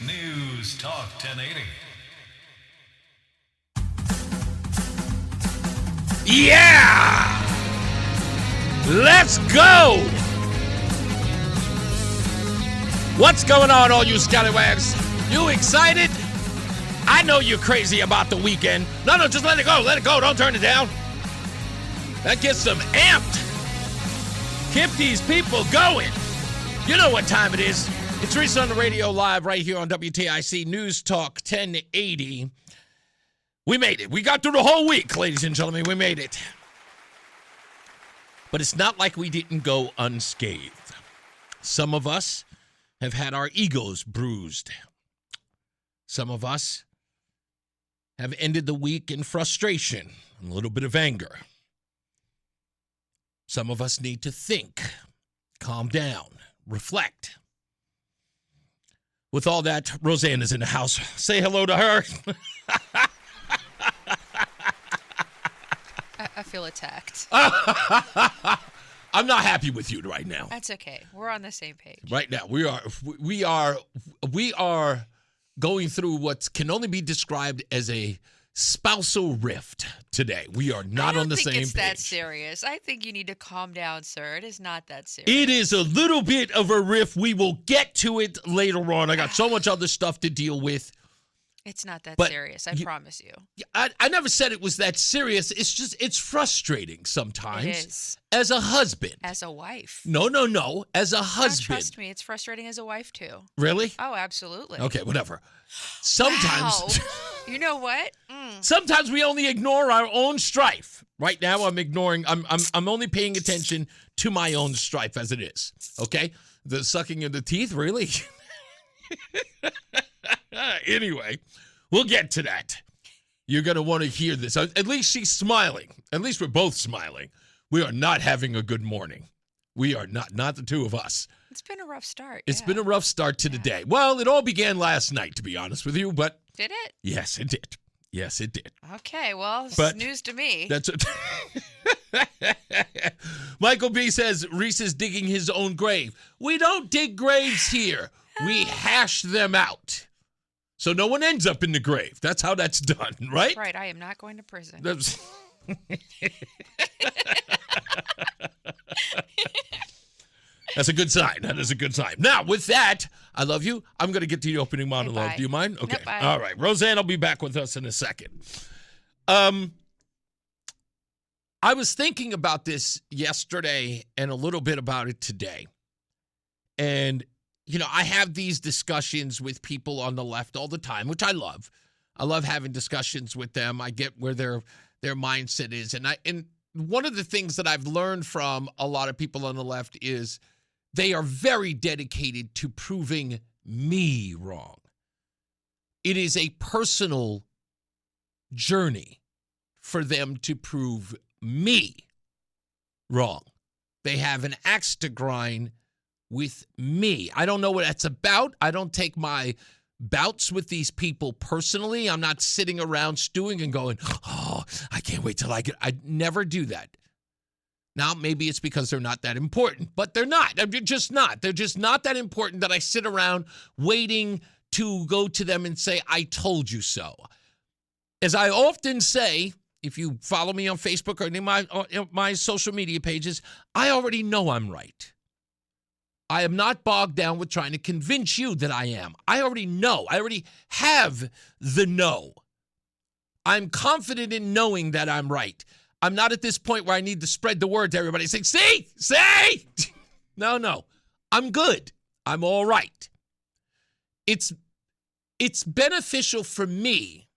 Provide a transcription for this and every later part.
News Talk 1080. Yeah! Let's go! What's going on, all you scallywags? You excited? I know you're crazy about the weekend. No, just let it go. Let it go. Don't turn it down. That gets them amped. Keep these people going. You know what time it is. It's Reese on the radio live right here on WTIC News Talk 1080. We made it. We got through the whole week, ladies and gentlemen. We made it. But it's not like we didn't go unscathed. Some of us have had our egos bruised. Some of us have ended the week in frustration, and a little bit of anger. Some of us need to think, calm down, reflect. With all that, Rozan is in the house. Say hello to her. I feel attacked. I'm not happy with you right now. That's okay. We're on the same page. Right now, we are going through what can only be described as a spousal rift today. We are not on the same page. I don't think it's that serious. I think you need to calm down, sir. It is not that serious. It is a little bit of a rift. We will get to it later on. I got so much other stuff to deal with. It's not that But serious, I promise you. I never said it was that serious. It's frustrating sometimes. It is. As a husband. As a wife. No. As a husband. Trust me, it's frustrating as a wife, too. Really? Oh, absolutely. Okay, whatever. Sometimes. Wow. You know what? Sometimes we only ignore our own strife. Right now, I'm only paying attention to my own strife as it is. Okay? The sucking of the teeth, really? Anyway, we'll get to that. You're going to want to hear this. At least she's smiling. At least we're both smiling. We are not having a good morning. We are not the two of us. It's been a rough start. It's been a rough start to the day. Well, it all began last night, to be honest with you, but... Did it? Yes, it did. Yes, it did. Okay, well, it's news to me. That's it. Michael B. says, Reese is digging his own grave. We don't dig graves here. We hash them out. So no one ends up in the grave. That's how that's done, right? Right, I am not going to prison. That's a good sign. That is a good sign. Now, with that, I love you. I'm going to get to the opening monologue. Bye. Do you mind? Okay. Nope, bye. All right. Rozan will be back with us in a second. I was thinking about this yesterday and a little bit about it today. And, I have these discussions with people on the left all the time, which I love. I love having discussions with them. I get where their mindset is. And one of the things that I've learned from a lot of people on the left is they are very dedicated to proving me wrong. It is a personal journey for them to prove me wrong. They have an axe to grind with me. I don't know what that's about. I don't take my bouts with these people personally. I'm not sitting around stewing and going, oh, I can't wait till I never do that. Now, maybe it's because they're not that important, but they're not. They're just not. They're just not that important that I sit around waiting to go to them and say, I told you so. As I often say, if you follow me on Facebook or any of my social media pages, I already know I'm right. I am not bogged down with trying to convince you that I am. I already know. I already have the know. I'm confident in knowing that I'm right. I'm not at this point where I need to spread the word to everybody. Say, see? No. I'm good. I'm all right. It's beneficial for me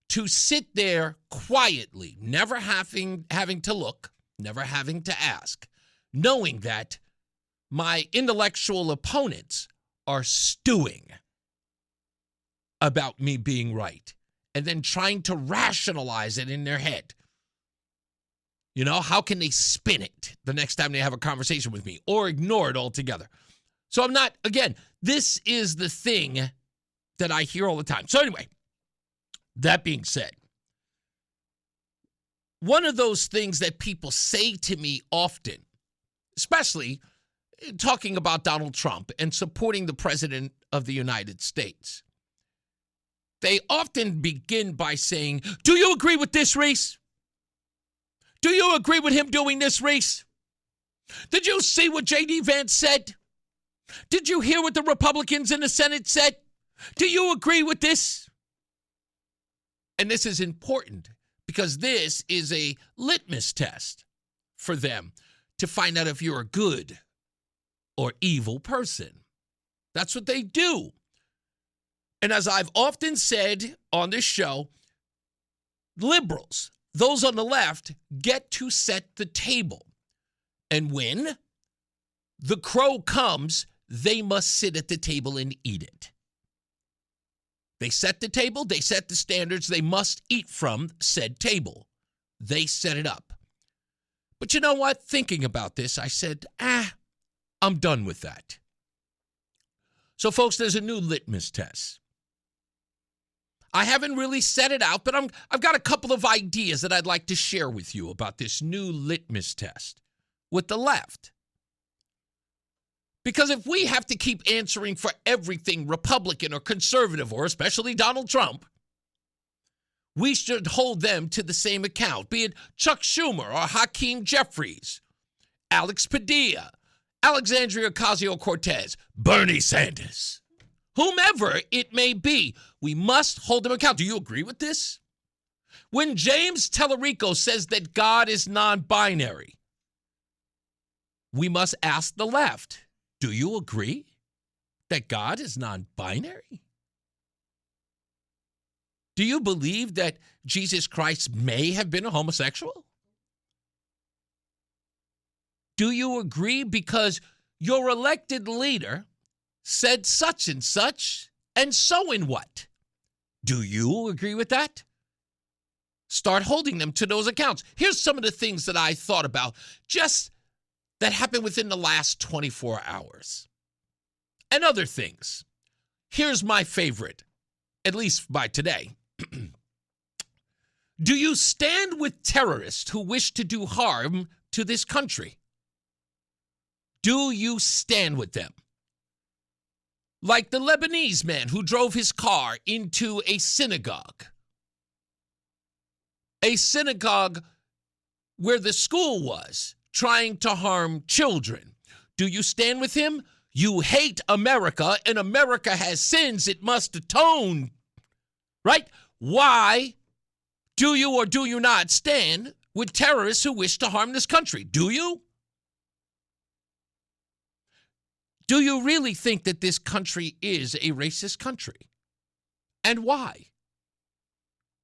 to sit there quietly, never having to look, never having to ask, knowing that my intellectual opponents are stewing about me being right and then trying to rationalize it in their head. How can they spin it the next time they have a conversation with me or ignore it altogether? So I'm not, again, this is the thing that I hear all the time. So anyway, that being said, one of those things that people say to me often, especially talking about Donald Trump and supporting the President of the United States, they often begin by saying, do you agree with this, Reese? Do you agree with him doing this, Reese? Did you see what J.D. Vance said? Did you hear what the Republicans in the Senate said? Do you agree with this? And this is important because this is a litmus test for them to find out if you're a good or evil person. That's what they do. And as I've often said on this show, liberals, those on the left, get to set the table. And when the crow comes, they must sit at the table and eat it. They set the table, they set the standards, they must eat from said table. They set it up. But you know what? Thinking about this, I said, I'm done with that. So, folks, there's a new litmus test. I haven't really set it out, but I've got a couple of ideas that I'd like to share with you about this new litmus test with the left. Because if we have to keep answering for everything Republican or conservative, or especially Donald Trump, we should hold them to the same account, be it Chuck Schumer or Hakeem Jeffries, Alex Padilla, Alexandria Ocasio-Cortez, Bernie Sanders, whomever it may be. We must hold them accountable. Do you agree with this? When James Tellerico says that God is non-binary, we must ask the left, do you agree that God is non-binary? Do you believe that Jesus Christ may have been a homosexual? Do you agree because your elected leader said such and such, and so in what? Do you agree with that? Start holding them to those accounts. Here's some of the things that I thought about just that happened within the last 24 hours. And other things. Here's my favorite, at least by today. Do you stand with terrorists who wish to do harm to this country? Do you stand with them? Like the Lebanese man who drove his car into a synagogue. A synagogue where the school was, trying to harm children. Do you stand with him? You hate America, and America has sins it must atone. Right? Why do you or do you not stand with terrorists who wish to harm this country? Do you? Do you really think that this country is a racist country? And why?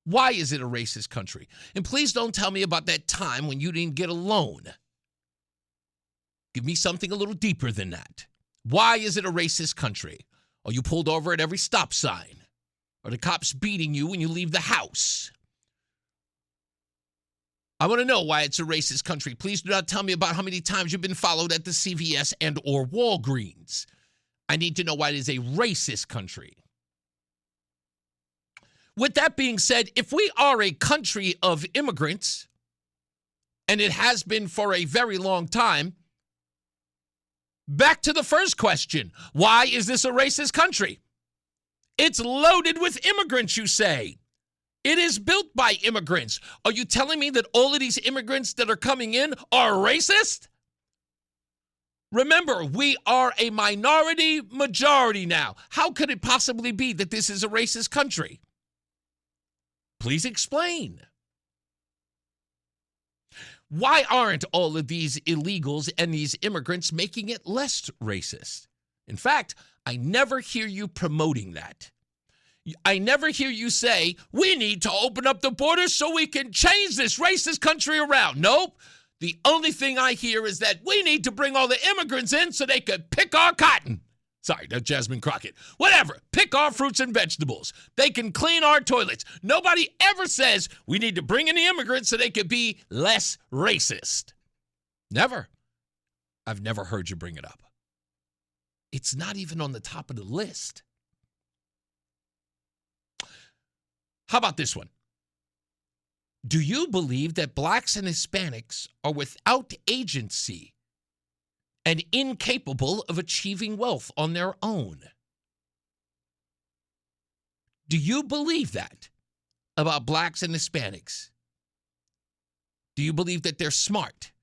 Why is it a racist country? And please don't tell me about that time when you didn't get a loan. Give me something a little deeper than that. Why is it a racist country? Are you pulled over at every stop sign? Are the cops beating you when you leave the house? I want to know why it's a racist country. Please do not tell me about how many times you've been followed at the CVS and or Walgreens. I need to know why it is a racist country. With that being said, if we are a country of immigrants, and it has been for a very long time, back to the first question, why is this a racist country? It's loaded with immigrants, you say. It is built by immigrants. Are you telling me that all of these immigrants that are coming in are racist? Remember, we are a minority majority now. How could it possibly be that this is a racist country? Please explain. Why aren't all of these illegals and these immigrants making it less racist? In fact, I never hear you promoting that. I never hear you say, we need to open up the borders so we can change this racist country around. Nope. The only thing I hear is that we need to bring all the immigrants in so they could pick our cotton. Sorry, that's Jasmine Crockett. Whatever. Pick our fruits and vegetables. They can clean our toilets. Nobody ever says we need to bring in the immigrants so they could be less racist. Never. I've never heard you bring it up. It's not even on the top of the list. How about this one? Do you believe that blacks and Hispanics are without agency and incapable of achieving wealth on their own. Do you believe that about blacks and Hispanics? Do you believe that they're smart?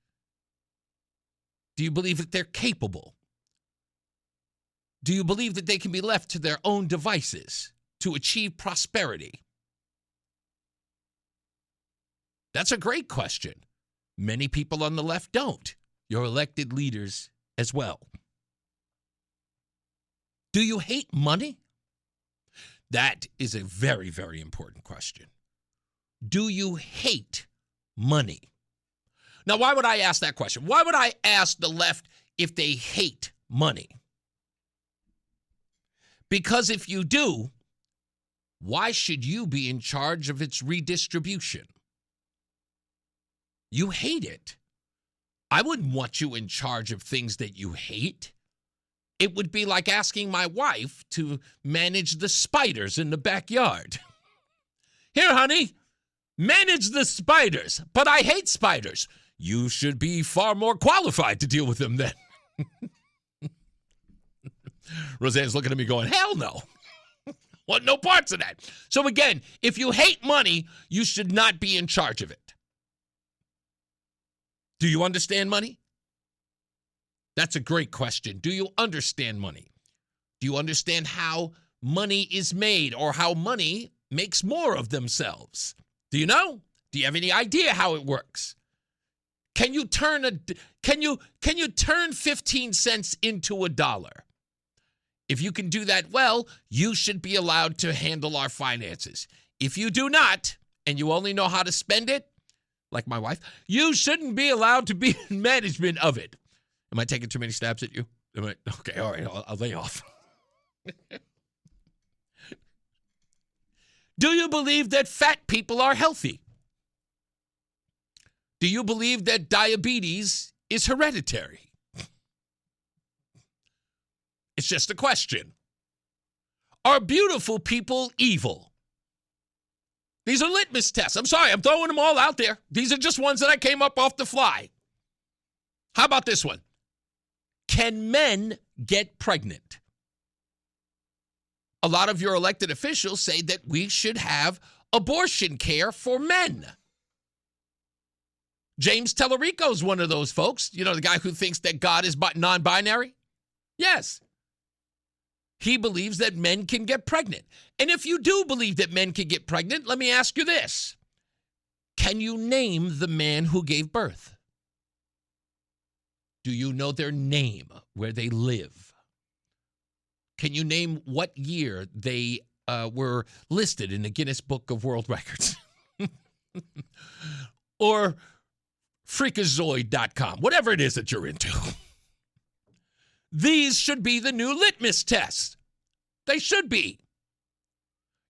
Do you believe that they're capable? Do you believe that they can be left to their own devices to achieve prosperity? That's a great question. Many people on the left don't. Your elected leaders as well. Do you hate money? That is a very, very important question. Do you hate money? Now, why would I ask that question? Why would I ask the left if they hate money? Because if you do, why should you be in charge of its redistribution? You hate it. I wouldn't want you in charge of things that you hate. It would be like asking my wife to manage the spiders in the backyard. Here, honey, manage the spiders, but I hate spiders. You should be far more qualified to deal with them then. Roseanne's looking at me going, hell no. Want no parts of that. So again, if you hate money, you should not be in charge of it. Do you understand money? That's a great question. Do you understand money? Do you understand how money is made or how money makes more of themselves? Do you know? Do you have any idea how it works? Can you turn 15 cents into a dollar? If you can do that well, you should be allowed to handle our finances. If you do not, and you only know how to spend it, like my wife, you shouldn't be allowed to be in management of it. Am I taking too many stabs at you? Okay, all right, I'll lay off. Do you believe that fat people are healthy? Do you believe that diabetes is hereditary? It's just a question. Are beautiful people evil? These are litmus tests. I'm sorry, I'm throwing them all out there. These are just ones that I came up off the fly. How about this one? Can men get pregnant? A lot of your elected officials say that we should have abortion care for men. James Tellerico's one of those folks. You know, the guy who thinks that God is non-binary? Yes. He believes that men can get pregnant. And if you do believe that men can get pregnant, let me ask you this. Can you name the man who gave birth? Do you know their name, where they live? Can you name what year they were listed in the Guinness Book of World Records? Or freakazoid.com, whatever it is that you're into. These should be the new litmus tests. They should be.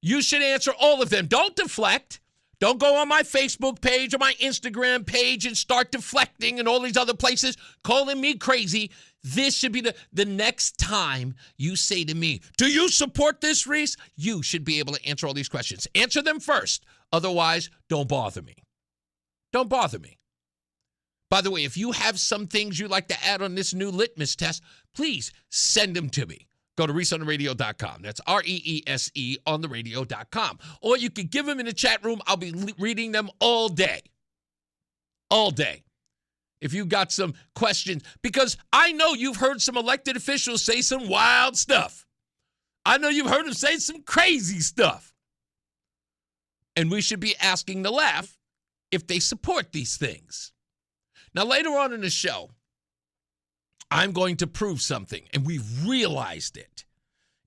You should answer all of them. Don't deflect. Don't go on my Facebook page or my Instagram page and start deflecting and all these other places, calling me crazy. This should be the next time you say to me, do you support this, Reese? You should be able to answer all these questions. Answer them first. Otherwise, don't bother me. Don't bother me. By the way, if you have some things you'd like to add on this new litmus test, please send them to me. Go to reeseontheradio.com. That's REESE on the radio.com. Or you can give them in the chat room. I'll be reading them all day. All day. If you've got some questions, because I know you've heard some elected officials say some wild stuff. I know you've heard them say some crazy stuff. And we should be asking the left if they support these things. Now, later on in the show, I'm going to prove something, and we've realized it.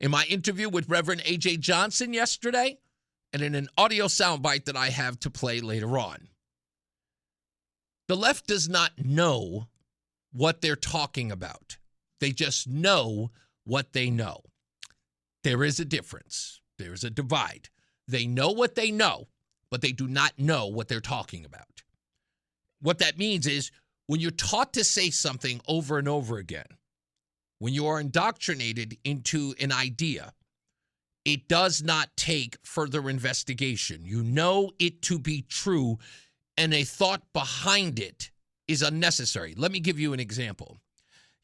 In my interview with Reverend A.J. Johnson yesterday, and in an audio soundbite that I have to play later on, the left does not know what they're talking about. They just know what they know. There is a difference. There is a divide. They know what they know, but they do not know what they're talking about. What that means is when you're taught to say something over and over again, when you are indoctrinated into an idea, it does not take further investigation. You know it to be true, and a thought behind it is unnecessary. Let me give you an example.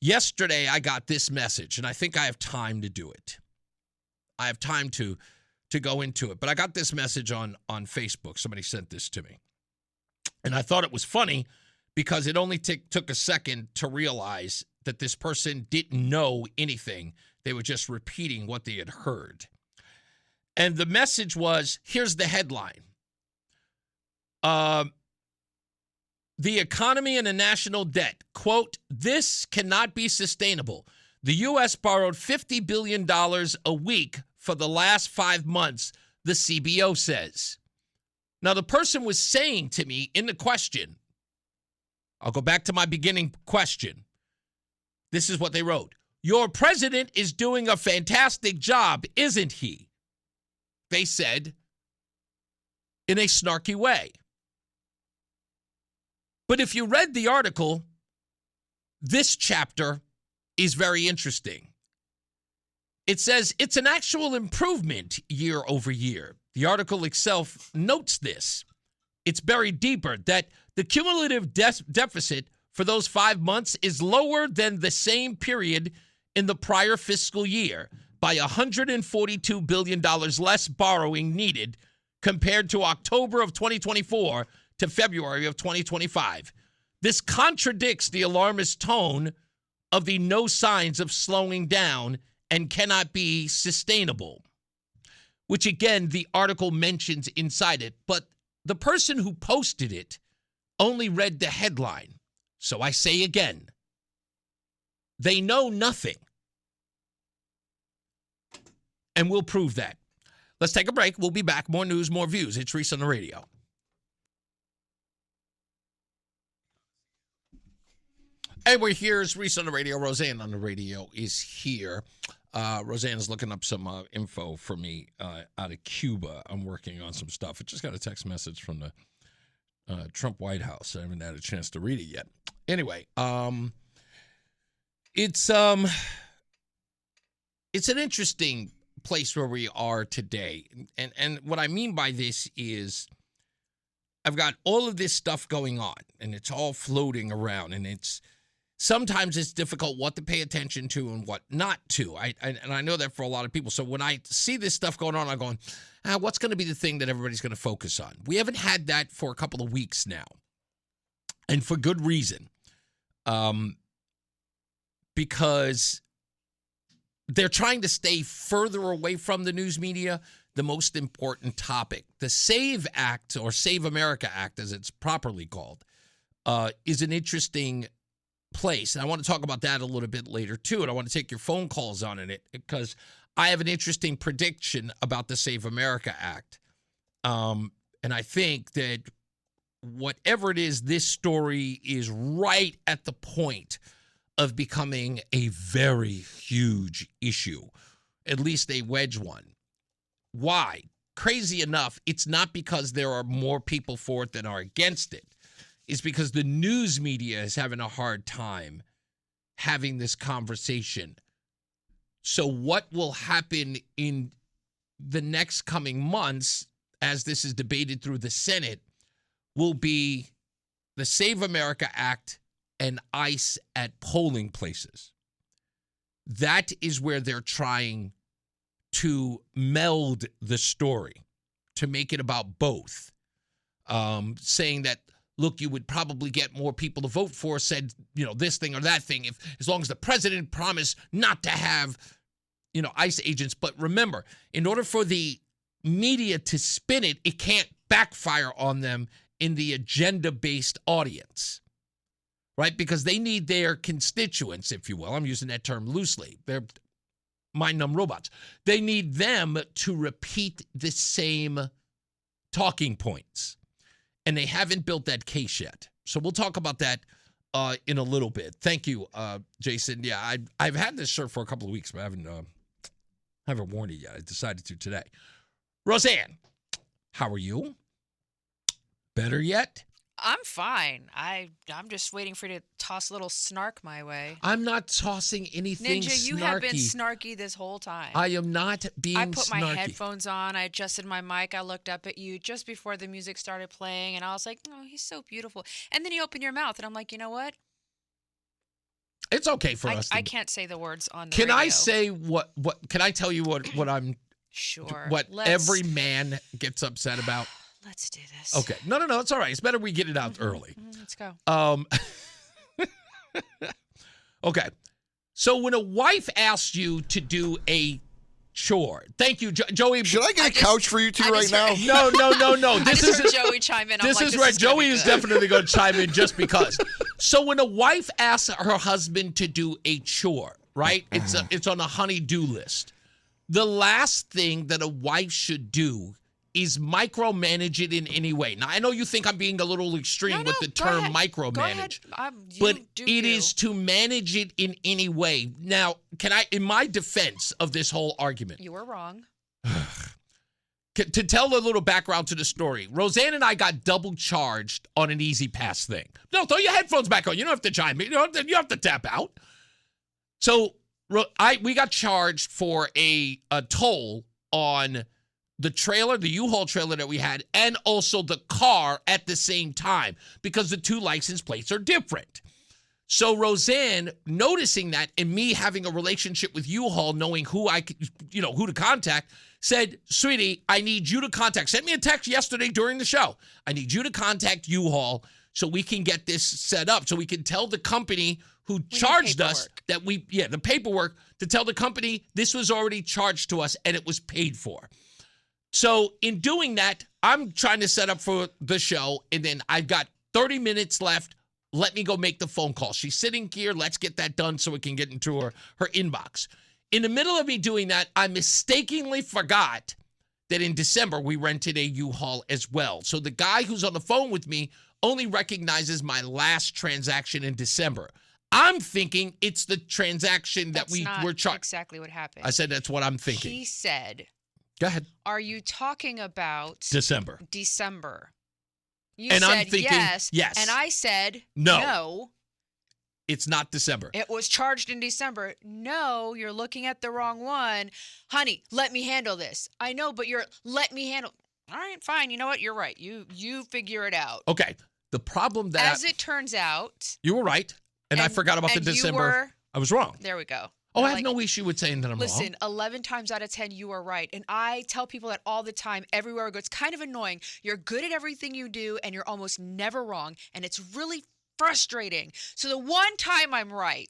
Yesterday, I got this message, and I think I have time to do it. I have time to go into it. But I got this message on Facebook. Somebody sent this to me. And I thought it was funny because it only took a second to realize that this person didn't know anything. They were just repeating what they had heard. And the message was, here's the headline. The economy and the national debt. Quote, this cannot be sustainable. The U.S. borrowed $50 billion a week for the last 5 months, the CBO says. Now, the person was saying to me in the question, I'll go back to my beginning question. This is what they wrote. Your president is doing a fantastic job, isn't he? They said in a snarky way. But if you read the article, this chapter is very interesting. It says it's an actual improvement year over year. The article itself notes this. It's buried deeper, that the cumulative deficit for those 5 months is lower than the same period in the prior fiscal year by $142 billion less borrowing needed compared to October of 2024 to February of 2025. This contradicts the alarmist tone of the no signs of slowing down and cannot be sustainable, which again, the article mentions inside it, but the person who posted it only read the headline. So I say again, they know nothing. And we'll prove that. Let's take a break. We'll be back. More news, more views. It's Reese on the radio. Hey, we're here. It's Reese on the radio. Rozan on the radio is here. Rozan is looking up some info for me out of Cuba. I'm working on some stuff. I just got a text message from the Trump White House. I haven't had a chance to read it yet. Anyway, it's an interesting place where we are today. And what I mean by this is I've got all of this stuff going on, and it's all floating around, and sometimes it's difficult what to pay attention to and what not to. And I know that for a lot of people. So when I see this stuff going on, I'm going, what's going to be the thing that everybody's going to focus on? We haven't had that for a couple of weeks now, and for good reason. Because they're trying to stay further away from the news media, the most important topic. The SAVE Act, or Save America Act, as it's properly called, is an interesting place. And I want to talk about that a little bit later, too. And I want to take your phone calls on it because I have an interesting prediction about the Save America Act. And I think that whatever it is, this story is right at the point of becoming a very huge issue, at least a wedge one. Why? Crazy enough, it's not because there are more people for it than are against it. It's because the news media is having a hard time having this conversation. So what will happen in the next coming months as this is debated through the Senate will be the Save America Act and ICE at polling places. That is where they're trying to meld the story, to make it about both. Saying that, look, you would probably get more people to vote for said, this thing or that thing, as long as the president promised not to have, ICE agents. But remember, in order for the media to spin it, it can't backfire on them in the agenda-based audience. Right? Because they need their constituents, if you will. I'm using that term loosely. They're mind-numb robots. They need them to repeat the same talking points. And they haven't built that case yet. So we'll talk about that in a little bit. Thank you, Jason. Yeah, I've had this shirt for a couple of weeks, but I haven't worn it yet. I decided to today. Rozan, how are you? Better yet? I'm fine. I'm just waiting for you to toss a little snark my way. I'm not tossing anything Ninja, snarky. you have been snarky this whole time. I am not being snarky. I put my headphones on. I adjusted my mic. I looked up at you just before the music started playing, and I was like, oh, he's so beautiful. And then you open your mouth, and I'm like, you know what? It's okay for us. I can't say the words on the Can radio. I say what? Can I tell you what I'm? Sure. What every man gets upset about? Let's do this. Okay. No. It's all right. It's better we get it out early. Let's go. Okay. So when a wife asks you to do a chore, thank you, Joey. Should I get a couch for you two right now? No. This is Joey chime in. This is where Joey is definitely going to chime in just because. So when a wife asks her husband to do a chore, right? It's on a honey-do list. The last thing that a wife should do is micromanage it in any way. Now, I know you think I'm being a little extreme with the term micromanage, but it is to manage it in any way. Now, in my defense of this whole argument. You were wrong. To tell a little background to the story, Roseanne and I got double charged on an Easy Pass thing. No, throw your headphones back on. You don't have to chime in. You don't have to tap out. So we got charged for a toll on the trailer, the U-Haul trailer that we had, and also the car at the same time because the two license plates are different. So Roseanne, noticing that and me having a relationship with U-Haul, knowing who to contact, said, "Sweetie, I need you to contact." Sent me a text yesterday during the show. "I need you to contact U-Haul so we can get this set up, so we can tell the company who charged us that the paperwork to tell the company this was already charged to us and it was paid for." So in doing that, I'm trying to set up for the show, and then I've got 30 minutes left. Let me go make the phone call. She's sitting here. Let's get that done so it can get into her inbox. In the middle of me doing that, I mistakenly forgot that in December we rented a U-Haul as well. So the guy who's on the phone with me only recognizes my last transaction in December. I'm thinking it's the transaction that we were charged. That's exactly what happened. I said that's what I'm thinking. He said, "Go ahead." "Are you talking about December?" You and said I'm thinking, yes. And I said, no. No. It's not December. It was charged in December. No, you're looking at the wrong one. Honey, let me handle this. I know, but let me handle. All right, fine. You know what? You're right. You figure it out. Okay. The problem as it turns out, you were right, and I forgot about the December. I was wrong. There we go. Oh, I have no issue with saying that I'm wrong. Listen, 11 times out of 10, you are right. And I tell people that all the time, everywhere I go. It's kind of annoying. You're good at everything you do, and you're almost never wrong. And it's really frustrating. So the one time I'm right,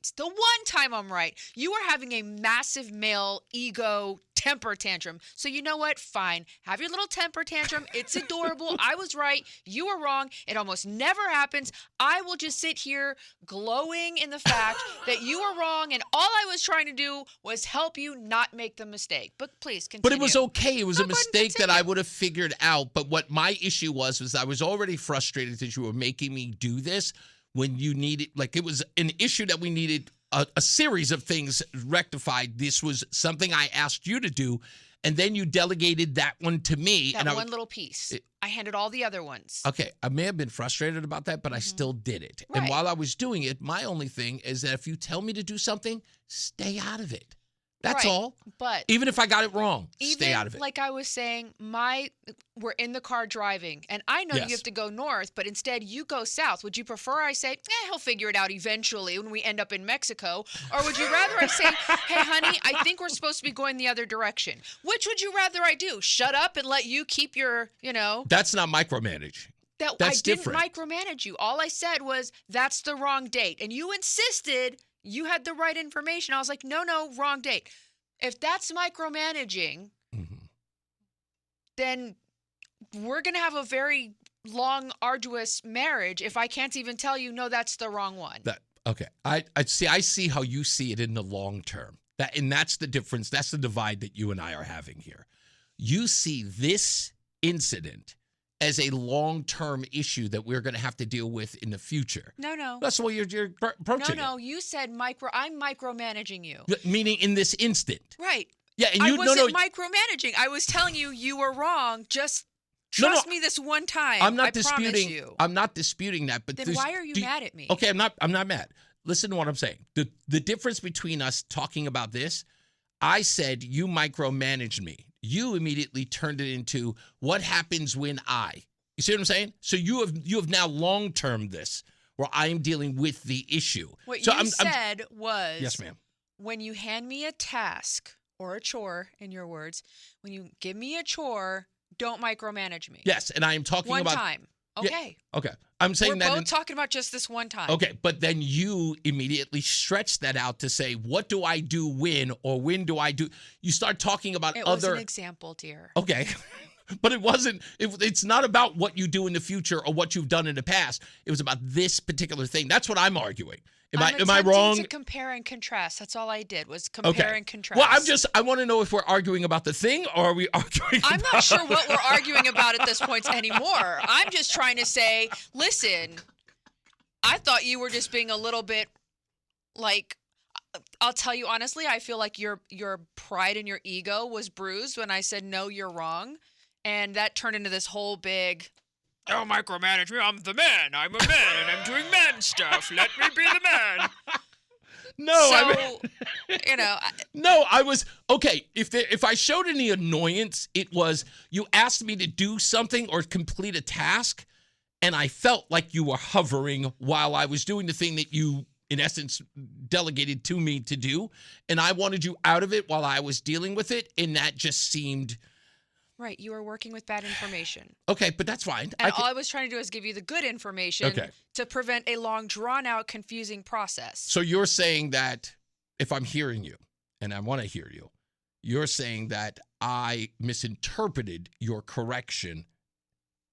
you are having a massive male ego temper tantrum. So you know what? Fine. Have your little temper tantrum. It's adorable. I was right. You were wrong. It almost never happens. I will just sit here glowing in the fact that you were wrong, and all I was trying to do was help you not make the mistake. But please continue. But it was okay. It was a mistake that I would have figured out. But what my issue was I was already frustrated that you were making me do this when you needed, like, it was an issue that we needed a series of things rectified. This was something I asked you to do, and then you delegated that one to me. That one little piece. I handed all the other ones. Okay, I may have been frustrated about that, but I still did it. Right. And while I was doing it, my only thing is that if you tell me to do something, stay out of it. That's all. But even if I got it wrong, stay out of it. Like I was saying, we're in the car driving, and I know you have to go north, but instead you go south. Would you prefer I say, he'll figure it out eventually when we end up in Mexico? Or would you rather I say, hey, honey, I think we're supposed to be going the other direction? Which would you rather I do? Shut up and let you keep your, That's not micromanage. That's I didn't different. micromanage you. All I said was, that's the wrong date. And you insisted you had the right information. I was like, no, wrong date. If that's micromanaging, then we're going to have a very long, arduous marriage if I can't even tell you, no, that's the wrong one. Okay. I see how you see it in the long term. And that's the difference. That's the divide that you and I are having here. You see this incident as a long-term issue that we're going to have to deal with in the future. No. That's the way you're approaching it. No, you said I'm micromanaging you. Meaning in this instant. Right. Yeah, and I wasn't micromanaging. I was telling you were wrong. Just trust me this one time. I'm not disputing. Promise you. I'm not disputing that. But then why are you mad at me? Okay, I'm not mad. Listen to what I'm saying. The difference between us talking about this, I said you micromanaged me. You immediately turned it into what happens when I. You see what I'm saying? So you have now long-termed this. where I am dealing with the issue. What So you said was, yes, ma'am. when you hand me a task or a chore, in your words, when you give me a chore, don't micromanage me. Yes, and I am talking One about time. Okay. Okay, I'm saying We're that. both talking about just this one time. Okay, but then you immediately stretch that out to say, what do I do when, or when do I do? You start talking about It other. was an example, dear. Okay. But it wasn't, it's not about what you do in the future or what you've done in the past. It was about this particular thing. That's what I'm arguing. Am I attempting wrong? to compare and contrast. That's all I did was compare and contrast. Well, I want to know if we're arguing about the thing or are we arguing I'm not sure what we're arguing about at this point anymore. I'm just trying to say, listen, I thought you were just being a little bit like, I'll tell you honestly, I feel like your pride and your ego was bruised when I said, no, you're wrong. And that turned into this whole big, don't micromanage me. I'm the man. I'm a man and I'm doing man stuff. Let me be the man. No, So, you know. No, I was, okay, if I showed any annoyance, it was you asked me to do something or complete a task, and I felt like you were hovering while I was doing the thing that you, in essence, delegated to me to do, and I wanted you out of it while I was dealing with it, and that just seemed... Right, you were working with bad information. Okay, but that's fine. And all I was trying to do is give you the good information Okay. to prevent a long, drawn-out, confusing process. So you're saying that, if I'm hearing you, and I want to hear you, you're saying that I misinterpreted your correction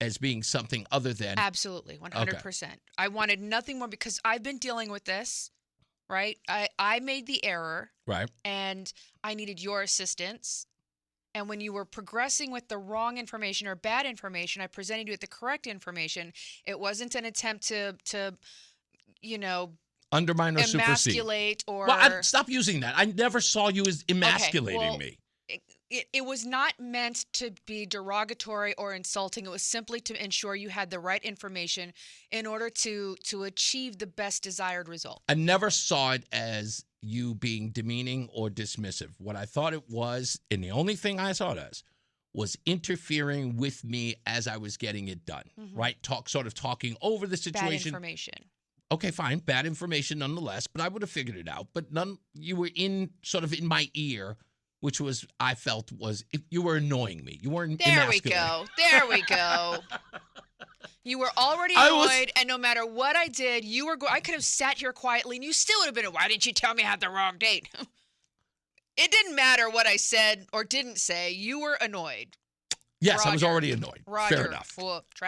as being something other than... Absolutely, 100%. I wanted nothing more because I've been dealing with this, right? I made the error. Right. And I needed your assistance. And when you were progressing with the wrong information or bad information, I presented you with the correct information. It wasn't an attempt to you know, Undermine or supersede. emasculate or... Well, stop using that. I never saw you as emasculating me. It was not meant to be derogatory or insulting. It was simply to ensure you had the right information in order to achieve the best desired result. I never saw it as you being demeaning or dismissive. What I thought it was, and the only thing I saw it as, was interfering with me as I was getting it done, right? Sort of talking over the situation. Bad information. Okay, fine. Bad information nonetheless, but I would have figured it out. But you were in my ear, which was, I felt was, you were annoying me. You weren't emasculating. There we go. You were already annoyed, and no matter what I did, I could have sat here quietly, and you still would have been, why didn't you tell me I had the wrong date? It didn't matter what I said or didn't say. You were annoyed. Yes, Roger. I was already annoyed. Roger. Fair enough.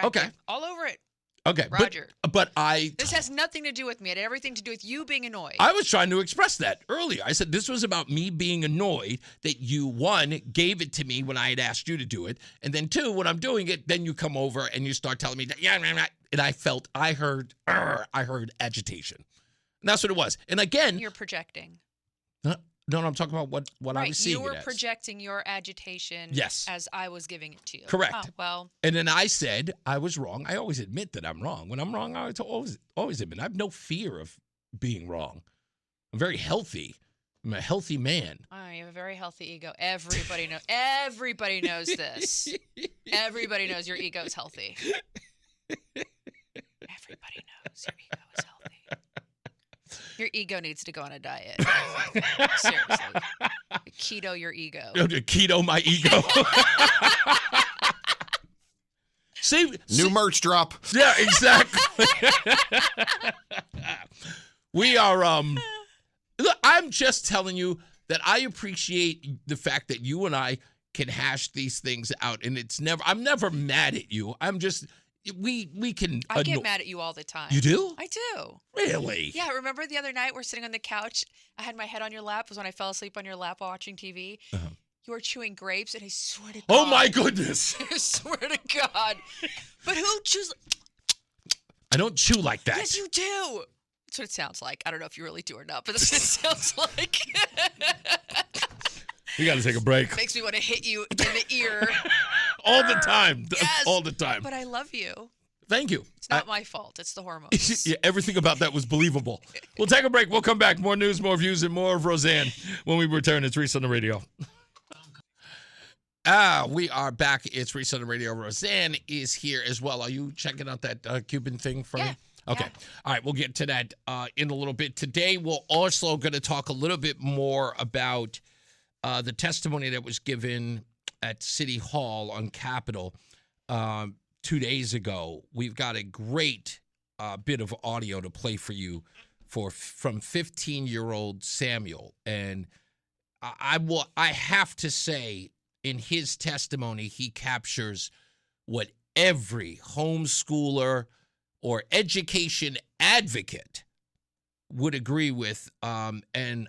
Okay. All over it. Okay. Roger. But This has nothing to do with me. It had everything to do with you being annoyed. I was trying to express that earlier. I said this was about me being annoyed that you, one, gave it to me when I had asked you to do it. And then two, when I'm doing it, then you come over and you start telling me that, and I heard agitation. And that's what it was. And again. You're projecting. No, I'm talking about what I was seeing. You were projecting your agitation as I was giving it to you. Correct. Oh, well. And then I said I was wrong. I always admit that I'm wrong. When I'm wrong, I always admit. I have no fear of being wrong. I'm very healthy. I'm a healthy man. Oh, you have a very healthy ego. Everybody knows. Everybody knows this. Everybody knows your ego is healthy. Everybody knows your ego is healthy. Your ego needs to go on a diet. Seriously. Keto your ego. Keto my ego. See, merch drop. Yeah, exactly. We are look, I'm just telling you that I appreciate the fact that you and I can hash these things out, and I'm never mad at you. I'm just we can. I get mad at you all the time. You do? I do. Really? Yeah. Remember the other night we're sitting on the couch. I had my head on your lap. It was when I fell asleep on your lap while watching TV. Uh-huh. You were chewing grapes, and I swear to God. Oh my goodness! I swear to God. But who chews? I don't chew like that. Yes, you do. That's what it sounds like. I don't know if you really do or not, but that's what it sounds like. We got to take a break. Makes me want to hit you in the ear. All the time. Yes, all the time. But I love you. Thank you. It's not my fault. It's the hormones. Yeah, everything about that was believable. We'll take a break. We'll come back. More news, more views, and more of Rozan when we return. It's Reese on the radio. We are back. It's Reese on the radio. Rozan is here as well. Are you checking out that Cuban thing for me? Okay. All right. We'll get to that in a little bit. Today, we're also going to talk a little bit more about the testimony that was given at City Hall on Capitol 2 days ago. We've got a great bit of audio to play for you from 15-year-old Samuel. And I have to say, in his testimony, he captures what every homeschooler or education advocate would agree with, and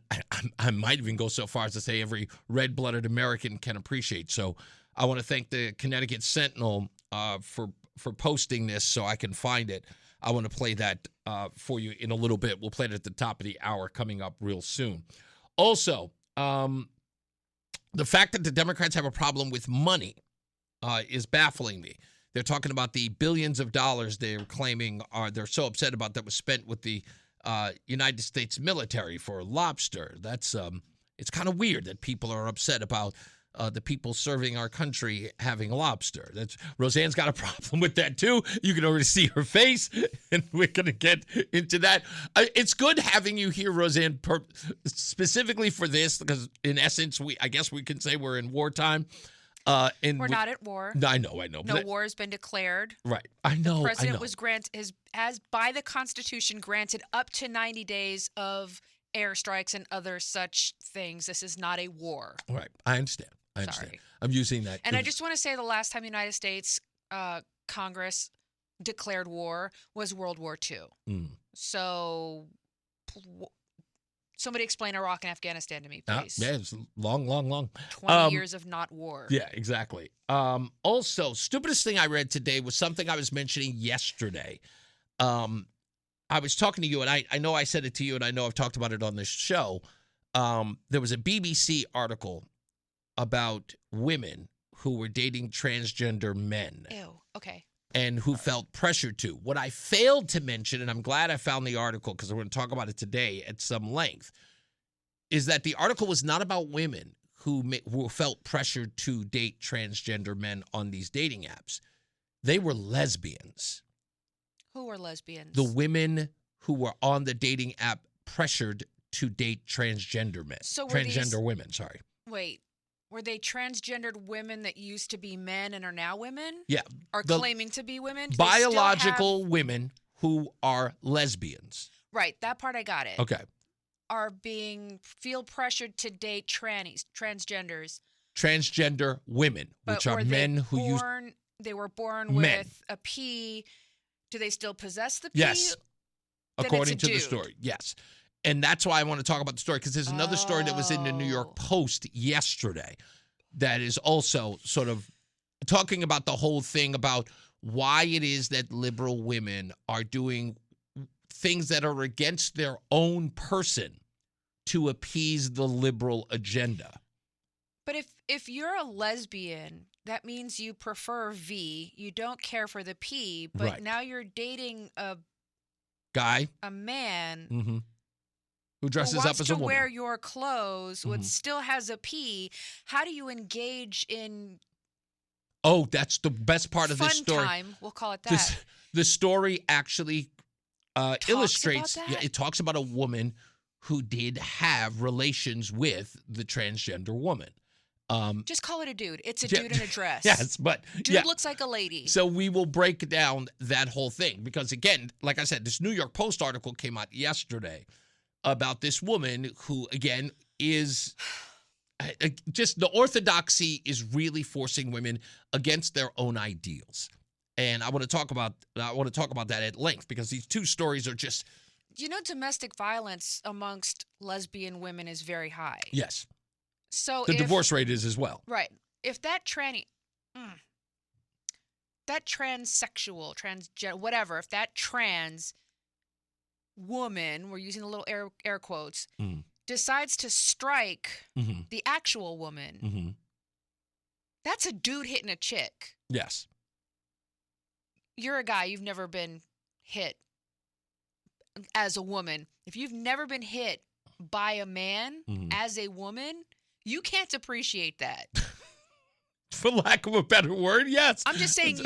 I might even go so far as to say every red-blooded American can appreciate. So I want to thank the Connecticut Sentinel for posting this so I can find it. I want to play that for you in a little bit. We'll play it at the top of the hour coming up real soon. Also, the fact that the Democrats have a problem with money is baffling me. They're talking about the billions of dollars they're claiming they're so upset about that was spent with the United States military for lobster. That's it's kind of weird that people are upset about the people serving our country having lobster. Roseanne's got a problem with that too. You can already see her face, and we're going to get into that. It's good having you here, Roseanne, specifically for this, because in essence, I guess we can say we're in wartime. We're not at war. I know. No war has been declared. Right. I know. The president was has by the Constitution granted up to 90 days of airstrikes and other such things. This is not a war. Right. I understand. Sorry. I'm using that. And I just want to say the last time the United States Congress declared war was World War II. Mm. So somebody explain Iraq and Afghanistan to me, please. Yeah, it's long. 20 years of not war. Yeah, exactly. Also, stupidest thing I read today was something I was mentioning yesterday. I was talking to you, and I know I said it to you, and I know I've talked about it on this show. There was a BBC article about women who were dating transgender men. Ew, okay. And who felt pressured to. What I failed to mention, and I'm glad I found the article because we're going to talk about it today at some length, is that the article was not about women who felt pressured to date transgender men on these dating apps. They were lesbians. Who were lesbians? The women who were on the dating app pressured to date transgender men. So transgender women, sorry. Wait. Were they transgendered women that used to be men and are now women? Yeah. Are claiming to be women? Biological women who are lesbians. Right. That part I got it. Okay. Are feel pressured to date transgenders. Transgender women, which are men who use. They were born with a P. Do they still possess the P? Yes. Then According it's a to the dude. story. Yes. And that's why I want to talk about the story, because there's another story that was in the New York Post yesterday that is also sort of talking about the whole thing about why it is that liberal women are doing things that are against their own person to appease the liberal agenda. But if you're a lesbian, that means you prefer V. You don't care for the P, but Right. now you're dating a man Mm-hmm. Who dresses who up wants as to a woman. wear your clothes, Mhm. still has a P. How do you engage in Oh, that's the best part of this fun story. time? We'll call it that. The story actually illustrates. about that? Yeah, it talks about a woman who did have relations with the transgender woman. Just call it a dude. It's a Yeah. dude in a dress. Yes, but Dude looks like a lady. So we will break down that whole thing because, again, like I said, this New York Post article came out yesterday about this woman who, again, is just the orthodoxy is really forcing women against their own ideals. And I want to talk about that at length because these two stories are just. Domestic violence amongst lesbian women is very high. Yes. So The divorce rate is as well. Right. If that that transsexual, transgender, whatever, if that trans woman, we're using a little air quotes, decides to strike the actual woman, that's a dude hitting a chick. Yes. You're a guy, you've never been hit as a woman. If you've never been hit by a man as a woman, you can't appreciate that. for lack of a better word. Yes. I'm just saying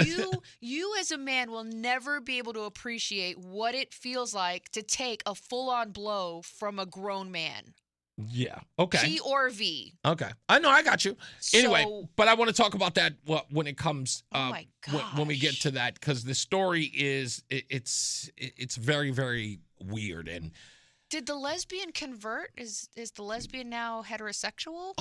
you as a man will never be able to appreciate what it feels like to take a full-on blow from a grown man. Yeah. Okay. P or V. Okay. I know. I got you. Anyway, So- but I want to talk about that when it comes Oh my when we get gosh. to that, because the story is it's very, very weird. And Did the lesbian convert? Is the lesbian now heterosexual?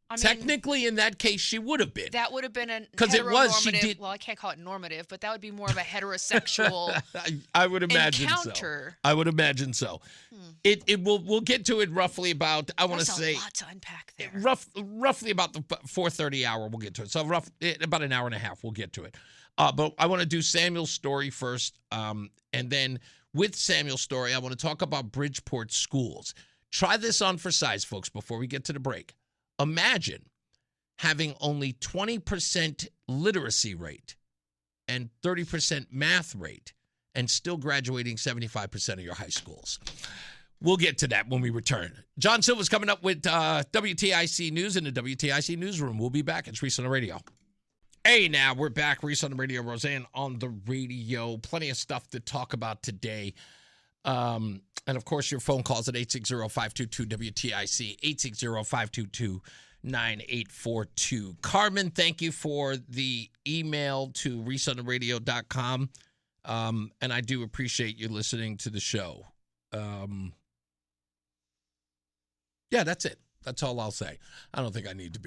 I mean, technically, in that case, she would have been. that would have been a 'Cause it was, she heteronormative- did- Well, I can't call it normative, but that would be more of a heterosexual I would imagine encounter. so. I would imagine so. We'll get to it roughly about, I want to There's say a lot to unpack there. roughly about the 4:30 hour. We'll get to it. So about an hour and a half. We'll get to it. But I want to do Samuel's story first, and then with Samuel's story, I want to talk about Bridgeport schools. Try this on for size, folks, before we get to the break. Imagine having only 20% literacy rate and 30% math rate and still graduating 75% of your high schools. We'll get to that when we return. John Silva's coming up with WTIC News in the WTIC Newsroom. We'll be back. It's Reese on the Radio. Hey, now we're back. Reese on the Radio, Rozan on the Radio. Plenty of stuff to talk about today. And, of course, your phone calls at 860-522-WTIC, 860-522-9842. Carmen, thank you for the email to reasoontheradio.com. And I do appreciate you listening to the show. Yeah, that's it. That's all I'll say. I don't think I need to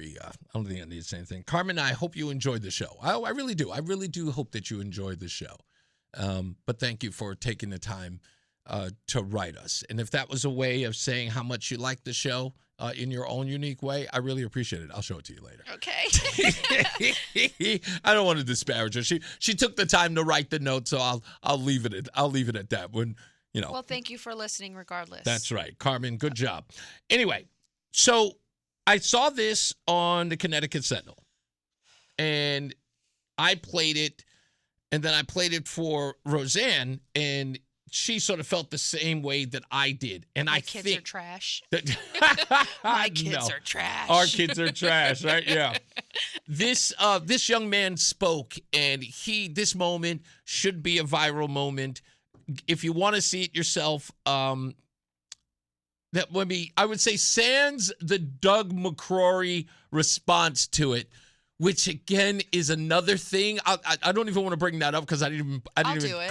say anything. Carmen, I hope you enjoyed the show. I really do. I really do hope that you enjoyed the show. But thank you for taking the time to write us. And if that was a way of saying how much you like the show in your own unique way, I really appreciate it. I'll show it to you later. Okay. I don't want to disparage her. She took the time to write the note, so I'll leave it at that. When Well, thank you for listening regardless. That's right. Carmen, good job. Anyway, so I saw this on the Connecticut Sentinel, and I played it, and then I played it for Rozan, and she sort of felt the same way that I did. And My I kids think are trash. that My kids No. are trash. Our kids are trash, right? Yeah. This young man spoke, and this moment should be a viral moment. If you want to see it yourself, I would say sans the Doug McCrory response to it, which again is another thing. I don't even want to bring that up because I didn't even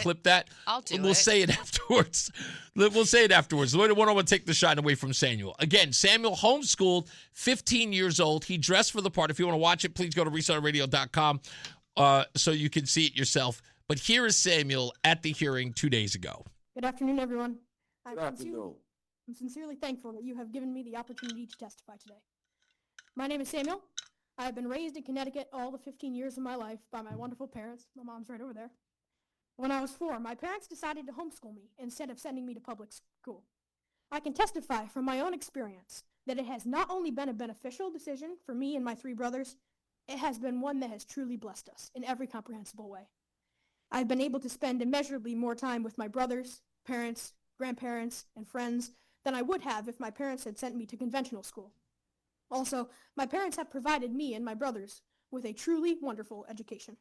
clip that. I'll do it. We'll say it afterwards. We'll say it afterwards. We don't want to take the shine away from Samuel. Again, Samuel homeschooled, 15 years old. He dressed for the part. If you want to watch it, please go to resounderadio.com so you can see it yourself. But here is Samuel at the hearing 2 days ago. Good afternoon, everyone. Good afternoon. I'm sincerely thankful that you have given me the opportunity to testify today. My name is Samuel. I have been raised in Connecticut all the 15 years of my life by my wonderful parents. My mom's right over there. When I was 4, my parents decided to homeschool me instead of sending me to public school. I can testify from my own experience that it has not only been a beneficial decision for me and my 3 brothers, it has been one that has truly blessed us in every comprehensible way. I've been able to spend immeasurably more time with my brothers, parents, grandparents, and friends than I would have if my parents had sent me to conventional school. Also, my parents have provided me and my brothers with a truly wonderful education.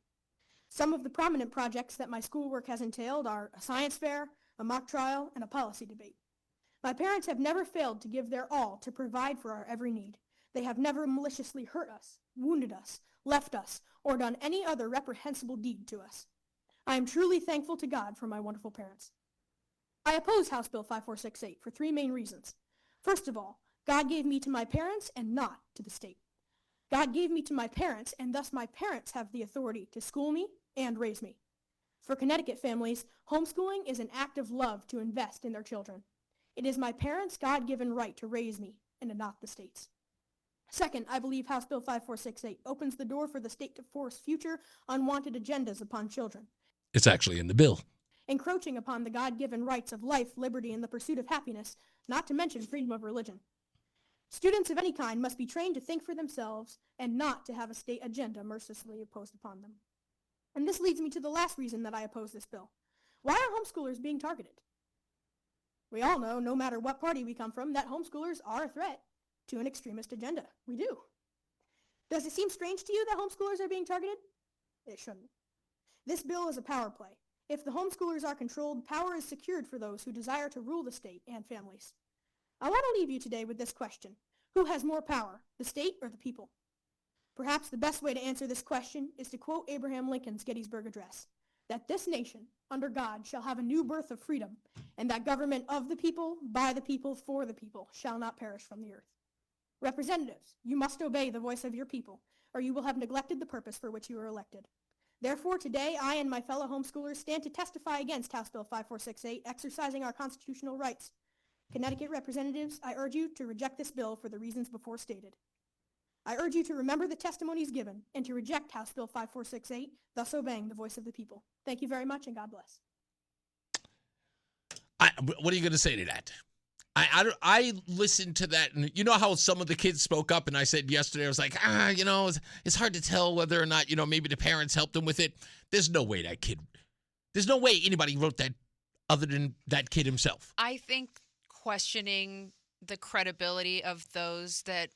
Some of the prominent projects that my schoolwork has entailed are a science fair, a mock trial, and a policy debate. My parents have never failed to give their all to provide for our every need. They have never maliciously hurt us, wounded us, left us, or done any other reprehensible deed to us. I am truly thankful to God for my wonderful parents. I oppose House Bill 5468 for 3 main reasons. First of all, God gave me to my parents and not to the state. God gave me to my parents, and thus my parents have the authority to school me and raise me. For Connecticut families, homeschooling is an act of love to invest in their children. It is my parents' God-given right to raise me, and not the state's. Second, I believe House Bill 5468 opens the door for the state to force future unwanted agendas upon children, It's actually in the bill. encroaching upon the God-given rights of life, liberty, and the pursuit of happiness, not to mention freedom of religion. Students of any kind must be trained to think for themselves and not to have a state agenda mercilessly imposed upon them. And this leads me to the last reason that I oppose this bill. Why are homeschoolers being targeted? We all know, no matter what party we come from, that homeschoolers are a threat to an extremist agenda. We do. Does it seem strange to you that homeschoolers are being targeted? It shouldn't. This bill is a power play. If the homeschoolers are controlled, power is secured for those who desire to rule the state and families. I want to leave you today with this question. Who has more power, the state or the people? Perhaps the best way to answer this question is to quote Abraham Lincoln's Gettysburg Address, that this nation, under God, shall have a new birth of freedom, and that government of the people, by the people, for the people, shall not perish from the earth. Representatives, you must obey the voice of your people, or you will have neglected the purpose for which you were elected. Therefore, today, I and my fellow homeschoolers stand to testify against House Bill 5468, exercising our constitutional rights. Connecticut representatives, I urge you to reject this bill for the reasons before stated. I urge you to remember the testimonies given and to reject House Bill 5468, thus obeying the voice of the people. Thank you very much, and God bless. What are you going to say to that? I listened to that, and you know how some of the kids spoke up, and I said yesterday, I was like, it's hard to tell whether or not, maybe the parents helped them with it. There's no way anybody wrote that other than that kid himself. I think questioning the credibility of those that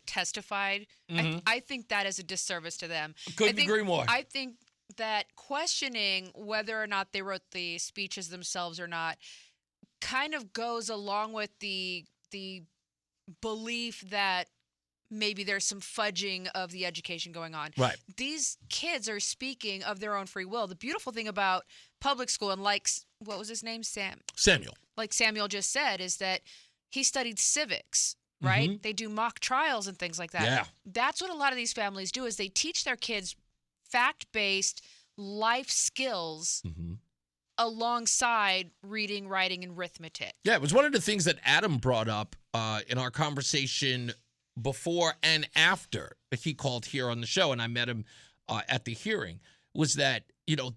testified, I think that is a disservice to them. Couldn't agree more. I think that questioning whether or not they wrote the speeches themselves or not kind of goes along with the belief that maybe there's some fudging of the education going on. Right. These kids are speaking of their own free will. The beautiful thing about public school, and like, what was his name? Samuel. Like Samuel just said, is that he studied civics. Right? Mm-hmm. They do mock trials and things like that. Yeah. That's what a lot of these families do, is they teach their kids fact-based life skills alongside reading, writing, and arithmetic. Yeah, it was one of the things that Adam brought up in our conversation before and after he called here on the show, and I met him at the hearing, was that,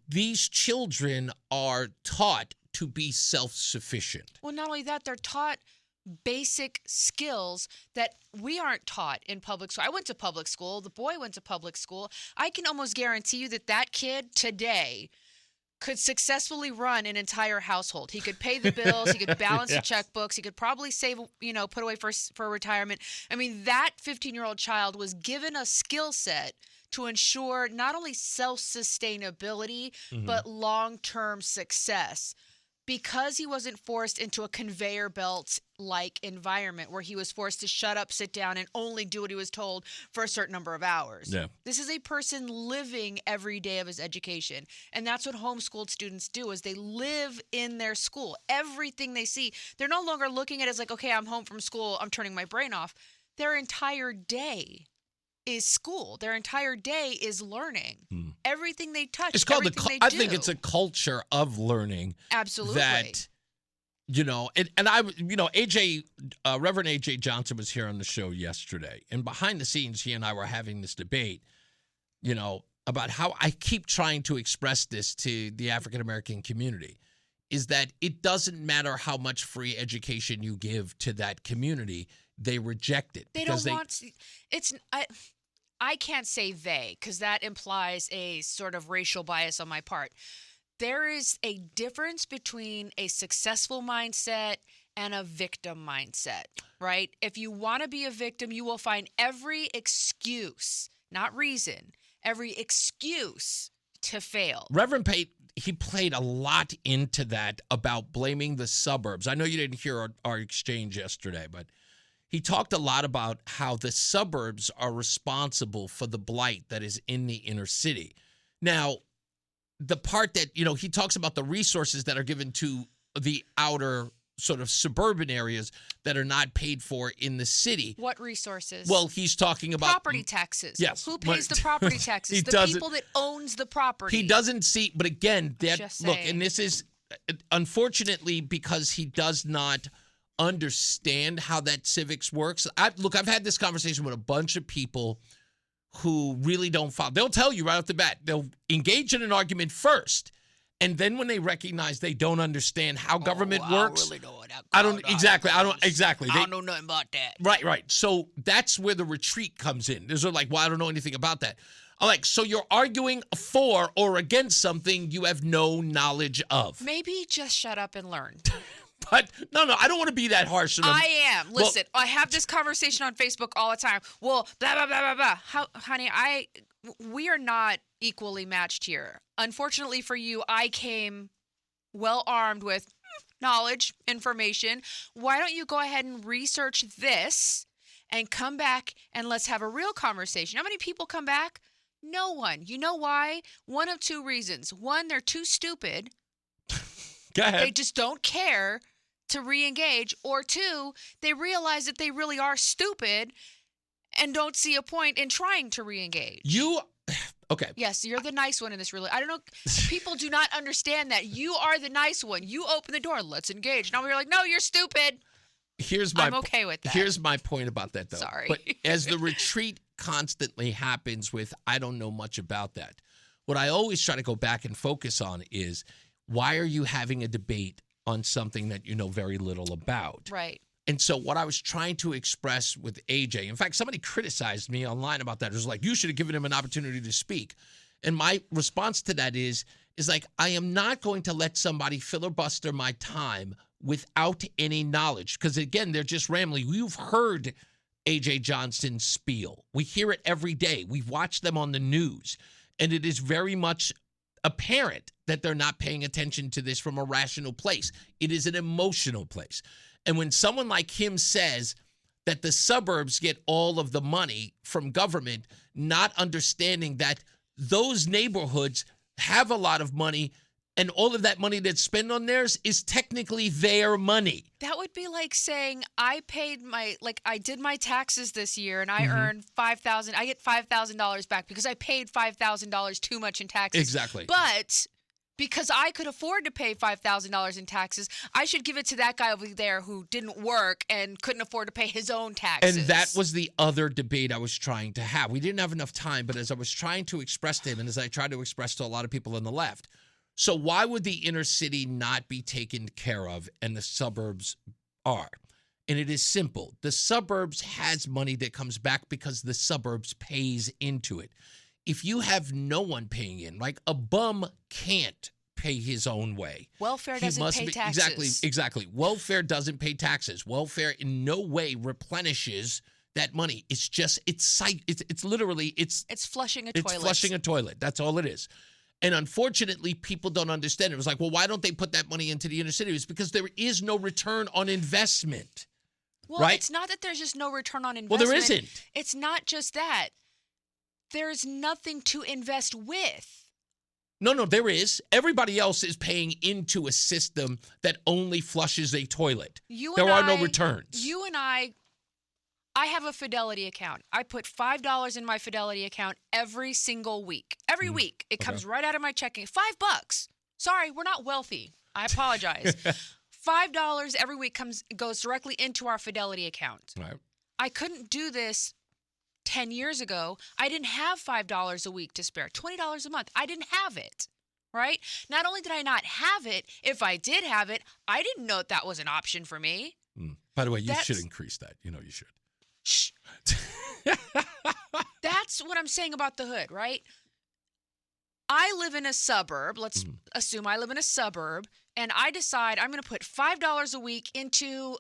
these children are taught to be self-sufficient. Well, not only that, they're taught basic skills that we aren't taught in public school. I went to public school. The boy went to public school. I can almost guarantee you that kid today could successfully run an entire household. He could pay the bills. He could balance the checkbooks. He could probably save, put away for retirement. I mean, that 15-year-old child was given a skill set to ensure not only self-sustainability, but long-term success, because he wasn't forced into a conveyor belt-like environment where he was forced to shut up, sit down, and only do what he was told for a certain number of hours. Yeah. This is a person living every day of his education. And that's what homeschooled students do, is they live in their school. Everything they see, they're no longer looking at it as like, okay, I'm home from school, I'm turning my brain off. Their entire day is school. Their entire day is learning. Everything they touch, it's called I think do. it's a culture of learning. Absolutely. That, and I, Reverend AJ Johnson was here on the show yesterday, and behind the scenes, he and I were having this debate, about how I keep trying to express this to the African American community, is that it doesn't matter how much free education you give to that community, they reject it. They don't want. I can't say they, because that implies a sort of racial bias on my part. There is a difference between a successful mindset and a victim mindset, right? If you want to be a victim, you will find every excuse, not reason, every excuse to fail. Reverend Pate, he played a lot into that about blaming the suburbs. I know you didn't hear our exchange yesterday, but he talked a lot about how the suburbs are responsible for the blight that is in the inner city. Now, the part that, he talks about the resources that are given to the outer sort of suburban areas that are not paid for in the city. What resources? Well, he's talking about property taxes. Yes. Who pays the property taxes? The people that owns the property. He doesn't see, but again, and this is unfortunately because he does not understand how that civics works. I've had this conversation with a bunch of people who really don't follow. They'll tell you right off the bat. They'll engage in an argument first, and then when they recognize they don't understand how government works, I don't exactly. I don't know nothing about that. Right. So that's where the retreat comes in. They're like, well, I don't know anything about that. I'm like, so you're arguing for or against something you have no knowledge of. Maybe just shut up and learn. But no, I don't want to be that harsh. I am. Listen, I have this conversation on Facebook all the time. Well, blah, blah, blah, blah, blah. Honey, we are not equally matched here. Unfortunately for you, I came well armed with knowledge, information. Why don't you go ahead and research this and come back and let's have a real conversation? How many people come back? No one. You know why? One of two reasons. One, they're too stupid. Go ahead. They just don't care to re-engage. Or two, they realize that they really are stupid and don't see a point in trying to re-engage. Okay. Yes, you're the nice one in this really. I don't know. People do not understand that. You are the nice one. You open the door. Let's engage. Now we're like, no, you're stupid. I'm okay with that. Here's my point about that, though. Sorry. But as the retreat constantly happens with, I don't know much about that. What I always try to go back and focus on is, why are you having a debate on something that you know very little about? Right. And so what I was trying to express with AJ, in fact, somebody criticized me online about that. It was like, you should have given him an opportunity to speak. And my response to that is like, I am not going to let somebody filibuster my time without any knowledge. Because again, they're just rambling. You've heard AJ Johnson's spiel. We hear it every day. We've watched them on the news. And it is very much apparent that they're not paying attention to this from a rational place. It is an emotional place. And when someone like him says that the suburbs get all of the money from government, not understanding that those neighborhoods have a lot of money, and all of that money that's spent on theirs is technically their money. That would be like saying I did my taxes this year and I earned $5,000. I get $5,000 back because I paid $5,000 too much in taxes. Exactly. But because I could afford to pay $5,000 in taxes, I should give it to that guy over there who didn't work and couldn't afford to pay his own taxes. And that was the other debate I was trying to have. We didn't have enough time, but as I was trying to express to him, and as I tried to express to a lot of people on the left, so why would the inner city not be taken care of and the suburbs are? And it is simple. The suburbs has money that comes back because the suburbs pays into it. If you have no one paying in, like a bum can't pay his own way. Welfare doesn't pay taxes. Exactly. Welfare doesn't pay taxes. Welfare in no way replenishes that money. It's just, it's literally flushing a toilet. It's flushing a toilet. That's all it is. And unfortunately, people don't understand it. It was like, well, why don't they put that money into the inner city? It's because there is no return on investment. Well, right? It's not that there's just no return on investment. Well, there isn't. It's not just that. There's nothing to invest with. No, there is. Everybody else is paying into a system that only flushes a toilet. There are no returns. You and I have a Fidelity account. I put $5 in my Fidelity account every single week. Every week. It comes right out of my checking. $5. Sorry, we're not wealthy. I apologize. $5 every week goes directly into our Fidelity account. Right. I couldn't do this 10 years ago. I didn't have $5 a week to spare. $20 a month. I didn't have it. Right? Not only did I not have it, if I did have it, I didn't know that was an option for me. By the way, you should increase that. You know you should. Shh. That's what I'm saying about the hood, right? I live in a suburb. Let's assume I live in a suburb, and I decide I'm going to put $5 a week into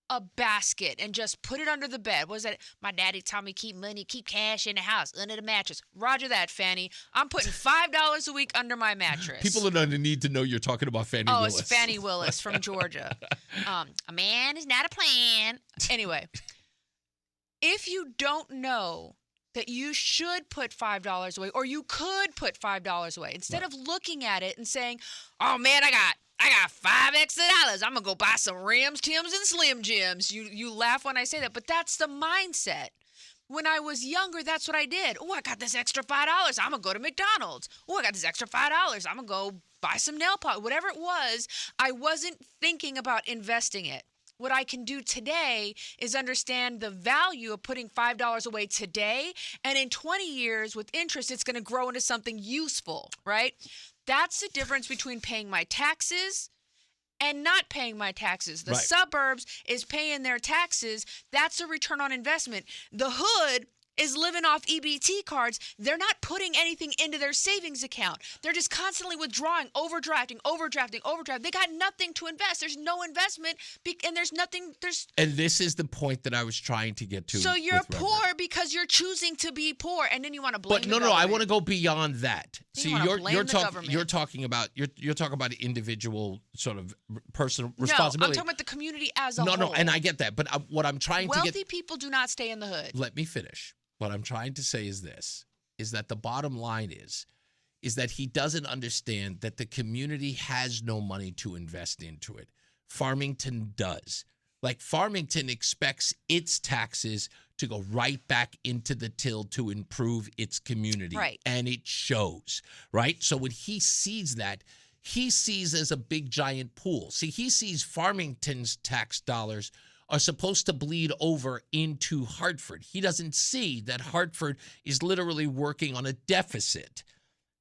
a basket and just put it under the bed. What is that? My daddy taught me keep cash in the house, under the mattress. Roger that, Fanny. I'm putting $5 a week under my mattress. People are going to need to know you're talking about Fannie Willis. Oh, it's Fannie Willis from Georgia. A man is not a plan. Anyway, if you don't know that you should put $5 away, or you could put $5 away, instead of looking at it and saying, oh man, I got $5 extra. I'm gonna go buy some Rims, Tims, and Slim Jims. You laugh when I say that, but that's the mindset. When I was younger, that's what I did. Oh, I got this extra $5. I'm gonna go to McDonald's. Oh, I got this extra $5. I'm gonna go buy some nail polish. Whatever it was, I wasn't thinking about investing it. What I can do today is understand the value of putting $5 away today, and in 20 years with interest, it's going to grow into something useful, right? That's the difference between paying my taxes and not paying my taxes. The suburbs is paying their taxes. That's a return on investment. The hood is living off EBT cards. They're not putting anything into their savings account. They're just constantly withdrawing, overdrafting. They got nothing to invest. There's no investment, and there's nothing. And this is the point that I was trying to get to. So you're with poor Reverend. because you're choosing to be poor, and then you want to blame But the no, I government. want to go beyond that. See, wanna blame the government. you're talking about individual sort of personal No, I'm responsibility. talking about the community as a whole. No, and I get that. But what I'm trying to get. Wealthy people do not stay in the hood. Let me finish. What I'm trying to say is this, is that the bottom line is that he doesn't understand that the community has no money to invest into it. Farmington does. Like Farmington expects its taxes to go right back into the till to improve its community. Right. And it shows, right? So when he sees that, he sees as a big giant pool. See, he sees Farmington's tax dollars are supposed to bleed over into Hartford. He doesn't see that Hartford is literally working on a deficit,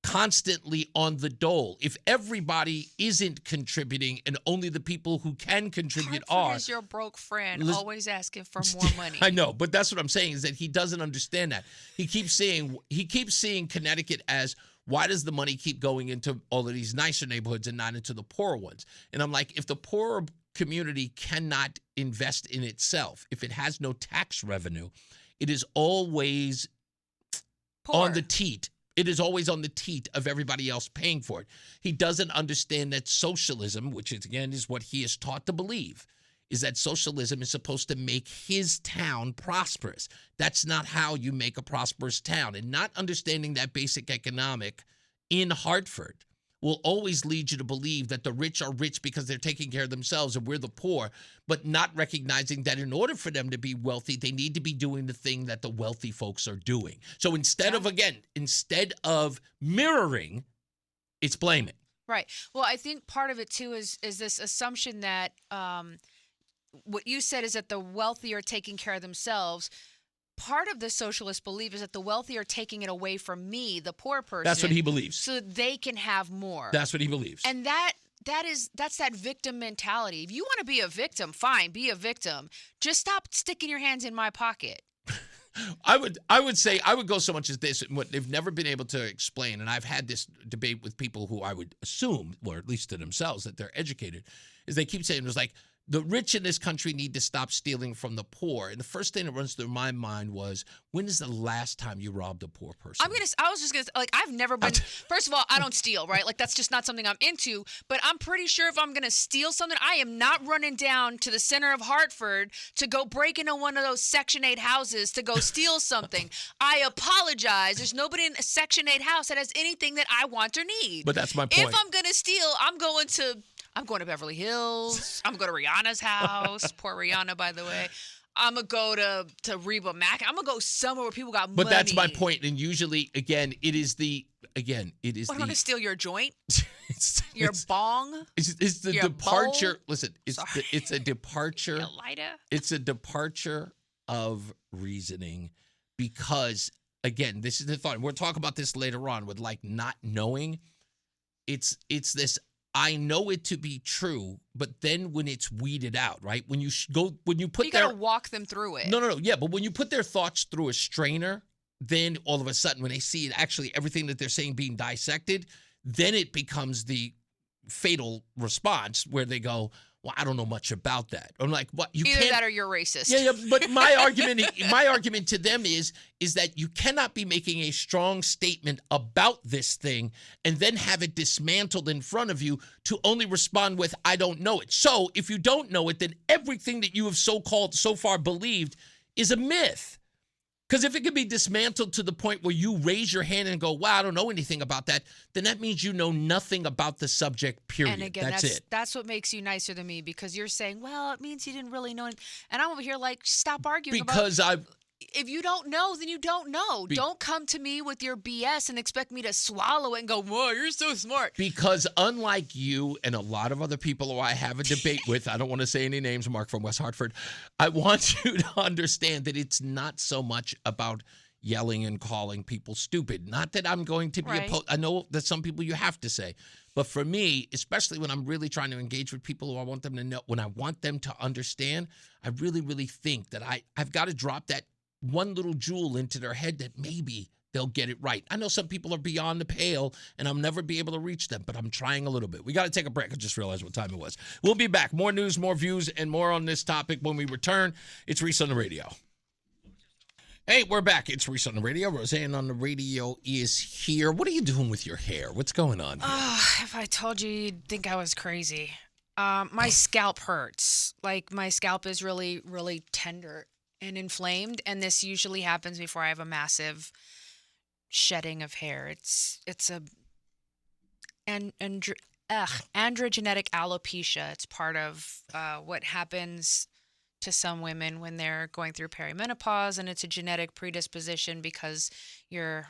constantly on the dole. If everybody isn't contributing and only the people who can contribute Hartford is your broke friend, always asking for more money. I know, but that's what I'm saying is that he doesn't understand that. He keeps seeing Connecticut as, why does the money keep going into all of these nicer neighborhoods and not into the poorer ones? And I'm like, if the poorer community cannot invest in itself, if it has no tax revenue, it is always Poor. on the teat. It is always on the teat of everybody else paying for it. He doesn't understand that socialism, which is, again, is what he is taught to believe, is that socialism is supposed to make his town prosperous. That's not how you make a prosperous town. And not understanding that basic economic in Hartford will always lead you to believe that the rich are rich because they're taking care of themselves and we're the poor, but not recognizing that in order for them to be wealthy, they need to be doing the thing that the wealthy folks are doing. So instead of mirroring, it's blaming. Right. Well, I think part of it too is this assumption that what you said is that the wealthy are taking care of themselves. Part of the socialist belief is that the wealthy are taking it away from me, the poor person. That's what he believes. So they can have more. That's what he believes. And that's that victim mentality. If you want to be a victim, fine, be a victim. Just stop sticking your hands in my pocket. I would go so much as this, and what they've never been able to explain, and I've had this debate with people who I would assume, or at least to themselves, that they're educated, is they keep saying it was like, the rich in this country need to stop stealing from the poor. And the first thing that runs through my mind was, when is the last time you robbed a poor person? I was just gonna like, I've never been. First of all, I don't steal, right? Like that's just not something I'm into. But I'm pretty sure if I'm gonna steal something, I am not running down to the center of Hartford to go break into one of those Section 8 houses to go steal something. I apologize. There's nobody in a Section 8 house that has anything that I want or need. But that's my point. If I'm gonna steal, I'm going to Beverly Hills. I'm going to Rihanna's house. Poor Rihanna, by the way. I'm going to go to Reba Mac. I'm going to go somewhere where people got money. But that's my point. And usually, again, it is I'm going to steal your joint? Your bong? It's the your departure. bowl? Listen, it's a departure. Your lighter? It's a departure of reasoning because, again, this is the thought. We'll talk about this later on with like not knowing. It's this, I know it to be true, but then when it's weeded out, right? When you put you gotta walk them through it. No, yeah, but when you put their thoughts through a strainer, then all of a sudden when they see it, actually everything that they're saying being dissected, then it becomes the fatal response where they go, well, I don't know much about that. I'm like, what? You Either can't. that or you're racist. Yeah, but my argument to them is that you cannot be making a strong statement about this thing and then have it dismantled in front of you to only respond with, I don't know it. So if you don't know it, then everything that you have so far believed is a myth. Because if it can be dismantled to the point where you raise your hand and go, wow, I don't know anything about that, then that means you know nothing about the subject, period. And again, that's it. That's what makes you nicer than me, because you're saying, well, it means you didn't really know. And I'm over here like, stop arguing Because if you don't know, then you don't know. Don't come to me with your BS and expect me to swallow it and go, whoa, you're so smart. Because unlike you and a lot of other people who I have a debate with, I don't want to say any names, Mark from West Hartford, I want you to understand that it's not so much about yelling and calling people stupid. Not that I'm going to be opposed. I know that some people you have to say. But for me, especially when I'm really trying to engage with people who I want them to know, when I want them to understand, I really, really think that I've got to drop that one little jewel into their head that maybe they'll get it right. I know some people are beyond the pale, and I'll never be able to reach them, but I'm trying a little bit. We got to take a break. I just realized what time it was. We'll be back. More news, more views, and more on this topic when we return. It's Reese on the radio. Hey, we're back. It's Reese on the radio. Rozan on the radio is here. What are you doing with your hair? What's going on here? If I told you, you'd think I was crazy. My scalp hurts. Like, my scalp is really, really tender and inflamed, and this usually happens before I have a massive shedding of hair. It's a androgenetic alopecia. It's part of what happens to some women when they're going through perimenopause, and it's a genetic predisposition because your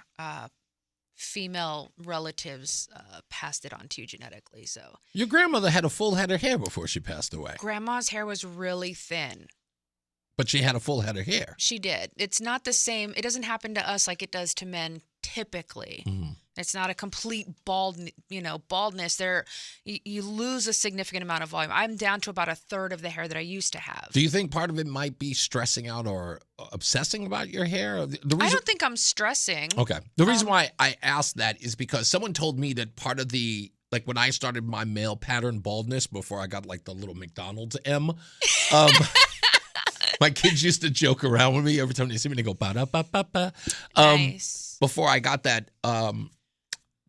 female relatives passed it on to you genetically. So Your grandmother had a full head of hair before she passed away, grandma's hair was really thin. but she had a full head of hair. She did. It's not the same. It doesn't happen to us like it does to men typically. Mm-hmm. It's not a complete baldness. You lose a significant amount of volume. I'm down to about a third of the hair that I used to have. Do you think part of it might be stressing out or obsessing about your hair? The reason, I don't think I'm stressing. Okay. The reason why I asked that is because someone told me that part of the, like when I started my male pattern baldness before I got like the little McDonald's M, my kids used to joke around with me every time they see me. They go, ba-da-ba-ba-ba. Nice. Before I got that,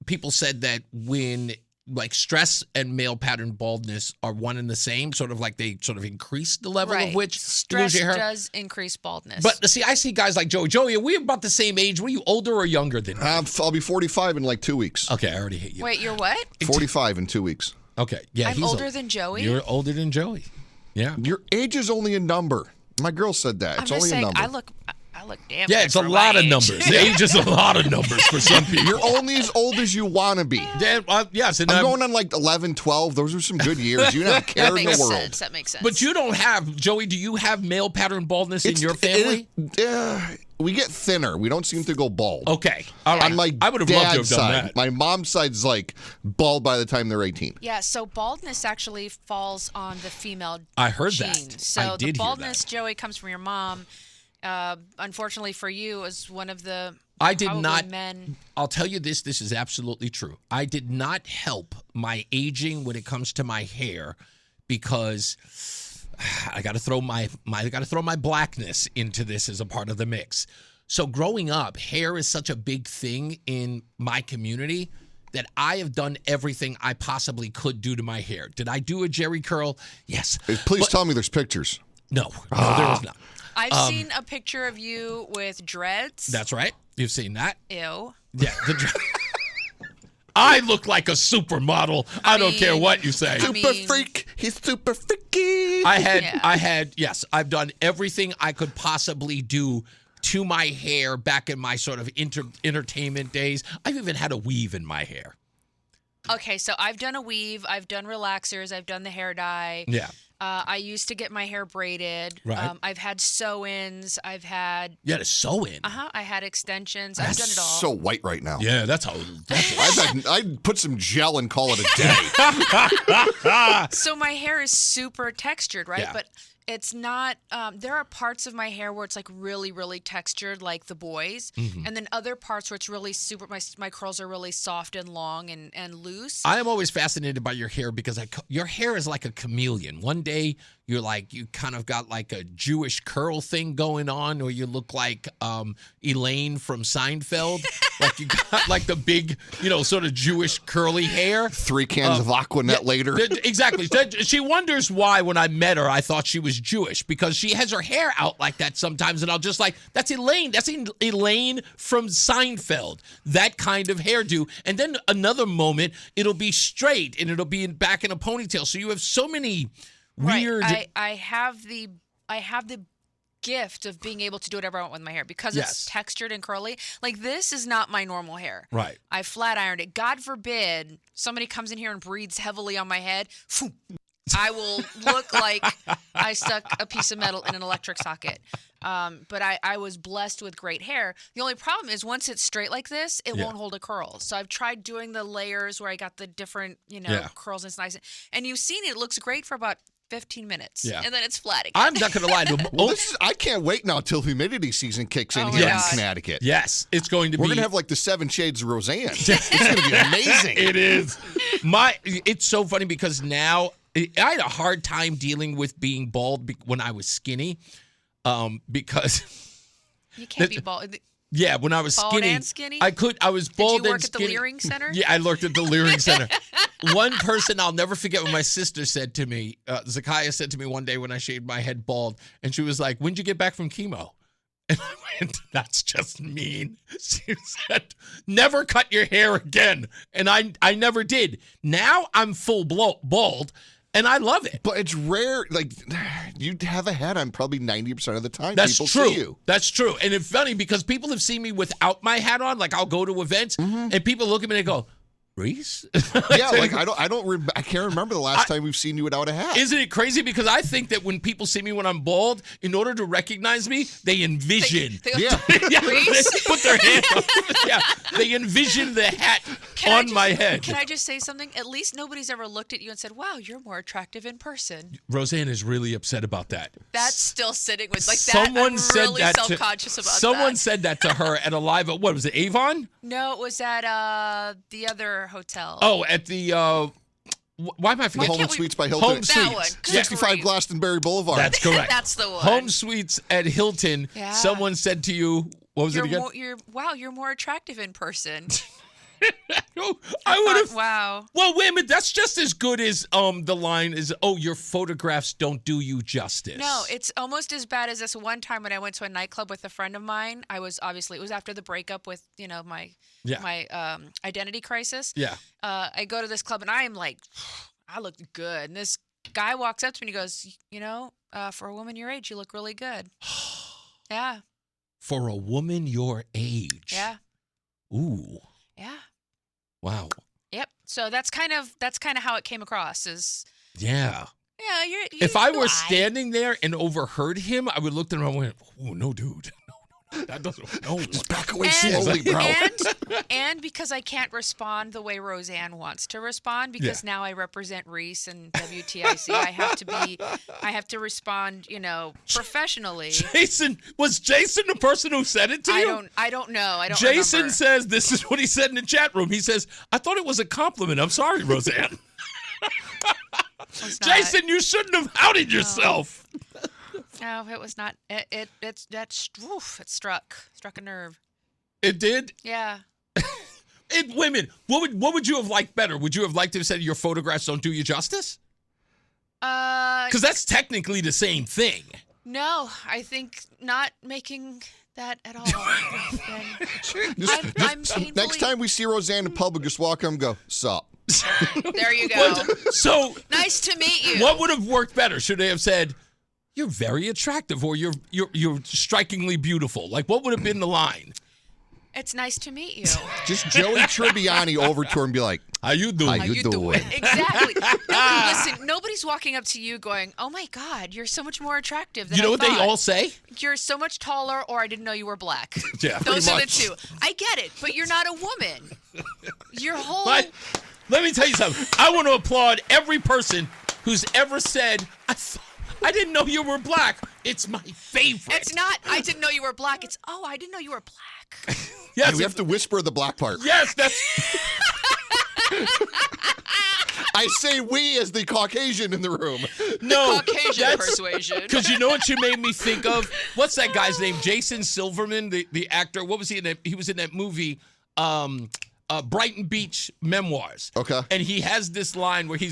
people said that when like stress and male pattern baldness are one and the same, sort of like they sort of increase the level Right. of which Stress you lose your hair. does increase baldness. But see, I see guys like Joey. Joey, are we about the same age? Were you older or younger than me? I'll be 45 in like 2 weeks. Okay, I already hit you. Wait, you're what? 45 in 2 weeks. Okay, yeah, I'm he's older than Joey? You're older than Joey. Yeah. Your age is only a number. My girl said that. I'm It's just only saying, a number. I look damn Yeah, good it's a for lot my of age. numbers. Age is a lot of numbers for some people. You're only as old as you want to be. Dan, yes, and I'm going on like 11, 12. Those are some good years. You don't care That in makes the world. sense. That makes sense. But you don't have, Joey, do you have male pattern baldness in your family? We get thinner. We don't seem to go bald. Okay. All right. On my I would have loved to have dad's done side, that. my mom's side's like bald by the time they're 18. Yeah, so baldness actually falls on the female I heard gene. that. So I did the hear baldness, that. Joey, comes from your mom. Unfortunately for you, is one of the I did probably not. men. I'll tell you this. This is absolutely true. I did not help my aging when it comes to my hair because I got to throw my blackness into this as a part of the mix. So growing up, hair is such a big thing in my community that I have done everything I possibly could do to my hair. Did I do a Jerry curl? Yes. Please tell me there's pictures. No, there was not. I've seen a picture of you with dreads. That's right. You've seen that. Ew. Yeah. I look like a supermodel. I don't care mean, what you say. Super freak. He's super freaky. Yes, I've done everything I could possibly do to my hair back in my sort of entertainment days. I've even had a weave in my hair. Okay, so I've done a weave. I've done relaxers. I've done the hair dye. Yeah. I used to get my hair braided. Right. I've had sew-ins. I've had. You had a sew in. I had extensions. That's I've done it all. so white right now. Yeah, that's how. I'd put some gel and call it a day. So my hair is super textured, right? Yeah. But it's not. There are parts of my hair where it's like really, really textured, like the boys, Mm-hmm. and then other parts where it's really super. My curls are really soft and long and loose. I am always fascinated by your hair because your hair is like a chameleon. One day you're like, you kind of got like a Jewish curl thing going on, or you look like Elaine from Seinfeld. Like you got like the big, sort of Jewish curly hair. 3 cans of Aquanet later. Exactly. She wonders why when I met her, I thought she was Jewish because she has her hair out like that sometimes. And I'll just like, that's Elaine. That's Elaine from Seinfeld. That kind of hairdo. And then another moment, it'll be straight and it'll be back in a ponytail. So you have so many weird. Right. I have the gift of being able to do whatever I want with my hair because Yes. it's textured and curly. Like this is not my normal hair. Right. I flat ironed it. God forbid somebody comes in here and breathes heavily on my head. Phew, I will look like I stuck a piece of metal in an electric socket. But I was blessed with great hair. The only problem is once it's straight like this, it won't hold a curl. So I've tried doing the layers where I got the different, curls and it's nice. And you've seen it looks great for about 15 minutes. Yeah. And then it's flat again. I'm not going to lie to you. Well, I can't wait now till humidity season kicks in Oh, here my in God. Connecticut. Yes, it's going to We're be. going to have like the 7 Shades of Roseanne. It's going to be amazing. It is. It's so funny because now I had a hard time dealing with being bald when I was skinny, because You can't be bald. yeah, when I was Bald skinny, and skinny? I was Did bald you work and at the skinny. Leering Center? Yeah, I worked at the Leering Center. One person I'll never forget what my sister said to me. Zakiah said to me one day when I shaved my head bald, and she was like, "When'd you get back from chemo?" And I went, "That's just mean." She said, "Never cut your hair again," and I never did. Now I'm full bald, and I love it. But it's rare. Like, you have a hat on probably 90% of the time. That's People true. see you. That's true. And it's funny because people have seen me without my hat on. Like, I'll go to events, and people look at me and they go, "Reese?" Yeah, like I can't remember the last time we've seen you without a hat. Isn't it crazy? Because I think that when people see me when I'm bald, in order to recognize me, they envision. They go, Yeah. Yeah, Reese? they put their hand up. Yeah, they envision the hat on my head. Can I just say something? At least nobody's ever looked at you and said, "Wow, you're more attractive in person." Roseanne is really upset about that. That's still sitting with like that. Someone I'm said really that self-conscious about someone that. said that to her at a live. What was it? Avon? No, it was at the other hotel. Oh, at the. Why am I The forgetting? Home can't we- Suites by Hilton. Home that Suites. one. Good 65 grief. Glastonbury Boulevard. That's correct. That's the one. Home Suites at Hilton. Yeah. Someone said to you, "What was it again?" You're more attractive in person. I would have. Wow. Well, wait a minute. That's just as good as the line is, "Oh, your photographs don't do you justice." No, it's almost as bad as this one time when I went to a nightclub with a friend of mine. It was after the breakup with, my identity crisis. Yeah. I go to this club and I am like, I look good. And this guy walks up to me and he goes, for a woman your age, you look really good. Yeah. For a woman your age. Yeah. Ooh. Yeah. Wow. Yep. So that's kind of how it came across is, Yeah. yeah, you If I were lie. standing there and overheard him, I would look at him and went, "Oh, no, dude. No, that doesn't. No." Just back away And- slowly, bro. And because I can't respond the way Roseanne wants to respond, because now I represent Reese and WTIC, I have to respond, professionally. Was Jason the person who said it to you? I don't know. I don't Jason remember. says this is what he said in the chat room. He says, "I thought it was a compliment. I'm sorry, Roseanne." It's not. Jason, you shouldn't have outed yourself. No, it was not. It struck a nerve. It did. Yeah. Women, what would you have liked better? Would you have liked to have said your photographs don't do you justice? Because that's technically the same thing. No, I think not making that at all. I'm painfully... Next time we see Roseanne in public, just walk up and go, "Sup." There you go. So Nice to meet you. what would have worked better? Should they have said, "You're very attractive," or "You're strikingly beautiful"? Like, what would have been the line? It's nice to meet you. Just Joey Tribbiani over to her and be like, How you doing? How you doing? Exactly. Nobody's walking up to you going, "Oh my God, you're so much more attractive than You know I what thought. they all say? You're so much taller," or "I didn't know you were black." Yeah, Those pretty are the much. two. I get it, but you're not a woman. Your whole... But let me tell you something. I want to applaud every person who's ever said, I didn't know you were black. It's my favorite. It's not, "I didn't know you were black." It's, "Oh, I didn't know you were black." Yes, we have to whisper the black part. Yes, that's. I say we as the Caucasian in the room. No, Caucasian persuasion. Because you know what you made me think of? What's that guy's name? Jason Silverman, the actor. What was he in that? He was in that movie, Brighton Beach Memoirs. Okay. And he has this line where he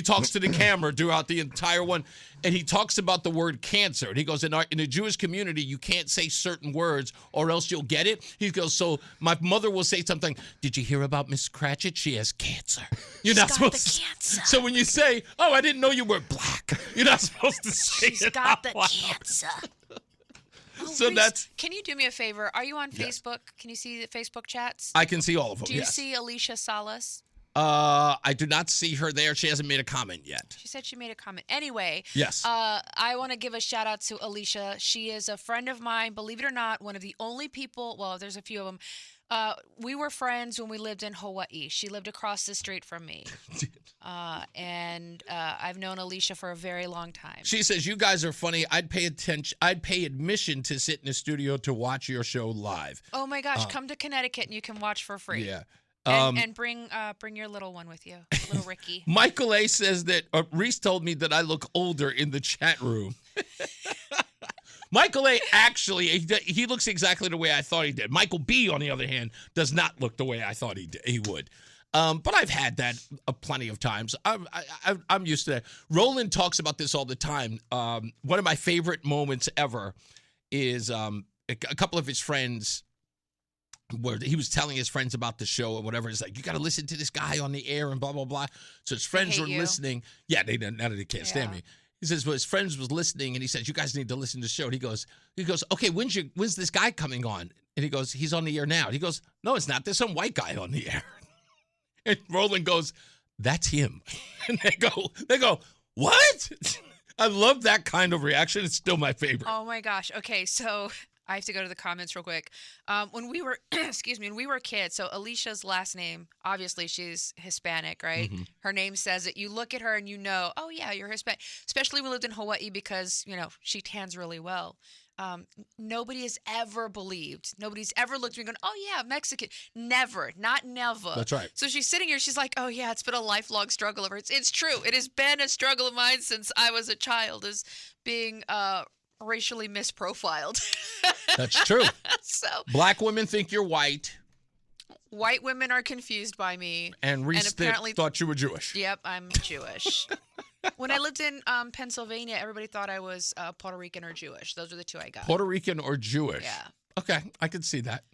talks to the camera throughout the entire one, and he talks about the word cancer. And he goes, in the Jewish community, you can't say certain words or else you'll get it. He goes, so my mother will say something. "Did you hear about Miss Cratchit? She has cancer." You're not got supposed the to. cancer. So when you say, "Oh, I didn't know you were black," you're not supposed to say She's it got out the loud. cancer. Oh, So Reese, that's- Can you do me a favor? Are you on Facebook? Can you see the Facebook chats? I can see all of them. Do you yes. see Alicia Salas? I do not see her there. She hasn't made a comment yet. She said she made a comment. Anyway, Yes. I want to give a shout out to Alicia. She is a friend of mine, believe it or not, one of the only people, well, there's a few of them, We were friends when we lived in Hawaii. She lived across the street from me. And I've known Alicia for a very long time. She says, you guys are funny. I'd pay admission to sit in the studio to watch your show live. Oh my gosh, come to Connecticut and you can watch for free. Yeah. And bring your little one with you, little Ricky. Michael A. says that Reese told me that I look older in the chat room. Michael A. actually, he looks exactly the way I thought he did. Michael B., on the other hand, does not look the way I thought he would. But I've had that plenty of times. I'm used to that. Roland talks about this all the time. One of my favorite moments ever is a couple of his friends, where he was telling his friends about the show or whatever. He's like, you got to listen to this guy on the air and blah, blah, blah. So his friends were listening. Yeah, now they can't stand me. He says, well, his friends was listening, and he says, you guys need to listen to the show. And he goes, okay, when's this guy coming on? And he goes, he's on the air now. And he goes, no, it's not. There's some white guy on the air. And Roland goes, that's him. And they go, what? I love that kind of reaction. It's still my favorite. Oh my gosh. Okay, so I have to go to the comments real quick. When we were, when we were kids, so Alicia's last name, obviously she's Hispanic, right? Mm-hmm. Her name says it. You look at her and you know, oh yeah, you're Hispanic. Especially when we lived in Hawaii because, she tans really well. Nobody has ever believed. Nobody's ever looked at me going, oh yeah, Mexican. Never. Not never. That's right. So she's sitting here. She's like, oh yeah, it's been a lifelong struggle of hers. It's true. It has been a struggle of mine since I was a child, is being racially misprofiled. That's true. So black women think you're white. White women are confused by me. And Reese apparently thought you were Jewish. Yep, I'm Jewish. When I lived in Pennsylvania, everybody thought I was Puerto Rican or Jewish. Those were the two I got. Puerto Rican or Jewish. Yeah. Okay, I can see that.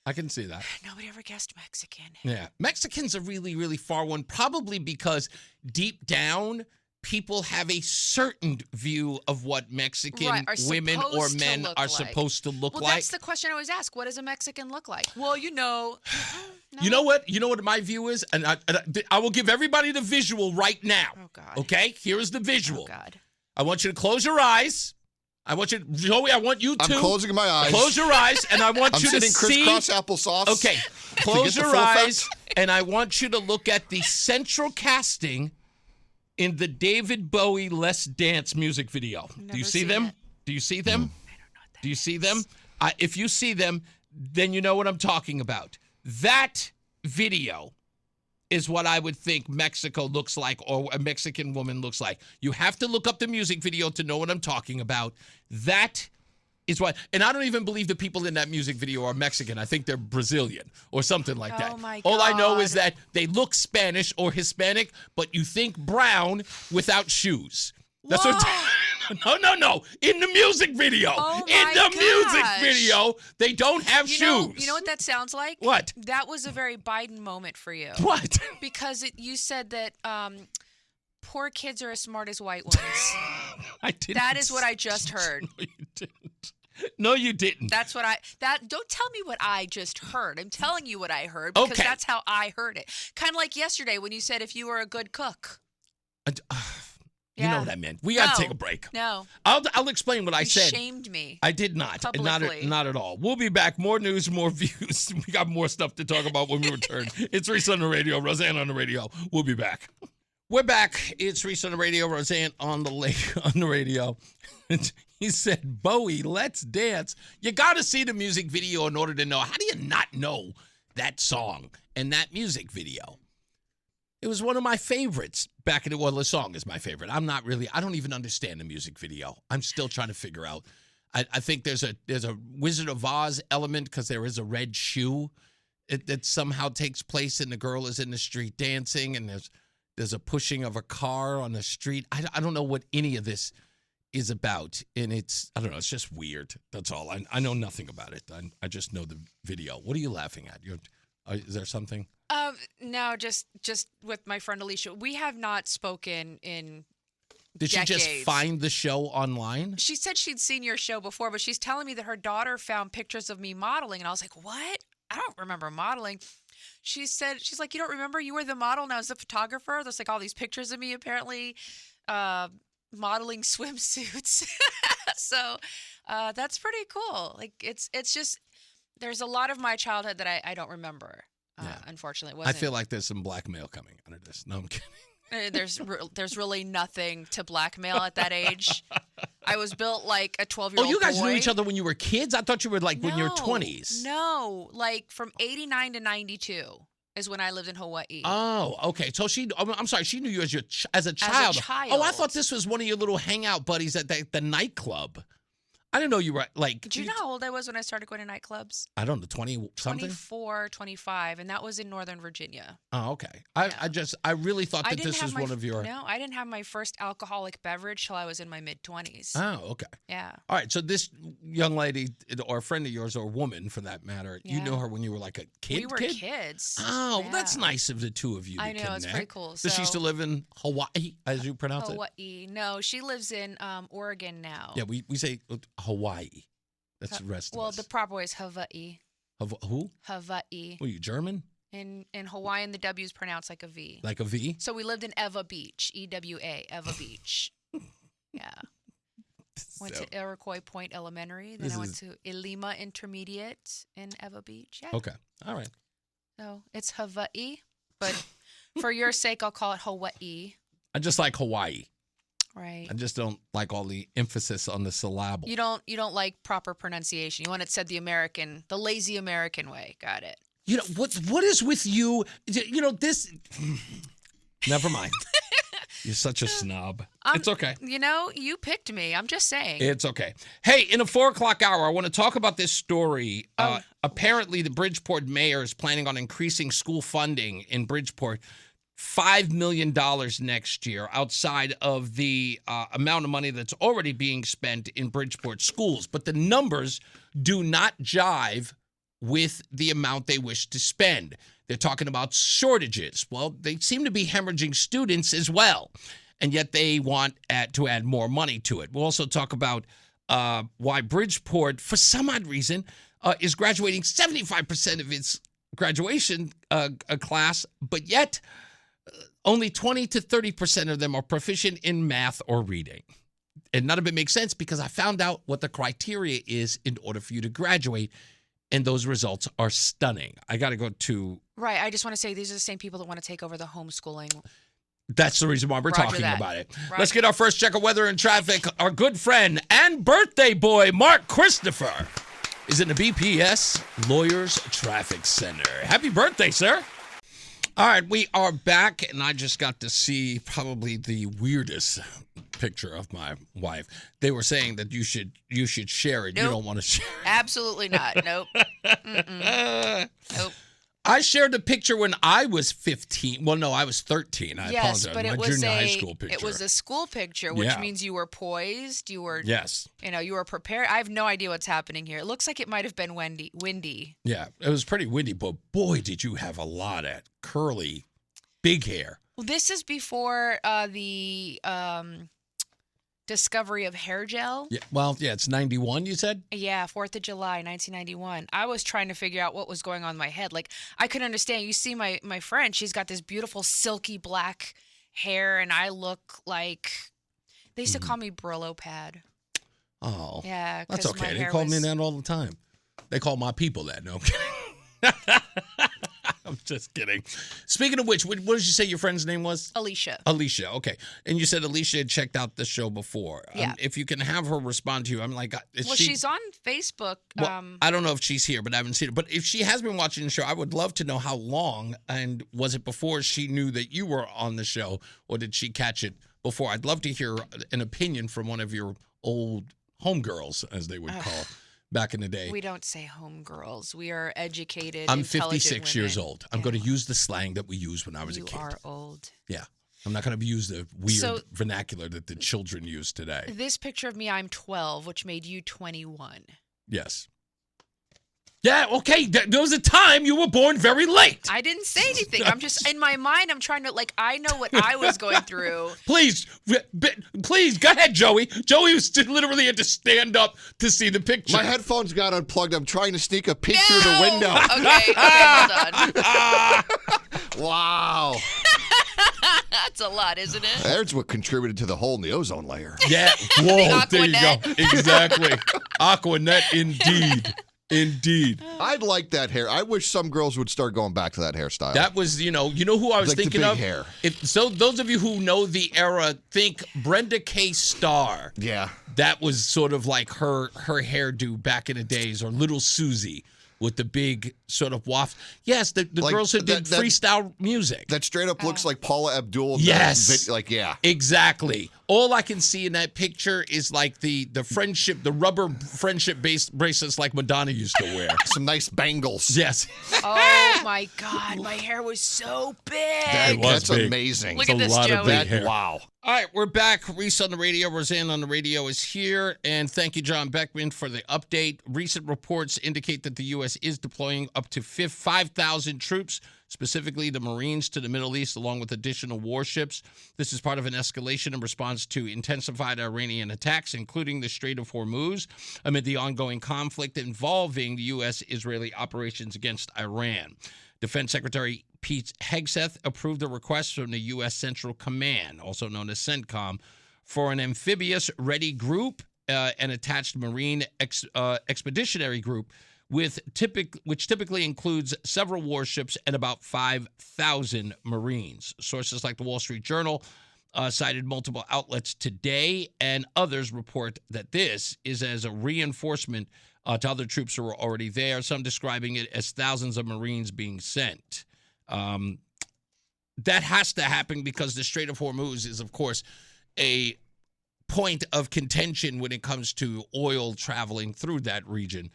Nobody ever guessed Mexican. Yeah. Mexicans are really, really far one, probably because deep down, people have a certain view of what Mexican women or men are supposed to look like. Well, that's the question I always ask. What does a Mexican look like? Well, no. You know what? You know what my view is? And I will give everybody the visual right now. Oh, God. Okay? Here is the visual. Oh, God. I want you to close your eyes. Joey, I want you to. I'm closing my eyes. Close your eyes, and I want you to see. Crisscross applesauce. Okay. Close your eyes, and I want you to look at the central casting in the David Bowie Let's Dance music video. Do you see them? Do you see them? I don't know what that Do you see them? If you see them, then you know what I'm talking about. That video is what I would think Mexico looks like, or a Mexican woman looks like. You have to look up the music video to know what I'm talking about. That is what, and I don't even believe the people in that music video are Mexican. I think they're Brazilian or something like that. Oh my All I know God. is that they look Spanish or Hispanic, but you think brown without shoes. That's what. No. In the music video. Oh in the music gosh. video, they don't have shoes. You know what that sounds like? What? That was a very Biden moment for you. What? Because you said that poor kids are as smart as white ones. I didn't. That is what I just heard. No, you didn't. No, you didn't. That's what don't tell me what I just heard. I'm telling you what I heard because that's how I heard it. Kind of like yesterday when you said if you were a good cook. You know what I meant. We got to take a break. No. I'll explain what I said. You shamed me. I did not. Publicly. Not at all. We'll be back. More news, more views. We got more stuff to talk about when we return. It's Reese on the radio, Rozan on the radio. We'll be back. We're back. It's Reese on the radio, Rozan on the radio. He said, Bowie, let's dance. You got to see the music video in order to know. How do you not know that song and that music video? It was one of my favorites back in the song is my favorite. I don't even understand the music video. I'm still trying to figure out. I think there's a Wizard of Oz element because there is a red shoe that somehow takes place and the girl is in the street dancing and there's a pushing of a car on the street. I don't know what any of this is about. And it's just weird. That's all. I know nothing about it. I just know the video. What are you laughing at? Is there something? No, just with my friend Alicia. We have not spoken in Did decades. she just find the show online? She said she'd seen your show before, but she's telling me that her daughter found pictures of me modeling, and I was like, what? I don't remember modeling. She's like, you don't remember? You were the model and I was the photographer. There's like all these pictures of me apparently modeling swimsuits. So that's pretty cool. Like it's just There's a lot of my childhood that I don't remember. Yeah. Unfortunately, I feel like there's some blackmail coming out of this. No, I'm kidding. There's really nothing to blackmail at that age. I was built like a 12-year-old Oh, you guys boy. knew each other when you were kids? I thought you were like when you were 20s. No, like from 89 to 92 is when I lived in Hawaii. Oh, okay. So I'm sorry, she knew you as a child. Oh, I thought this was one of your little hangout buddies at the nightclub. I didn't know you were like. Do you know how old I was when I started going to nightclubs? I don't know, 20-something? 24, 25, and that was in Northern Virginia. Oh, okay. I really thought that this was one of your. No, I didn't have my first alcoholic beverage till I was in my mid-20s. Oh, okay. Yeah. All right. So this young lady, or a friend of yours, or woman for that matter, you knew her when you were like a kid? We were kids. Oh, well, that's nice of the two of you to I know, it's pretty cool. Does she still live in Hawaii, as you pronounce it? Hawaii. No, she lives in Oregon now. Yeah, we say Hawaii. That's the rest of us. Well, the proper way is Hawaii. Who? Hawaii. Were you German? In Hawaiian, the W is pronounced like a V. Like a V? So we lived in Ewa Beach, EWA, Ewa Beach. Yeah. Went to Iroquois Point Elementary. Then I went to Ilima Intermediate in Ewa Beach. Yeah. Okay. All right. So it's Hawaii, but for your sake, I'll call it Hawaii. I just like Hawaii. Right. I just don't like all the emphasis on the syllable. You don't like proper pronunciation. You want it said the lazy American way. Got it. You know what is with you? You know this. Never mind. You're such a snob. It's okay. You know, you picked me. I'm just saying. It's okay. Hey, in a 4:00 hour, I want to talk about this story. Apparently, the Bridgeport mayor is planning on increasing school funding in Bridgeport $5 million next year, outside of the amount of money that's already being spent in Bridgeport schools. But the numbers do not jive with the amount they wish to spend. They're talking about shortages. Well, they seem to be hemorrhaging students as well, and yet they want to add more money to it. We'll also talk about why Bridgeport, for some odd reason, is graduating 75% of its graduation class, but yet only 20 to 30% of them are proficient in math or reading. And none of it makes sense because I found out what the criteria is in order for you to graduate, and those results are stunning. I got to go to... Right. I just want to say these are the same people that want to take over the homeschooling. That's the reason why we're talking that. about it. Right. Let's get our first check of weather and traffic. Our good friend and birthday boy, Mark Christopher, is in the BPS Lawyers Traffic Center. Happy birthday, sir. All right, we are back, and I just got to see probably the weirdest picture of my wife. They were saying that you should share it. Nope. You don't want to share it. Absolutely not. Nope. Nope. I shared a picture when I was 15. Well, no, I was 13. I apologize. But my it was junior high school picture. It was a school picture, which means you were poised. You were you were prepared. I have no idea what's happening here. It looks like it might have been windy. Yeah, it was pretty windy, but boy, did you have a lot of curly, big hair. Well, this is before the discovery of hair gel. Yeah, well, it's 91, you said? Yeah, 4th of July, 1991. I was trying to figure out what was going on in my head. Like, I couldn't understand. You see my friend, she's got this beautiful silky black hair, and I look like, they used to call me Brillo Pad. Oh. Yeah. That's okay. They call me that all the time. They call my people that. No, I'm kidding. I'm just kidding. Speaking of which, what did you say your friend's name was? Alicia. Alicia, okay. And you said Alicia had checked out the show before. Yeah. If you can have her respond to you, I'm like, she's on Facebook. Well, I don't know if she's here, but I haven't seen her. But if she has been watching the show, I would love to know how long, and was it before she knew that you were on the show, or did she catch it before? I'd love to hear an opinion from one of your old homegirls, as they would call back in the day. We don't say homegirls. We are educated, I'm intelligent 56 women. years old. I'm going to use the slang that we used when I was a kid. You are old. Yeah. I'm not going to use the weird vernacular that the children use today. This picture of me, I'm 12, which made you 21. Yes. Yeah, okay. There was a time you were born very late. I didn't say anything. I'm just, in my mind, I'm trying to, I know what I was going through. Please, go ahead, Joey. Joey was literally had to stand up to see the picture. My headphones got unplugged. I'm trying to sneak a peek through the window. Okay, hold on. Wow. That's a lot, isn't it? There's what contributed to the hole in the ozone layer. Yeah. Whoa, there you go. Aquanet. Exactly. Aquanet indeed. Indeed. I'd like that hair. I wish some girls would start going back to that hairstyle. That was, you know who I was Like the thinking big of? hair. So those of you who know the era, think Brenda K. Starr. Yeah. That was sort of like her hairdo back in the days, or Little Susie with the big sort of waft. Yes, the Like girls who did that- freestyle music. That straight up looks like Paula Abdul. Yes. Yeah. Exactly. All I can see in that picture is like the friendship, the rubber friendship bracelets like Madonna used to wear. Some nice bangles. Yes. Oh my God, my hair was so big. That's big. amazing. Look at this, lot of Joey. big hair. Wow. All right, we're back. Reese on the radio. Rozan on the radio is here. And thank you, John Beckman, for the update. Recent reports indicate that the U.S. is deploying up to 5,000 troops, specifically the Marines, to the Middle East, along with additional warships. This is part of an escalation in response to intensified Iranian attacks, including the Strait of Hormuz, amid the ongoing conflict involving the U.S.-Israeli operations against Iran. Defense Secretary Pete Hegseth approved a request from the U.S. Central Command, also known as CENTCOM, for an amphibious ready group, an attached Marine expeditionary group, which typically includes several warships and about 5,000 Marines. Sources like the Wall Street Journal cited multiple outlets today, and others report that this is as a reinforcement to other troops who are already there, some describing it as thousands of Marines being sent. That has to happen because the Strait of Hormuz is, of course, a point of contention when it comes to oil traveling through that region.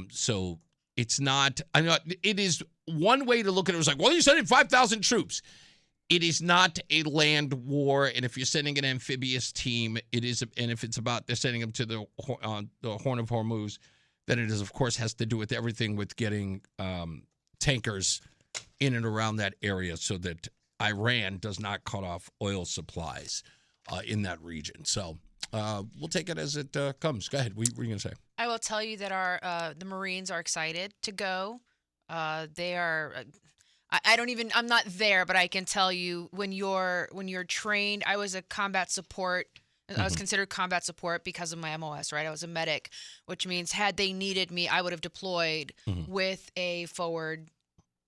So it's not, I know it is one way to look at it. It was like, well, you're sending 5,000 troops. It is not a land war. And if you're sending an amphibious team, it is, and if it's about, they're sending them to the Horn of Hormuz, then it is, of course, has to do with everything with getting tankers in and around that area so that Iran does not cut off oil supplies in that region. So we'll take it as it comes. Go ahead. What were you going to say? I will tell you that the Marines are excited to go. They are. I don't even. I'm not there, but I can tell you when you're trained. I was a combat support. I was considered combat support because of my MOS, right? I was a medic, which means had they needed me, I would have deployed with a forward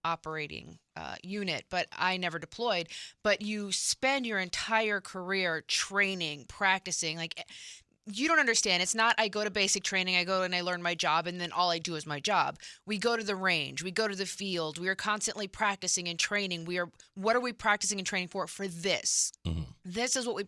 operating unit, but I never deployed. But you spend your entire career training, practicing. Like, you don't understand. It's not I go to basic training, I go and I learn my job, and then all I do is my job. We go to the range, we go to the field, we are constantly practicing and training. What are we practicing and training for? For this. This is what we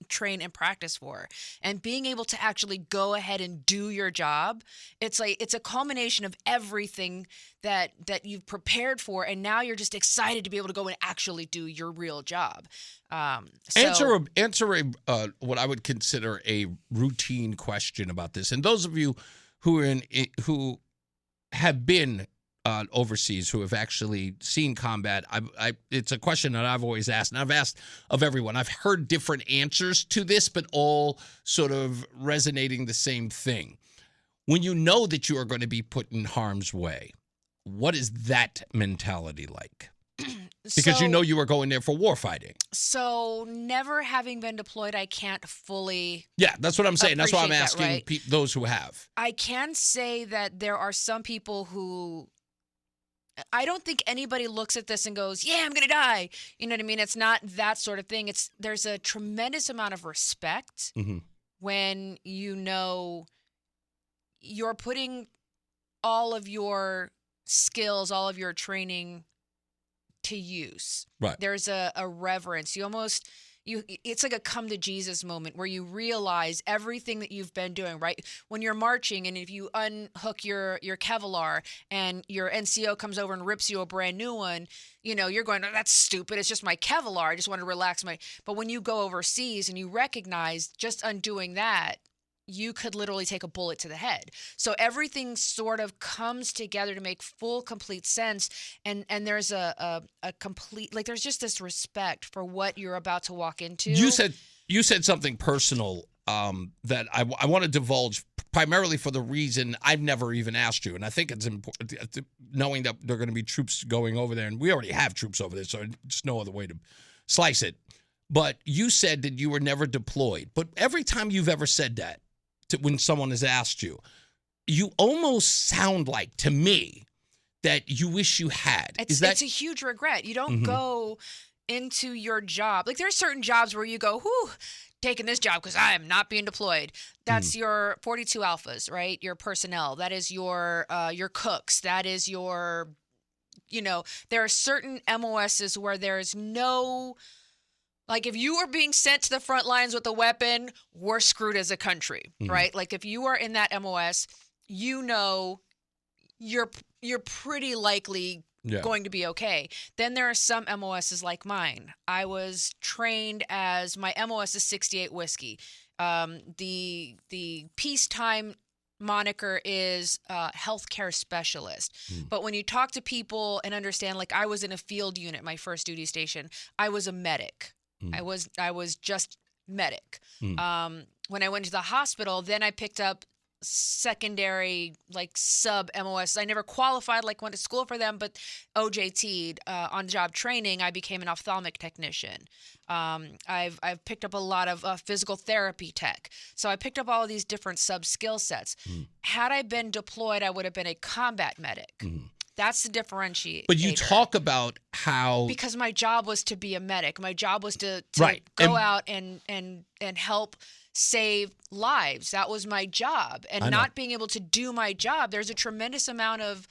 train and practice for. And being able to actually go ahead and do your job, it's a culmination of everything that you've prepared for, and now you're just excited to be able to go and actually do your real job. Answer a what I would consider a routine question about this. And those of you who have been overseas, who have actually seen combat, it's a question that I've always asked, and I've asked of everyone. I've heard different answers to this, but all sort of resonating the same thing. When you know that you are going to be put in harm's way, what is that mentality like? Because you know you are going there for war fighting. So never having been deployed, I can't fully. Yeah, that's what I'm saying. That's why I'm appreciate that, asking right? those who have. I can say that there are some people who. I don't think anybody looks at this and goes, "Yeah, I'm gonna die." You know what I mean? It's not that sort of thing. There's a tremendous amount of respect when you know you're putting all of your skills, all of your training to use. Right. There's a reverence. It's like a come to Jesus moment where you realize everything that you've been doing, right? When you're marching and if you unhook your Kevlar and your NCO comes over and rips you a brand new one, you're going, "Oh, that's stupid. It's just my Kevlar. I just want to relax but when you go overseas and you recognize just undoing that, you could literally take a bullet to the head. So everything sort of comes together to make full, complete sense. And there's a complete, like, there's just this respect for what you're about to walk into. You said something personal that I want to divulge primarily for the reason I've never even asked you. And I think it's important knowing that there are going to be troops going over there. And we already have troops over there, so just no other way to slice it. But you said that you were never deployed. But every time you've ever said that, when someone has asked you, you almost sound like, to me, that you wish you had. It's a huge regret. You don't go into your job. Like, there are certain jobs where you go, whew, taking this job because I am not being deployed. That's your 42 alphas, right? Your personnel. That is your cooks. That is your, there are certain MOSs where there's no, like, if you are being sent to the front lines with a weapon, we're screwed as a country, right? Like, if you are in that MOS, you're pretty likely going to be okay. Then there are some MOSs like mine. I was trained as, my MOS is 68 Whiskey. The peacetime moniker is healthcare specialist. But when you talk to people and understand, like, I was in a field unit, my first duty station, I was a medic. I was just medic. When I went to the hospital, then I picked up secondary, like, sub MOS. I never qualified, like, went to school for them, but OJT'd on job training. I became an ophthalmic technician. I've picked up a lot of physical therapy tech. So I picked up all of these different sub skill sets. Had I been deployed, I would have been a combat medic. That's the differentiator. But you talk about how, because my job was to be a medic. My job was to Right. go out and help save lives. That was my job. And not being able to do my job, there's a tremendous amount of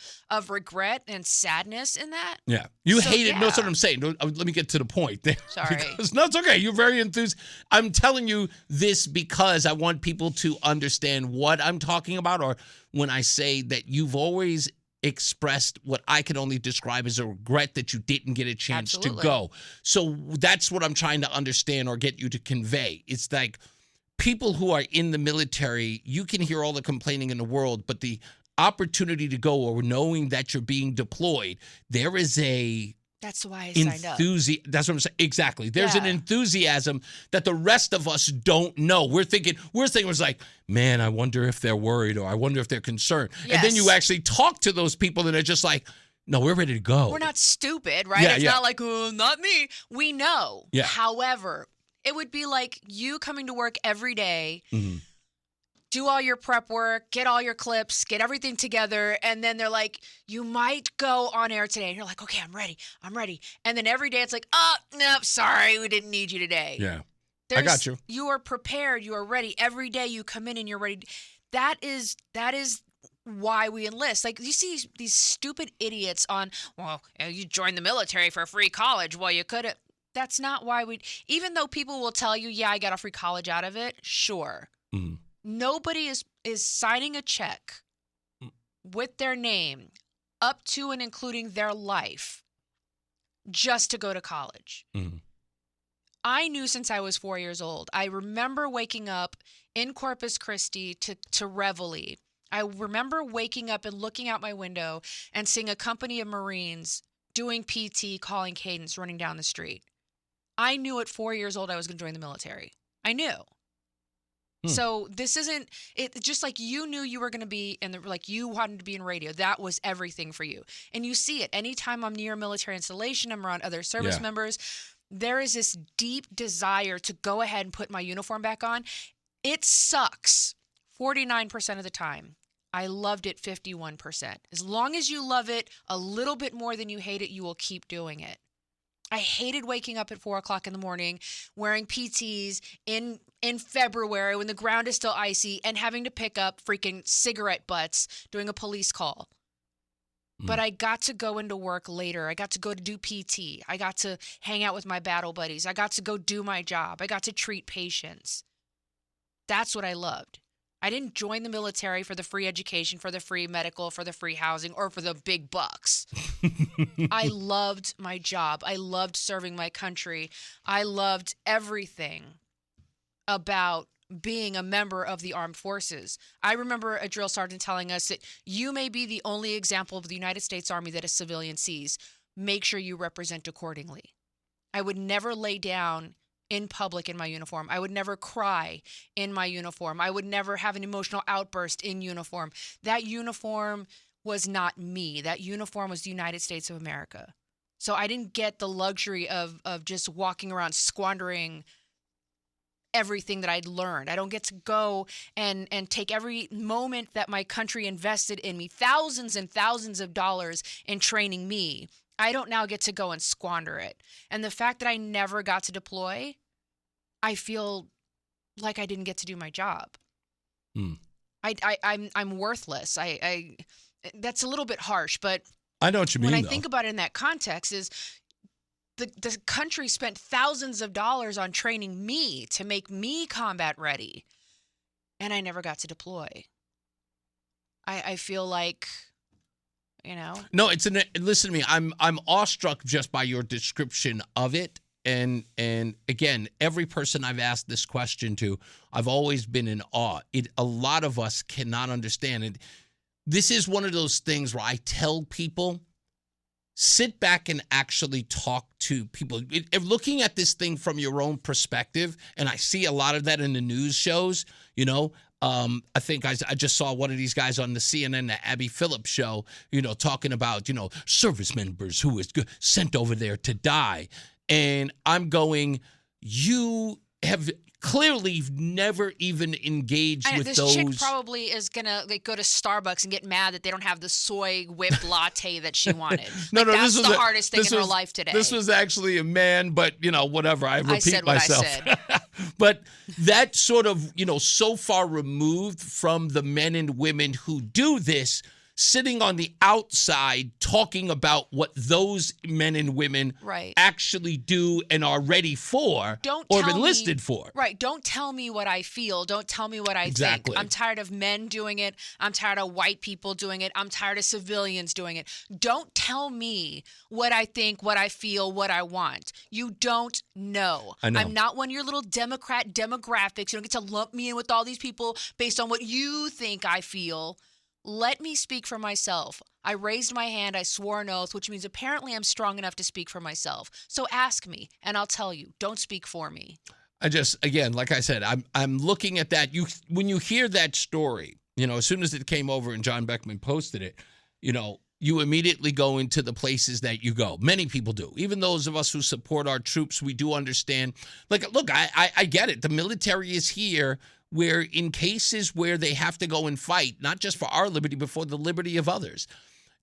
regret and sadness in that. Yeah. You So, hate it. yeah. That's what I'm saying. Let me get to the point there. Sorry. No, it's okay. You're very enthused. I'm telling you this because I want people to understand what I'm talking about, or when I say that you've always expressed what I can only describe as a regret that you didn't get a chance Absolutely. to go. So that's what I'm trying to understand or get you to convey. It's like, people who are in the military, you can hear all the complaining in the world, but the opportunity to go, or knowing that you're being deployed, there is a That's why I signed up. That's what I'm saying. Exactly. There's an Yeah. enthusiasm that the rest of us don't know. We're thinking was like, man, I wonder if they're worried, or I wonder if they're concerned. And then you Yes. actually talk to those people that are just like, no, we're ready to go. We're not stupid, right? Yeah, It's yeah. not like, oh, not me. We know. Yeah. However, it would be like you coming to work every day, Mhm. do all your prep work, get all your clips, get everything together, and then they're like, you might go on air today. And you're like, okay, I'm ready. And then every day it's like, oh, no, sorry, we didn't need you today. Yeah. I got you. You are prepared. You are ready. Every day you come in and you're ready. That is why we enlist. Like, you see these stupid idiots on, well, you joined the military for free college. Well, you could have. That's not why even though people will tell you, yeah, I got a free college out of it. Sure. Mhm. Nobody is signing a check with their name up to and including their life just to go to college. Mhm. I knew since I was 4 years old. I remember waking up in Corpus Christi to Reveille. I remember waking up and looking out my window and seeing a company of Marines doing PT, calling cadence, running down the street. I knew at 4 years old I was going to join the military. I knew. So this isn't it. Just like you knew you were going to be like you wanted to be in radio. That was everything for you. And you see it anytime I'm near a military installation, I'm around other service members. There is this deep desire to go ahead and put my uniform back on. It sucks 49% of the time. I loved it 51%. As long as you love it a little bit more than you hate it, you will keep doing it. I hated waking up at 4 o'clock in the morning, wearing PTs in February when the ground is still icy, and having to pick up freaking cigarette butts doing a police call. But I got to go into work later. I got to go to do PT. I got to hang out with my battle buddies. I got to go do my job. I got to treat patients. That's what I loved. I didn't join the military for the free education, for the free medical, for the free housing, or for the big bucks. I loved my job. I loved serving my country. I loved everything about being a member of the armed forces. I remember a drill sergeant telling us that you may be the only example of the United States Army that a civilian sees. Make sure you represent accordingly. I would never lay down in public in my uniform. I would never cry in my uniform. I would never have an emotional outburst in uniform. That uniform was not me. That uniform was the United States of America. So I didn't get the luxury of just walking around squandering everything that I'd learned. I don't get to go and take every moment that my country invested in me, thousands and thousands of dollars in training me. I don't now get to go and squander it. And the fact that I never got to deploy, I feel like I didn't get to do my job. I'm worthless. I that's a little bit harsh, but I know what you mean. When I think about it in that context, is the country spent thousands of dollars on training me to make me combat ready, and I never got to deploy. I feel like, No, listen to me. I'm awestruck just by your description of it. And again, every person I've asked this question to, I've always been in awe. A lot of us cannot understand it. This is one of those things where I tell people, sit back and actually talk to people. Looking at this thing from your own perspective, and I see a lot of that in the news shows, I think I just saw one of these guys on the CNN, the Abby Phillips show, talking about, service members who was sent over there to die. And I'm going, you have clearly never even engaged with this those. This chick probably is going to go to Starbucks and get mad that they don't have the soy whipped latte that she wanted. That's the hardest thing in her life today. This was actually a man, but, whatever. I repeat myself. I said. But that sort of, so far removed from the men and women who do this, sitting on the outside talking about what those men and women actually do and are ready for or enlisted for. Right. Don't tell me what I feel. Don't tell me what I think. I'm tired of men doing it. I'm tired of white people doing it. I'm tired of civilians doing it. Don't tell me what I think, what I feel, what I want. You don't know. I know. I'm not one of your little Democrat demographics. You don't get to lump me in with all these people based on what you think I feel. Let me speak for myself. I raised my hand. I swore an oath, which means apparently I'm strong enough to speak for myself. So ask me, and I'll tell you. Don't speak for me. Again, like I said, I'm looking at that. When you hear that story, as soon as it came over and John Beckman posted it, you immediately go into the places that you go. Many people do. Even those of us who support our troops, we do understand. Like, look, I get it. The military is here where in cases where they have to go and fight, not just for our liberty, but for the liberty of others,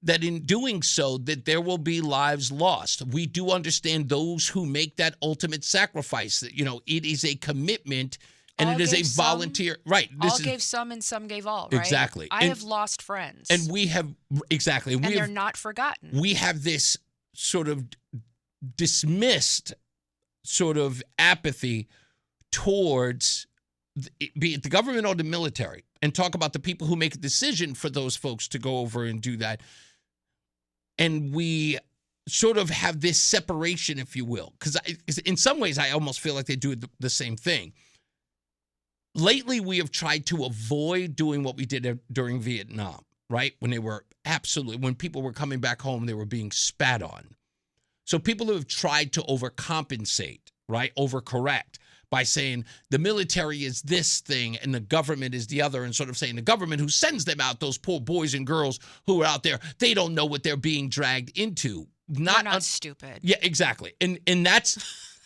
that in doing so, that there will be lives lost. We do understand those who make that ultimate sacrifice, that, it is a commitment and it is a volunteer. Right. All gave some and some gave all, right? Exactly. I have lost friends. And we have, exactly. And they're not forgotten. We have this sort of dismissed sort of apathy towards be it the government or the military, and talk about the people who make a decision for those folks to go over and do that. And we sort of have this separation, if you will, because in some ways I almost feel like they do the same thing. Lately, we have tried to avoid doing what we did during Vietnam, right? When people were coming back home, they were being spat on. So people who have tried to overcompensate, right? Overcorrect, by saying the military is this thing and the government is the other, and sort of saying the government who sends them out, those poor boys and girls who are out there, they don't know what they're being dragged into. They're not stupid. Yeah, exactly. And that's,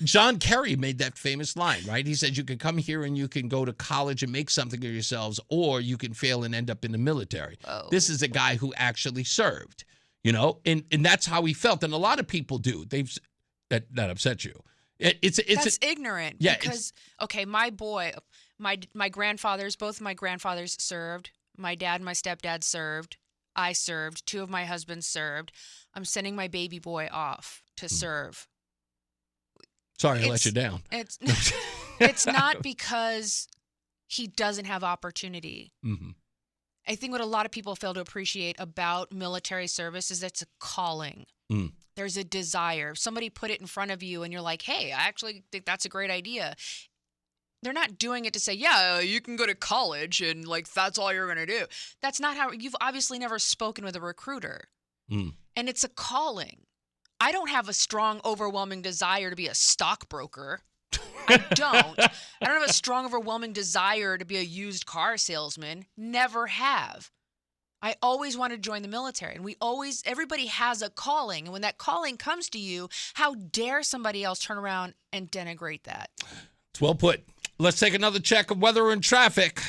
John Kerry made that famous line, right? He said, you can come here and you can go to college and make something of yourselves, or you can fail and end up in the military. Oh. This is a guy who actually served, and that's how he felt. And a lot of people do. That upsets you. That's ignorant. Yeah, because my grandfathers, both of my grandfathers served. My dad and my stepdad served. I served. Two of my husbands served. I'm sending my baby boy off to serve. Sorry, I let you down. It's not because he doesn't have opportunity. Mm-hmm. I think what a lot of people fail to appreciate about military service is that it's a calling. Mm. There's a desire. If somebody put it in front of you and you're like, hey, I actually think that's a great idea. They're not doing it to say, yeah, you can go to college and that's all you're going to do. That's not how, you've obviously never spoken with a recruiter. Mm. And it's a calling. I don't have a strong, overwhelming desire to be a stockbroker. I don't have a strong, overwhelming desire to be a used car salesman. Never have. I always wanted to join the military, and everybody has a calling. And when that calling comes to you, how dare somebody else turn around and denigrate that? It's well put. Let's take another check of weather and traffic.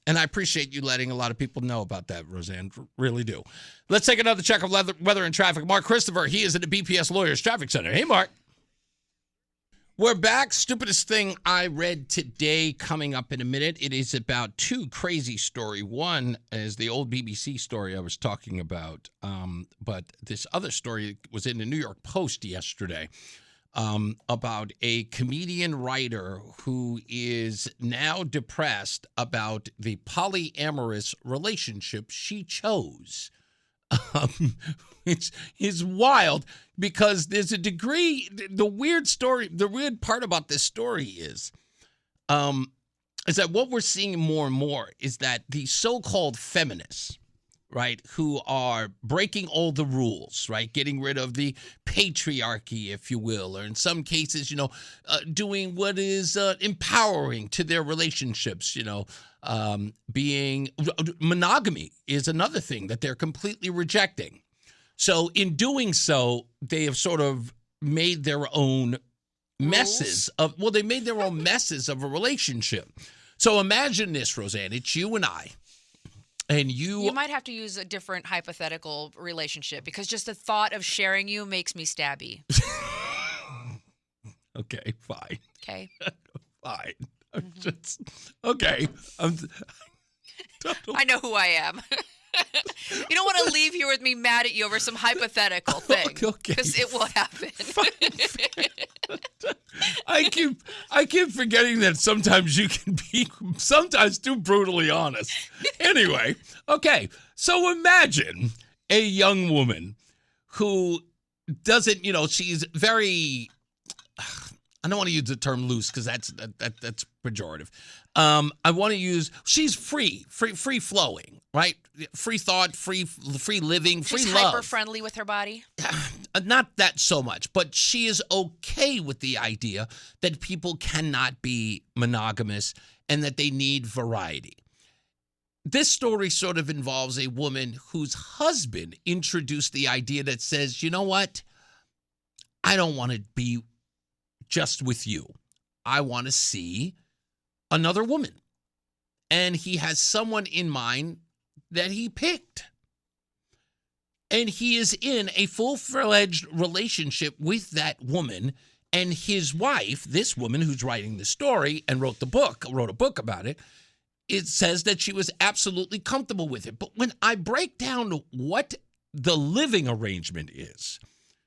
And I appreciate you letting a lot of people know about that, Rozan. Really do. Let's take another check of weather and traffic. Mark Christopher, he is at the BPS Lawyers Traffic Center. Hey, Mark. We're back. Stupidest thing I read today coming up in a minute. It is about two crazy stories. One is the old BBC story I was talking about. But this other story was in the New York Post yesterday about a comedian writer who is now depressed about the polyamorous relationship she chose. Which is wild because there's a degree. The weird part about this story is that what we're seeing more and more is that the so-called feminists, right, who are breaking all the rules, right, getting rid of the patriarchy, if you will, or in some cases, doing what is empowering to their relationships, being monogamy is another thing that they're completely rejecting. So in doing so, they have sort of made their own messes of a relationship. So imagine this, Rozan, it's you and I. And you might have to use a different hypothetical relationship because just the thought of sharing you makes me stabby. Okay, fine. Okay. Fine. Okay. I know who I am. You don't want to leave here with me mad at you over some hypothetical thing. Okay. Because it will happen. I keep forgetting that sometimes you can be sometimes too brutally honest. Anyway, okay. So imagine a young woman who doesn't, she's very, I don't want to use the term loose because that's pejorative. I want to use, she's free flowing, right? Free thought, free living, free she's love. Hyper friendly with her body. Not that so much, but she is okay with the idea that people cannot be monogamous and that they need variety. This story sort of involves a woman whose husband introduced the idea that says, you know what? I don't want to be just with you. I want to see another woman. And he has someone in mind that he picked. And he is in a full-fledged relationship with that woman. And his wife, this woman who's writing the story and wrote a book about it, it says that she was absolutely comfortable with it. But when I break down what the living arrangement is,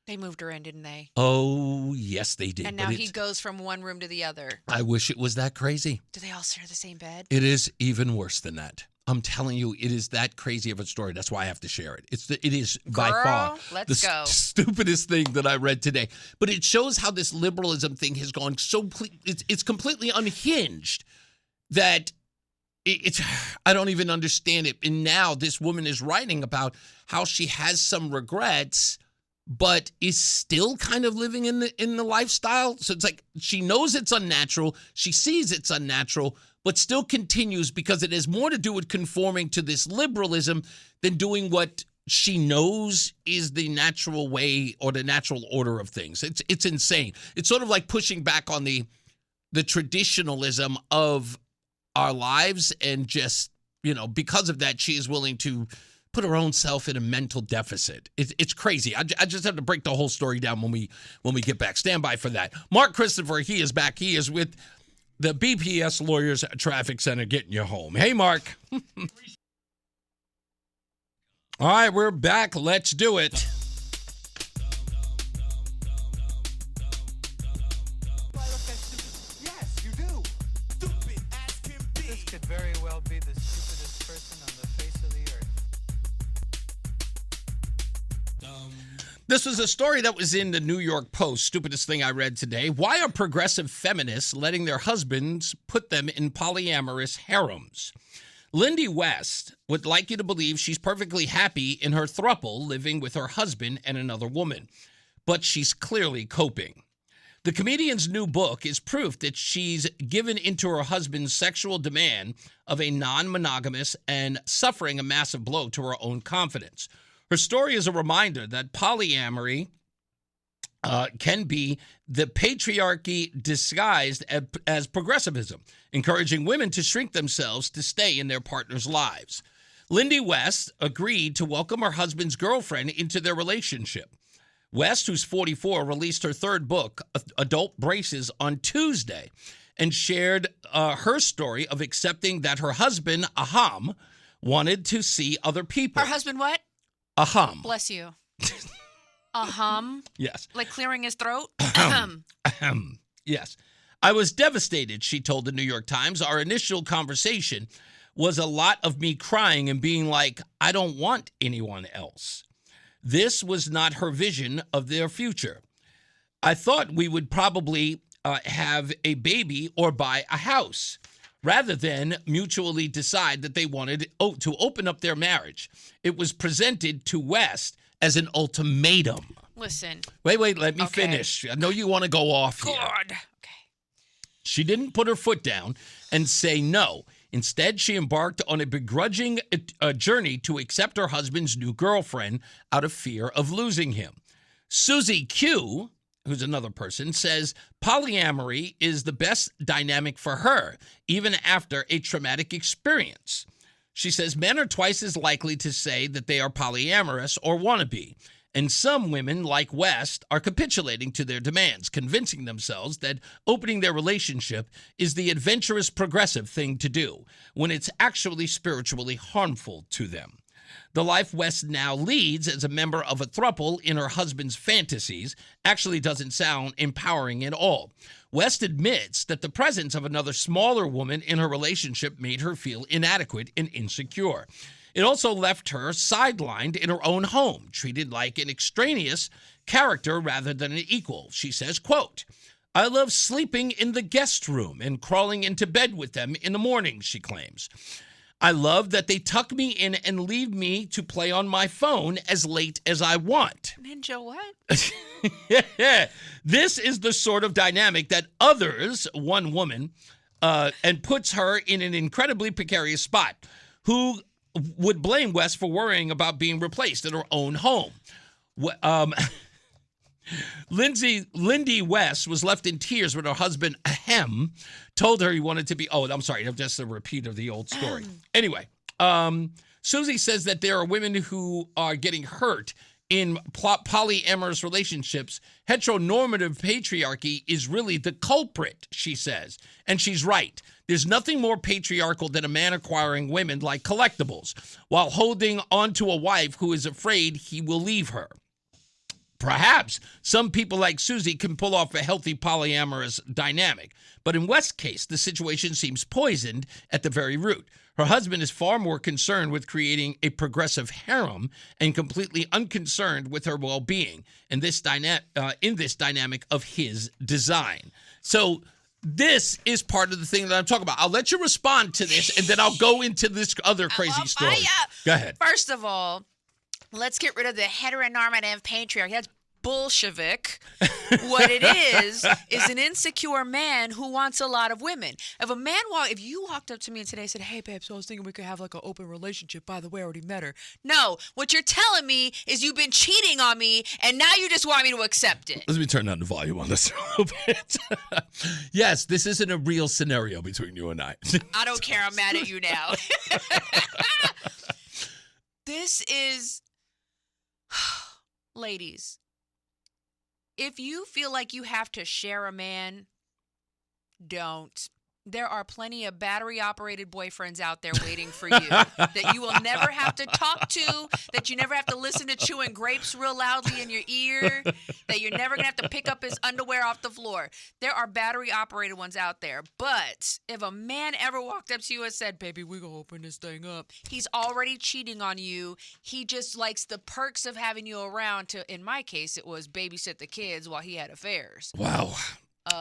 they moved her in, didn't they? Oh, yes, they did. And now he goes from one room to the other. I wish it was that crazy. Do they all share the same bed? It is even worse than that. I'm telling you, it is that crazy of a story. That's why I have to share it. It is by far the stupidest thing that I read today. But it shows how this liberalism thing has gone it's completely unhinged that I don't even understand it. And now this woman is writing about how she has some regrets but is still kind of living in the lifestyle. So it's like she knows it's unnatural. She sees it's unnatural, but still continues because it has more to do with conforming to this liberalism than doing what she knows is the natural way or the natural order of things. It's insane. It's sort of like pushing back on the traditionalism of our lives and just, because of that, she is willing to put her own self in a mental deficit. It's crazy. I just have to break the whole story down when we get back. Stand by for that. Mark Christopher, he is back. He is with the BPS Lawyers Traffic Center getting you home. Hey, Mark. All right, we're back. Let's do it. Yes, you do. Stupid as can be. This could very well be the stupidest person on the face of the earth. This was a story that was in the New York Post. Stupidest thing I read today. Why are progressive feminists letting their husbands put them in polyamorous harems? Lindy West would like you to believe she's perfectly happy in her throuple living with her husband and another woman, but she's clearly coping. The comedian's new book is proof that she's given into her husband's sexual demand of a non-monogamous and suffering a massive blow to her own confidence. Her story is a reminder that polyamory can be the patriarchy disguised as progressivism, encouraging women to shrink themselves to stay in their partner's lives. Lindy West agreed to welcome her husband's girlfriend into their relationship. West, who's 44, released her third book, Adult Braces, on Tuesday and shared her story of accepting that her husband, Aham, wanted to see other people. Her husband what? Aham. Bless you. Aham? Yes. Like clearing his throat? Yes. I was devastated, she told the New York Times. Our initial conversation was a lot of me crying and being like, I don't want anyone else. This was not her vision of their future. I thought we would probably have a baby or buy a house rather than mutually decide that they wanted to open up their marriage. It was presented to West as an ultimatum. Listen. Wait, let me finish. I know you want to go off here. God. Okay. She didn't put her foot down and say no. Instead, she embarked on a begrudging journey to accept her husband's new girlfriend out of fear of losing him. Susie Q, who's another person, says polyamory is the best dynamic for her, even after a traumatic experience. She says men are twice as likely to say that they are polyamorous or want to be. And some women, like West, are capitulating to their demands, convincing themselves that opening their relationship is the adventurous, progressive thing to do, when it's actually spiritually harmful to them. The life West now leads as a member of a throuple in her husband's fantasies actually doesn't sound empowering at all. West admits that the presence of another smaller woman in her relationship made her feel inadequate and insecure. It also left her sidelined in her own home, treated like an extraneous character rather than an equal. She says, quote, I love sleeping in the guest room and crawling into bed with them in the morning, she claims. I love that they tuck me in and leave me to play on my phone as late as I want. Ninja what? This is the sort of dynamic that others, one woman, and puts her in an incredibly precarious spot, who would blame West for worrying about being replaced in her own home. Lindy West was left in tears when her husband, Ahem, told her he wanted to be... Oh, I'm sorry. Just a repeat of the old story. Anyway, Susie says that there are women who are getting hurt in polyamorous relationships. Heteronormative patriarchy is really the culprit, she says. And she's right. There's nothing more patriarchal than a man acquiring women like collectibles while holding onto a wife who is afraid he will leave her. Perhaps some people like Susie can pull off a healthy polyamorous dynamic. But in West's case, the situation seems poisoned at the very root. Her husband is far more concerned with creating a progressive harem and completely unconcerned with her well-being in this dynamic of his design. So this is part of the thing that I'm talking about. I'll let you respond to this, and then I'll go into this other crazy story. Go ahead. First of all, let's get rid of the heteronormative patriarchy. That's Bolshevik. What it is an insecure man who wants a lot of women. If you walked up to me today and said, hey, babe, so I was thinking we could have like an open relationship. By the way, I already met her. No, what you're telling me is you've been cheating on me, and now you just want me to accept it. Let me turn down the volume on this a little bit. Yes, this isn't a real scenario between you and I. I don't care. I'm mad at you now. This is... Ladies, if you feel like you have to share a man, don't. There are plenty of battery-operated boyfriends out there waiting for you that you will never have to talk to, that you never have to listen to chewing grapes real loudly in your ear, that you're never going to have to pick up his underwear off the floor. There are battery-operated ones out there. But if a man ever walked up to you and said, baby, we're going to open this thing up, he's already cheating on you. He just likes the perks of having you around to, in my case, it was babysit the kids while he had affairs. Wow.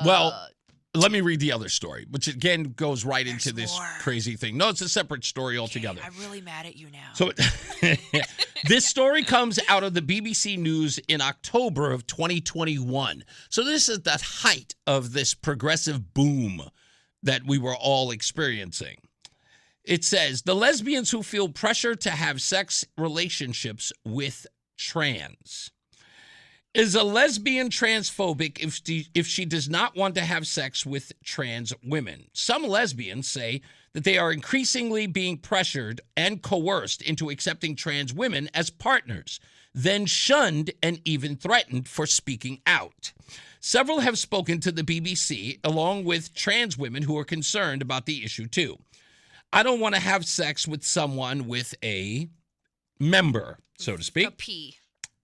Well... Let me read the other story, which again goes right into this crazy thing. No, it's a separate story altogether. I'm really mad at you now. So this story comes out of the BBC News in October of 2021. So this is the height of this progressive boom that we were all experiencing. It says, the lesbians who feel pressure to have sex relationships with trans. Is a lesbian transphobic if she does not want to have sex with trans women? Some lesbians say that they are increasingly being pressured and coerced into accepting trans women as partners, then shunned and even threatened for speaking out. Several have spoken to the BBC, along with trans women who are concerned about the issue too. I don't want to have sex with someone with a member, so to speak. A P.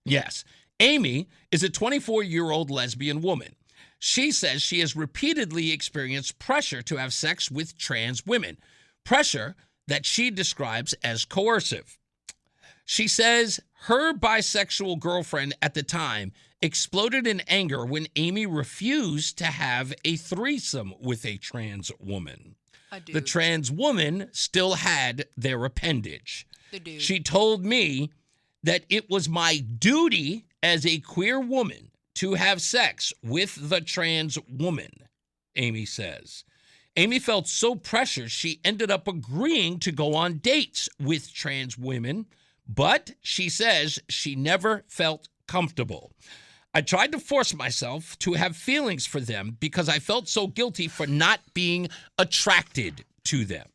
Yes. Amy is a 24-year-old lesbian woman. She says she has repeatedly experienced pressure to have sex with trans women, pressure that she describes as coercive. She says her bisexual girlfriend at the time exploded in anger when Amy refused to have a threesome with a trans woman. The trans woman still had their appendage. The dude. She told me that it was my duty as a queer woman to have sex with the trans woman, Amy says. Amy felt so pressured she ended up agreeing to go on dates with trans women, but she says she never felt comfortable. I tried to force myself to have feelings for them because I felt so guilty for not being attracted to them.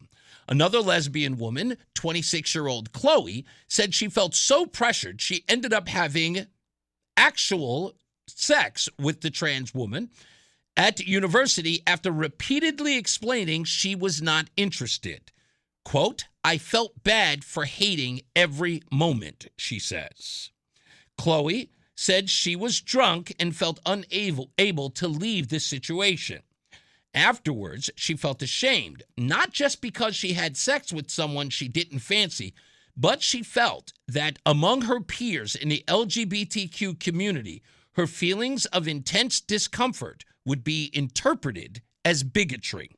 Another lesbian woman, 26-year-old Chloe, said she felt so pressured she ended up having actual sex with the trans woman at university after repeatedly explaining she was not interested. Quote, I felt bad for hating every moment, she says. Chloe said she was drunk and felt unable to leave the situation. Afterwards, she felt ashamed, not just because she had sex with someone she didn't fancy, but she felt that among her peers in the LGBTQ community, her feelings of intense discomfort would be interpreted as bigotry.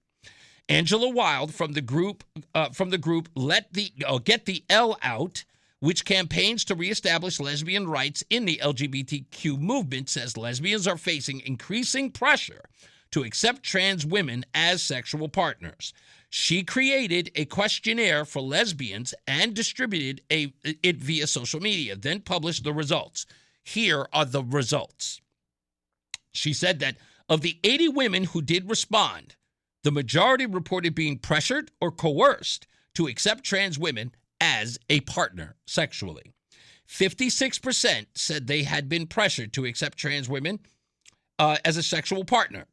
Angela Wild from the group Get the L Out, which campaigns to reestablish lesbian rights in the LGBTQ movement, says lesbians are facing increasing pressure to accept trans women as sexual partners. She created a questionnaire for lesbians and distributed it via social media, then published the results. Here are the results. She said that of the 80 women who did respond, the majority reported being pressured or coerced to accept trans women as a partner sexually. 56% said they had been pressured to accept trans women as a sexual partner,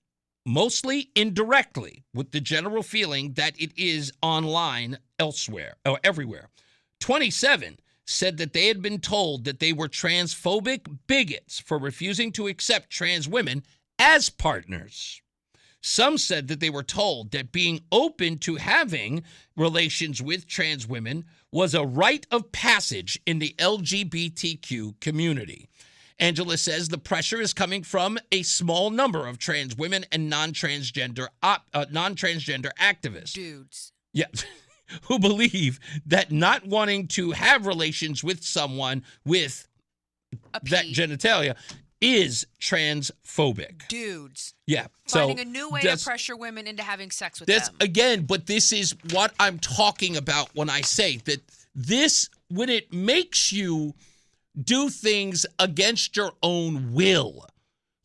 mostly indirectly, with the general feeling that it is online elsewhere or everywhere. 27 said that they had been told that they were transphobic bigots for refusing to accept trans women as partners. Some said that they were told that being open to having relations with trans women was a rite of passage in the LGBTQ community. Angela says the pressure is coming from a small number of trans women and non-transgender activists. Dudes. Yeah, who believe that not wanting to have relations with someone with that genitalia is transphobic. Dudes. Yeah. Finding a new way to pressure women into having sex with them. Again, but this is what I'm talking about when I say that this, when it makes you do things against your own will.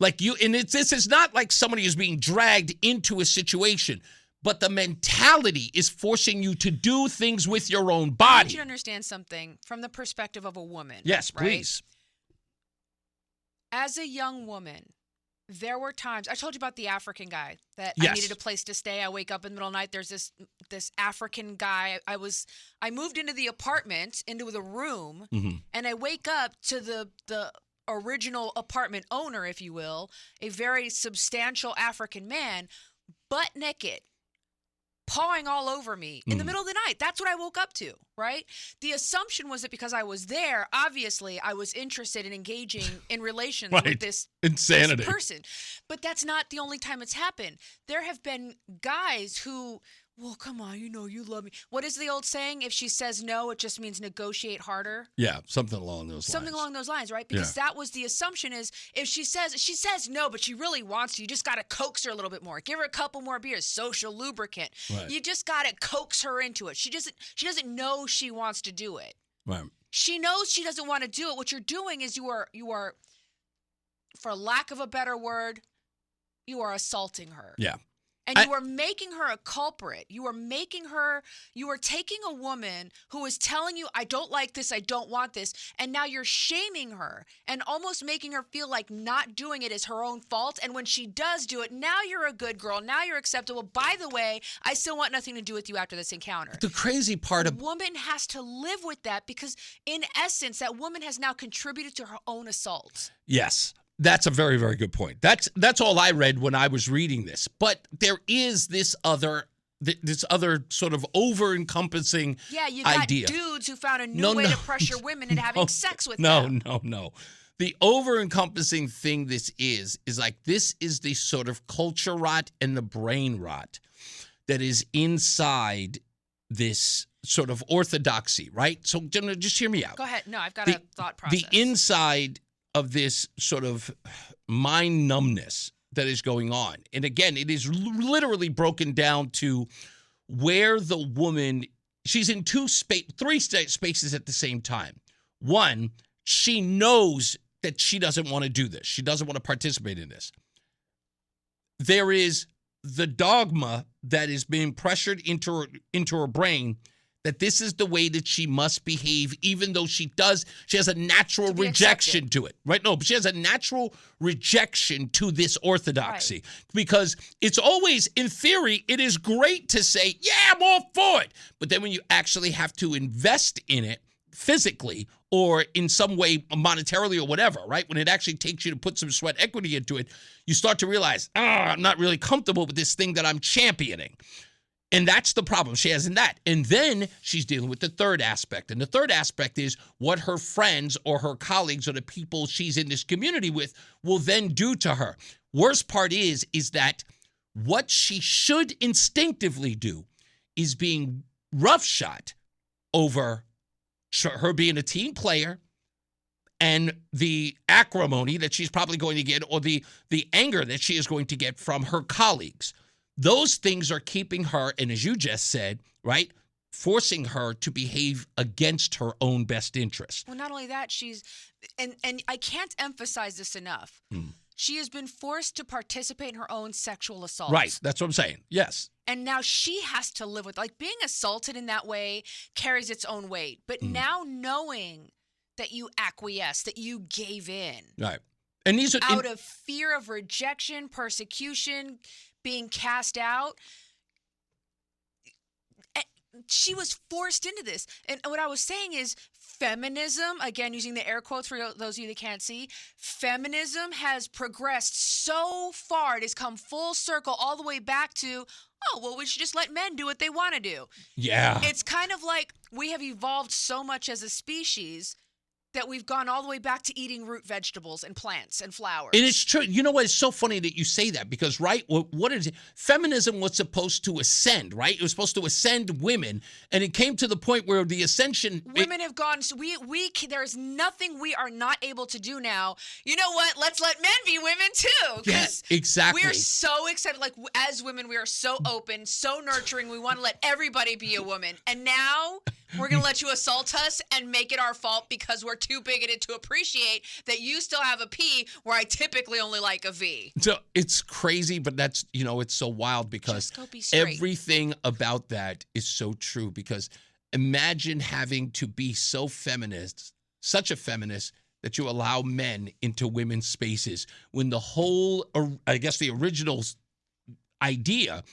Like you, and this is not like somebody is being dragged into a situation, but the mentality is forcing you to do things with your own body. I want you to understand something from the perspective of a woman. Yes, right? please. As a young woman, there were times, I told you about the African guy that Yes. I needed a place to stay. I wake up in the middle of the night. There's this African guy. I moved into the apartment, into the room, and I wake up to the original apartment owner, if you will, a very substantial African man, butt naked, pawing all over me in the middle of the night. That's what I woke up to, right? The assumption was that because I was there, obviously I was interested in engaging in relations with this insanity person. But that's not the only time it's happened. There have been guys who, well, come on, you know you love me. What is the old saying? If she says no, it just means negotiate harder. Yeah, something along those lines. Something along those lines, right? Because that was the assumption is if she says no, but she really wants to, you just got to coax her a little bit more. Give her a couple more beers, social lubricant. Right. You just got to coax her into it. She doesn't know she wants to do it. Right. She knows she doesn't want to do it. What you're doing is you are for lack of a better word, you are assaulting her. Yeah. And you are making her a culprit. You are taking a woman who is telling you, I don't like this, I don't want this, and now you're shaming her and almost making her feel like not doing it is her own fault. And when she does do it, now you're a good girl, now you're acceptable. By the way, I still want nothing to do with you after this encounter. The crazy part of a woman has to live with that because, in essence, that woman has now contributed to her own assault. Yes. That's a very, very good point. That's all I read when I was reading this. But there is this other sort of over-encompassing Yeah, you got idea. dudes who found a new way to pressure women and having sex with them. No. The over-encompassing thing this is like this is the sort of culture rot and the brain rot that is inside this sort of orthodoxy, right? So just hear me out. Go ahead. No, I've got a thought process. The inside of this sort of mind numbness that is going on. And again, it is literally broken down to where the woman, she's in three spaces at the same time. One, she knows that she doesn't want to do this. She doesn't want to participate in this. There is the dogma that is being pressured into her brain that this is the way that she must behave, even though she has a natural rejection to it, right? No, but she has a natural rejection to this orthodoxy because it's always, in theory, it is great to say, yeah, I'm all for it. But then when you actually have to invest in it physically or in some way monetarily or whatever, right? When it actually takes you to put some sweat equity into it, you start to realize, I'm not really comfortable with this thing that I'm championing. And that's the problem she has in that. And then she's dealing with the third aspect. And the third aspect is what her friends or her colleagues or the people she's in this community with will then do to her. Worst part is that what she should instinctively do is being roughshod over her being a team player and the acrimony that she's probably going to get or the anger that she is going to get from her colleagues. Those things are keeping her, and as you just said, right, forcing her to behave against her own best interest. Well, not only that, and I can't emphasize this enough. She has been forced to participate in her own sexual assault. Right, that's what I'm saying. Yes. And now she has to live with, like, being assaulted in that way carries its own weight. But now knowing that you acquiesced, that you gave in. Right. And these are out of fear of rejection, persecution, being cast out. She was forced into this. And what I was saying is feminism, again, using the air quotes for those of you that can't see, feminism has progressed so far. It has come full circle all the way back to, we should just let men do what they want to do. Yeah. It's kind of like we have evolved so much as a species that we've gone all the way back to eating root vegetables and plants and flowers. And it's true. You know what? It's so funny that you say that because, right, what is it? Feminism was supposed to ascend, right? It was supposed to ascend women, and it came to the point where the ascension... Women have gone... So there's nothing we are not able to do now. You know what? Let's let men be women, too. Yes, exactly. We're so excited. Like, as women, we are so open, so nurturing. We want to let everybody be a woman. And now... we're going to let you assault us and make it our fault because we're too bigoted to appreciate that you still have a P where I typically only like a V. So it's crazy, but that's, it's so wild because Just go be straight. Everything about that is so true because imagine having to be so feminist, such a feminist, that you allow men into women's spaces when the whole, I guess the original idea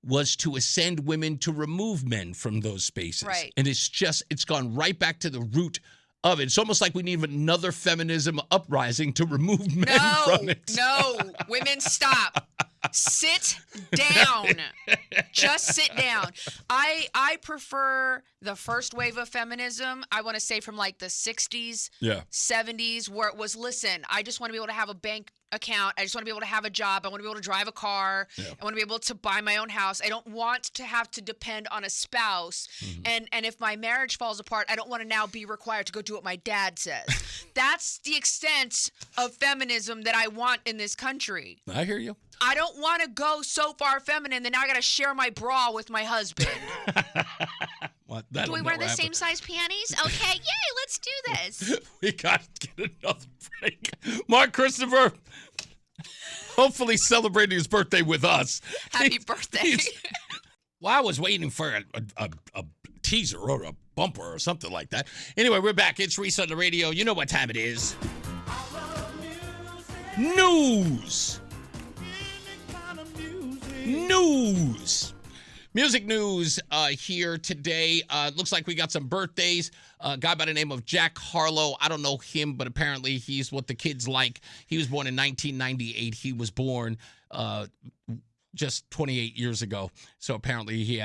was to ascend women to remove men from those spaces. Right. And it's gone right back to the root of it. It's almost like we need another feminism uprising to remove men from it. No, women, stop. Sit down. Just sit down. I prefer the first wave of feminism, I want to say from like the 60s, 70s, where it was, listen, I just want to be able to have a bank account. I just want to be able to have a job. I want to be able to drive a car. I want to be able to buy my own house. I don't want to have to depend on a spouse. And if my marriage falls apart, I don't want to now be required to go do what my dad says. That's the extent of feminism that I want in this country. I hear you. I don't want to go so far feminine that now I got to share my bra with my husband. What? Do we wear the same size panties? Okay, yay, let's do this. We got to get another break. Mark Christopher, hopefully celebrating his birthday with us. Happy birthday. Well, I was waiting for a teaser or a bumper or something like that. Anyway, we're back. It's Reese on the radio. You know what time it is. News. Music news here today. Looks like we got some birthdays. A guy by the name of Jack Harlow. I don't know him, but apparently he's what the kids like. He was born in 1998. He was born just 28 years ago. So apparently he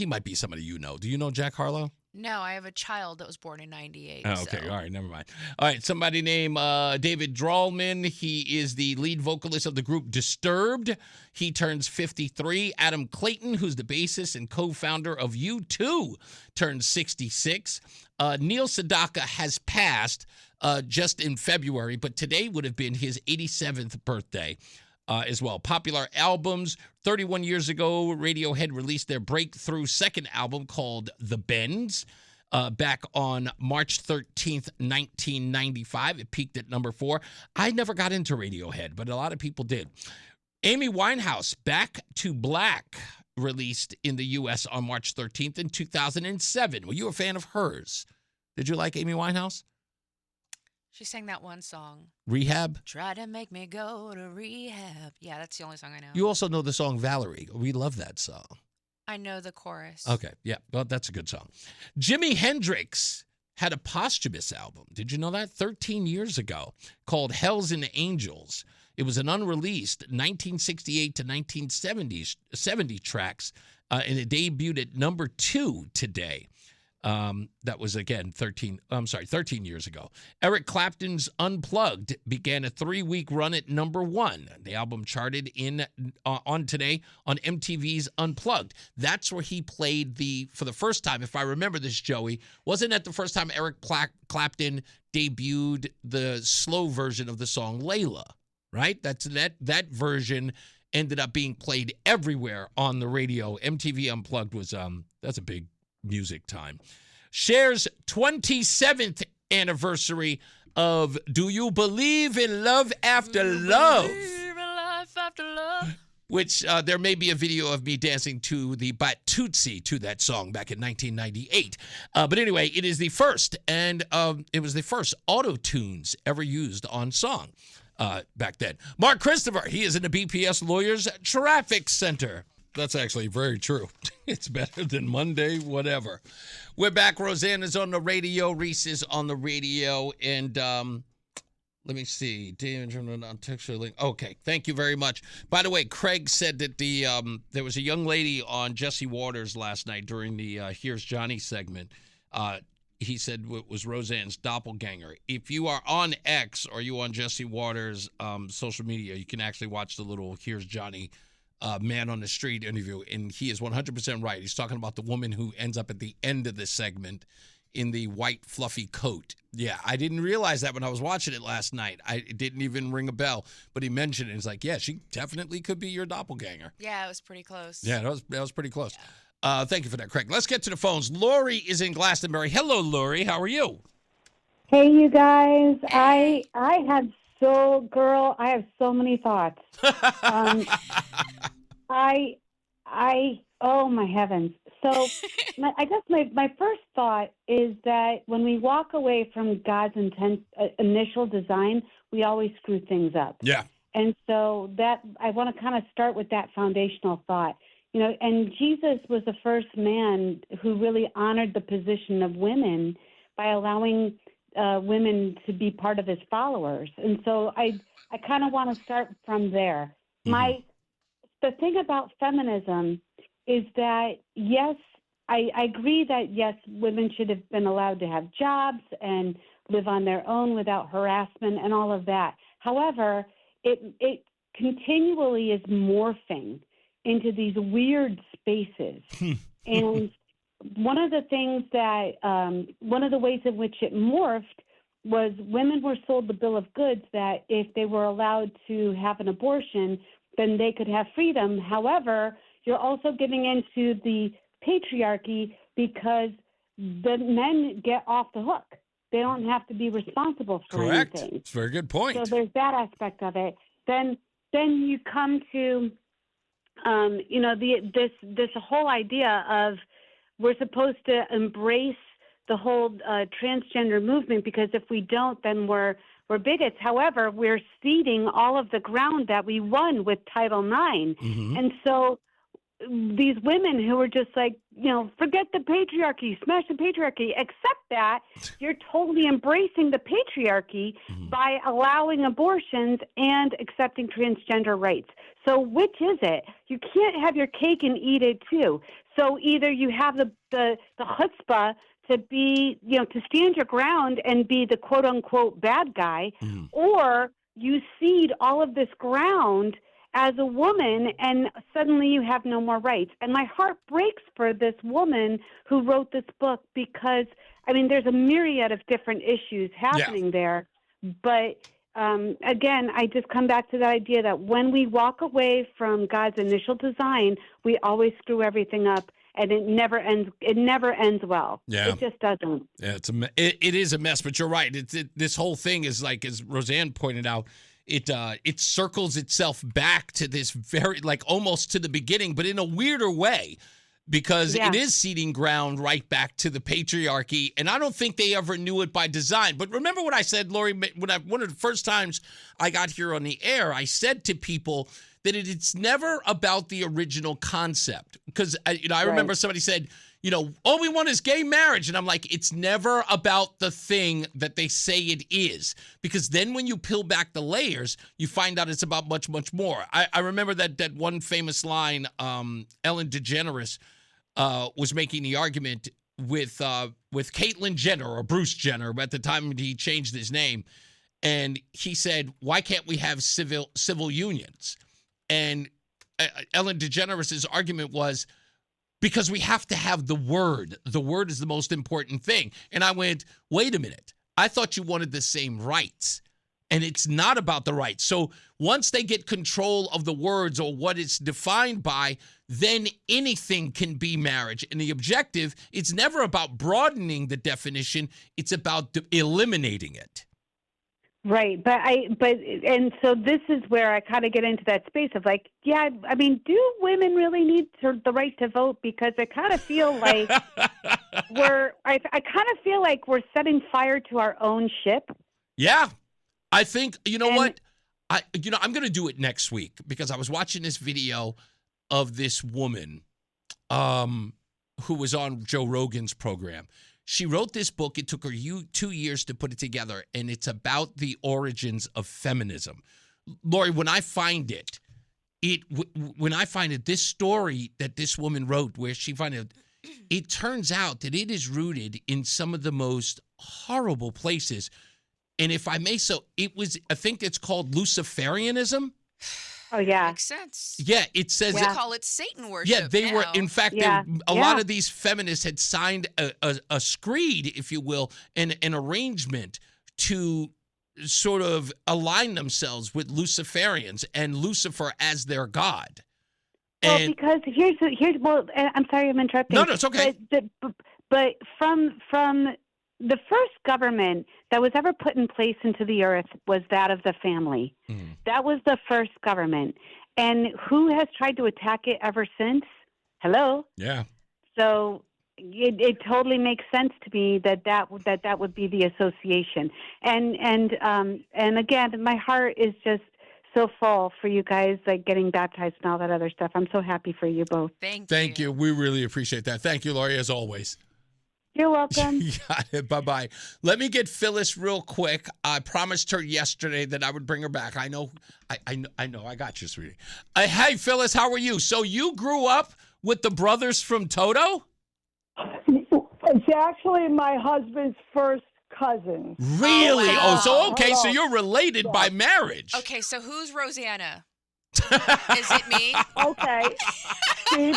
might be somebody you know. Do you know Jack Harlow? No, I have a child that was born in 98. Oh, okay. So. All right. Never mind. All right. Somebody named David Drallman. He is the lead vocalist of the group Disturbed. He turns 53. Adam Clayton, who's the bassist and co-founder of U2, turns 66. Neil Sedaka has passed just in February, but today would have been his 87th birthday. As well. Popular albums. 31 years ago, Radiohead released their breakthrough second album called The Bends back on March 13th, 1995. It peaked at number 4. I never got into Radiohead, but a lot of people did. Amy Winehouse, Back to Black, released in the U.S. on March 13th in 2007. Were you a fan of hers? Did you like Amy Winehouse? She sang that one song. Rehab? Try to make me go to rehab. Yeah, that's the only song I know. You also know the song Valerie. We love that song. I know the chorus. Okay, yeah, well, that's a good song. Jimi Hendrix had a posthumous album. Did you know that? 13 years ago, called Hells and Angels. It was an unreleased 1968 to 1970 tracks, and it debuted at number 2 today. That was, again, 13 years ago. Eric Clapton's Unplugged began a 3-week run at number 1. The album charted on today on MTV's Unplugged. That's where he played for the first time, if I remember this, Joey, wasn't that the first time Eric Clapton debuted the slow version of the song Layla, right? That version ended up being played everywhere on the radio. MTV Unplugged was, that's a big music time. Cher's 27th anniversary of Do You Believe in Love After Love? Believe in life after love. Which there may be a video of me dancing to the Batootsie to that song back in 1998. But anyway, it is the first, and it was the first auto-tunes ever used on song back then. Mark Christopher, he is in the BPS Lawyers Traffic Center. That's actually very true. It's better than Monday, whatever. We're back. Rozan is on the radio. Reese is on the radio. And let me see. On texture link. Okay, thank you very much. By the way, Craig said that there was a young lady on Jesse Waters last night during the Here's Johnny segment. He said it was Roseanne's doppelganger. If you are on X or you on Jesse Waters' social media, you can actually watch the little Here's Johnny man on the street interview, and he is 100% right. He's talking about the woman who ends up at the end of the segment in the white fluffy coat. Yeah, I didn't realize that when I was watching it last night. It didn't even ring a bell, but he mentioned it. He's like, yeah, she definitely could be your doppelganger. Yeah, it was pretty close. Yeah, that was pretty close. Yeah. Thank you for that, Craig. Let's get to the phones. Lori is in Glastonbury. Hello, Lori. How are you? Hey, you guys. I have so many thoughts. Oh my heavens. So I guess my first thought is that when we walk away from God's initial design, we always screw things up. Yeah. And so that I want to kind of start with that foundational thought. You know, and Jesus was the first man who really honored the position of women by allowing women to be part of his followers. And so I kind of want to start from there. Mm-hmm. The thing about feminism is that, yes, I agree that, yes, women should have been allowed to have jobs and live on their own without harassment and all of that. However, it continually is morphing into these weird spaces. And one of the ways in which it morphed was women were sold the bill of goods that if they were allowed to have an abortion, then they could have freedom. However, you're also giving into the patriarchy because the men get off the hook. They don't have to be responsible for Correct. anything. It's a very good point. So there's that aspect of it. Then you come to, this whole idea of we're supposed to embrace the whole transgender movement, because if we don't, then we're bigots. However, we're ceding all of the ground that we won with Title IX. Mm-hmm. And so these women who are just like, forget the patriarchy, smash the patriarchy, except that you're totally embracing the patriarchy by allowing abortions and accepting transgender rights. So which is it? You can't have your cake and eat it too. So either you have the chutzpah to be, to stand your ground and be the quote unquote bad guy, or you cede all of this ground as a woman, and suddenly you have no more rights. And my heart breaks for this woman who wrote this book because, there's a myriad of different issues happening there. But again, I just come back to the idea that when we walk away from God's initial design, we always screw everything up, and it never ends. It never ends well. Yeah. It just doesn't. Yeah, it is a mess. But you're right. This whole thing is like, as Roseanne pointed out, it circles itself back to this very, like, almost to the beginning, but in a weirder way, because it is ceding ground right back to the patriarchy, and I don't think they ever knew it by design. But remember what I said, Lori, one of the first times I got here on the air, I said to people that it's never about the original concept, because I remember somebody said, all we want is gay marriage. And I'm like, it's never about the thing that they say it is. Because then when you peel back the layers, you find out it's about much, much more. I remember that one famous line, Ellen DeGeneres was making the argument with Caitlyn Jenner, or Bruce Jenner, at the time he changed his name. And he said, why can't we have civil unions? And Ellen DeGeneres' argument was, because we have to have the word. The word is the most important thing. And I went, wait a minute. I thought you wanted the same rights. And it's not about the rights. So once they get control of the words or what it's defined by, then anything can be marriage. And the objective, it's never about broadening the definition. It's about eliminating it. Right. And so this is where I kind of get into that space of like, do women really need the right to vote? Because I kind of feel like I kind of feel like we're setting fire to our own ship. Yeah. I think, what? I'm going to do it next week, because I was watching this video of this woman who was on Joe Rogan's program. She wrote this book. It took her 2 years to put it together, and it's about the origins of feminism. Lori, when I find it, this story that this woman wrote, where she it turns out that it is rooted in some of the most horrible places. And if I may I think it's called Luciferianism. Oh, yeah. Makes sense. Yeah, it says We call it Satan worship. Yeah, they were. In fact, a lot of these feminists had signed a screed, if you will, an arrangement to sort of align themselves with Luciferians and Lucifer as their god. Well, because here's. I'm sorry, I'm interrupting. No, it's okay. But from the first government that was ever put in place into the earth was that of the family. That was the first government. And who has tried to attack it ever since? Hello? Yeah. So it totally makes sense to me that would be the association. And again, my heart is just so full for you guys, like getting baptized and all that other stuff. I'm so happy for you both. Thank you. We really appreciate that. Thank you, Lori, as always. You're welcome. Got it. Bye-bye. Let me get Phyllis real quick. I promised her yesterday that I would bring her back. I know. I got you, sweetie. Hey, Phyllis, how are you? So you grew up with the brothers from Toto? It's actually my husband's first cousin. Really? Oh, wow. So okay. So you're related by marriage. Okay, so who's Rosanna? Is it me? Okay. Steve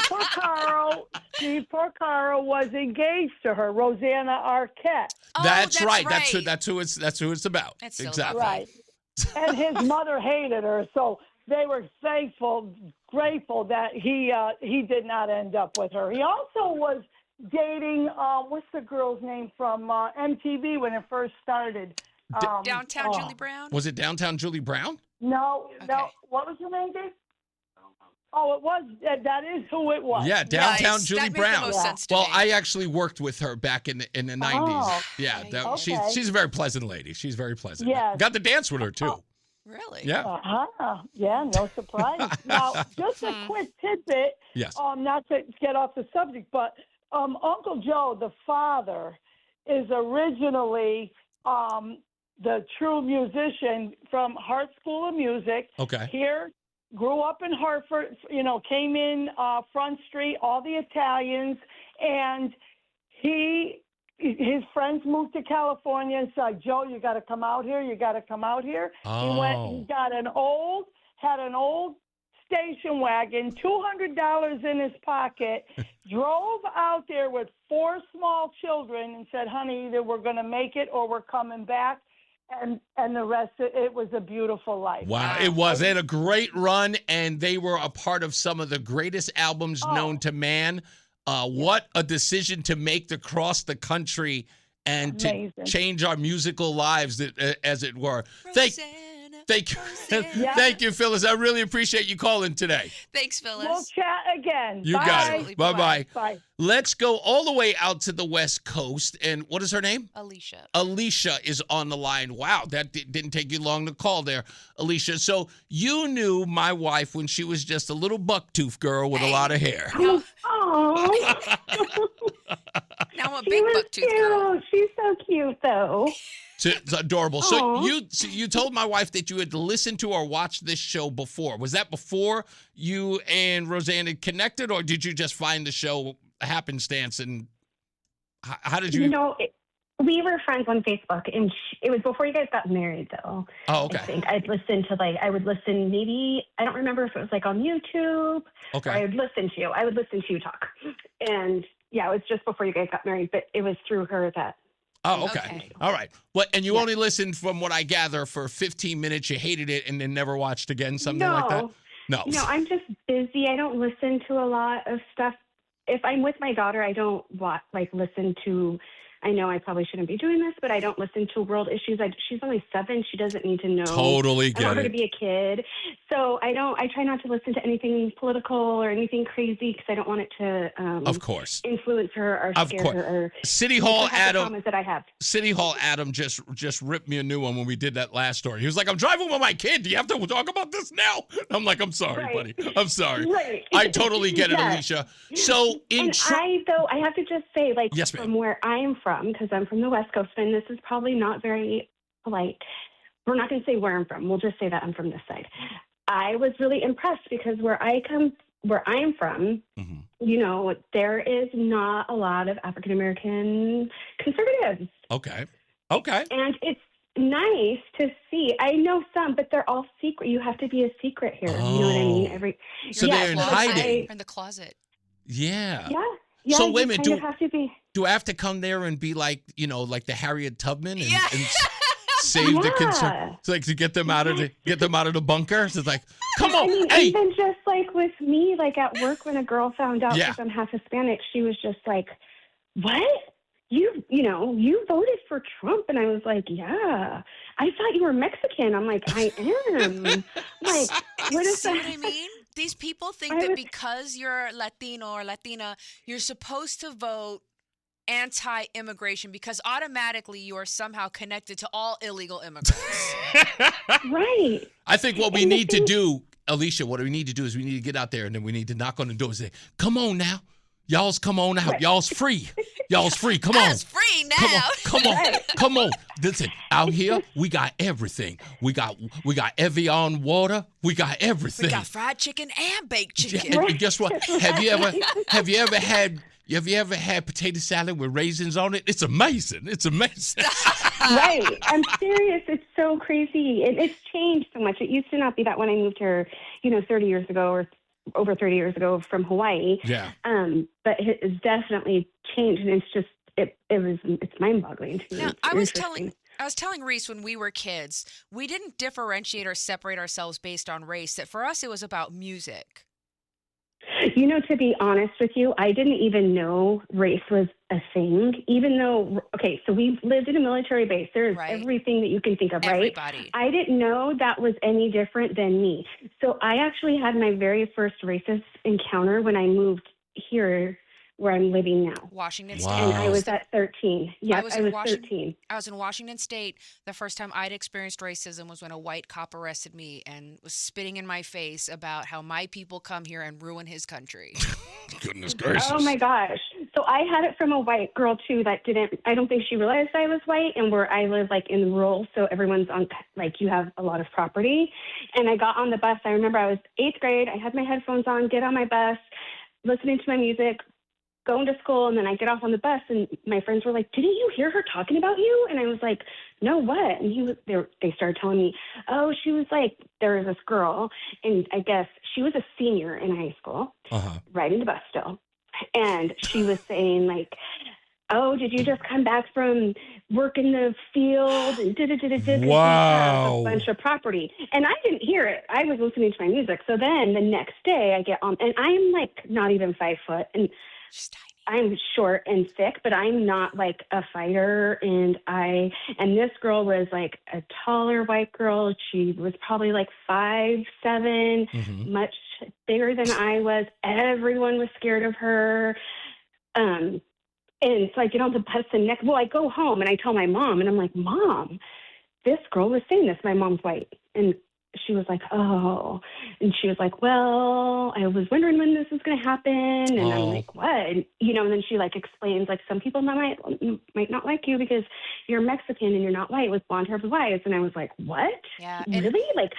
Porcaro was engaged to her, Rosanna Arquette. Oh, that's right. That's who it's about. That's so exactly Right. And his mother hated her, so they were grateful that he did not end up with her. He also was dating what's the girl's name from MTV when it first started? Downtown Julie Brown? Was it Downtown Julie Brown? No. Okay. What was her name, Dave? Oh, it was. That is who it was. Yeah, Downtown Nice. Julie That makes Brown. the most sense to Well, me. I actually worked with her back in the 90s. Oh, Yeah, okay. she's a very pleasant lady. She's very pleasant. Yes. Got to dance with her too. Really? Yeah. Yeah, no surprise. Now, just a quick tidbit. Yes. Not to get off the subject, but Uncle Joe, the father, is originally the true musician from Hart School of Music. Okay. Here, grew up in Hartford, came in Front Street, all the Italians, and his friends moved to California and said, Joe, you got to come out here. You got to come out here. Oh. He went, he had an old station wagon, $200 in his pocket, drove out there with 4 small children and said, honey, either we're going to make it or we're coming back. And the rest, it was a beautiful life. Wow, it was. They had a great run, and they were a part of some of the greatest albums known to man. What a decision to make to cross the country and Amazing. to change our musical lives, as it were. Thank you. Rosanna. Thank you, Phyllis. I really appreciate you calling today. Thanks, Phyllis. We'll chat again. You Bye. got it. Bye-bye. Bye. Let's go all the way out to the West Coast. And what is her name? Alicia. Alicia is on the line. Wow, that didn't take you long to call there, Alicia. So you knew my wife when she was just a little bucktooth girl with a lot of hair. Now, Oh, now I'm a she big was bucktooth girl. cute. She's so cute, though. It's adorable. So Aw. you told my wife that you had listened to or watched this show before. Was that before you and Roseanne had connected, or did you just find the show happenstance? And how did you? We were friends on Facebook, and it was before you guys got married, though. Oh, okay. I think I would listen maybe, I don't remember if it was like on YouTube. Okay. Or I would listen to you talk. And yeah, it was just before you guys got married, but it was through her that. Oh, okay. Okay. All right. And you only listened, from what I gather, for 15 minutes. You hated it and then never watched again, something like that? No. No, I'm just busy. I don't listen to a lot of stuff. If I'm with my daughter, I don't listen to. I know I probably shouldn't be doing this, but I don't listen to world issues. She's only 7. She doesn't need to know. Totally I want get her to it. be a kid. So I try not to listen to anything political or anything crazy because I don't want it to Of course. influence her or Of scare course. her or City make Hall her have the Adam. traumas that I have. City Hall Adam just ripped me a new one when we did that last story. He was like, I'm driving with my kid. Do you have to talk about this now? I'm like, I'm sorry, Right. buddy. I'm sorry. Right. I totally get it, Yeah. Alicia. So I have to just say, Yes, ma'am. from where I'm from, because I'm from the West Coast, and this is probably not very polite. We're not going to say where I'm from. We'll just say that I'm from this side. I was really impressed because where I'm from, Mhm. there is not a lot of African American conservatives. Okay. And it's nice to see. I know some, but they're all secret. You have to be a secret here. You know what I mean? So they're in Closet. hiding. Or in the closet. Yeah. Yeah. So you wait a minute, kind of have to be. Do I have to come there and be like, like the Harriet Tubman and, Yeah. and save the concern? It's like to get them out of the bunker. So it's like, come on, I mean, hey. even just like with me, like at work, when a girl found out Yeah. because I'm half Hispanic, she was just like, "What? You voted for Trump?" And I was like, "Yeah, I thought you were Mexican." I'm like, "I am." Like, what is See that? what I mean? These people think I that was- because you're Latino or Latina, you're supposed to vote anti-immigration because automatically you are somehow connected to all illegal immigrants. Right. I think what we And the need to thing- do, Alicia, what we need to do is we need to get out there and then we need to knock on the door and say, come on now. Y'all's come on out. Right. Y'all's free. Y'all's free. Come on. That's free now. Come on. Come on. Listen, out here, we got everything. We got Evian water. We got everything. We got fried chicken and baked Yeah, chicken. and guess what? Have you ever had potato salad with raisins on it? It's amazing. It's amazing. Right. I'm serious. It's so crazy. It's changed so much. It used to not be that when I moved here, 30 years ago or over 30 years ago from Hawaii. Yeah. But it's definitely changed, and it's just it's mind-boggling to me. Now, It's I was interesting. I was telling Reese when we were kids, we didn't differentiate or separate ourselves based on race. That for us, it was about music. You know, to be honest with you, I didn't even know race was a thing, even though, okay, so we lived in a military base. There's everything that you can think of, right? Everybody. I didn't know that was any different than me. So I actually had my very first racist encounter when I moved here where I'm living now. Washington State. And I was at 13. Yes, I was 13. I was in Washington State. The first time I'd experienced racism was when a white cop arrested me and was spitting in my face about how my people come here and ruin his country. Goodness gracious. Oh my gosh. So I had it from a white girl too that I don't think she realized I was white, and where I live like in rural, so everyone's on, like, you have a lot of property. And I got on the bus. I remember I was 8th grade. I had my headphones on, get on my bus, listening to my music, going to school, and then I get off on the bus, and my friends were like, "Didn't you hear her talking about you?" And I was like, "No, what?" And they started telling me, "Oh, she was like, there was this girl, and I guess she was a senior in high school, riding the bus still, and she was saying like, oh, did you just come back from work in the field and did Wow. a bunch of property?" And I didn't hear it. I was listening to my music. So then the next day I get on, and I'm like not even 5 foot, and I'm short and thick, but I'm not like a fighter. And this girl was like a taller white girl. She was probably like 5'7", much bigger than I was. Everyone was scared of her. And so I get on the bus, and I go home and I tell my mom, and I'm like, "Mom, this girl was saying this. My mom's white." And she was like, "Oh," and she was like, "Well, I was wondering when this was going to happen." And I'm like, "What?" And then she like explains, like, some people might not like you because you're Mexican and you're not white with blonde hair, blue eyes. And I was like, "What? Yeah. Really?" Like,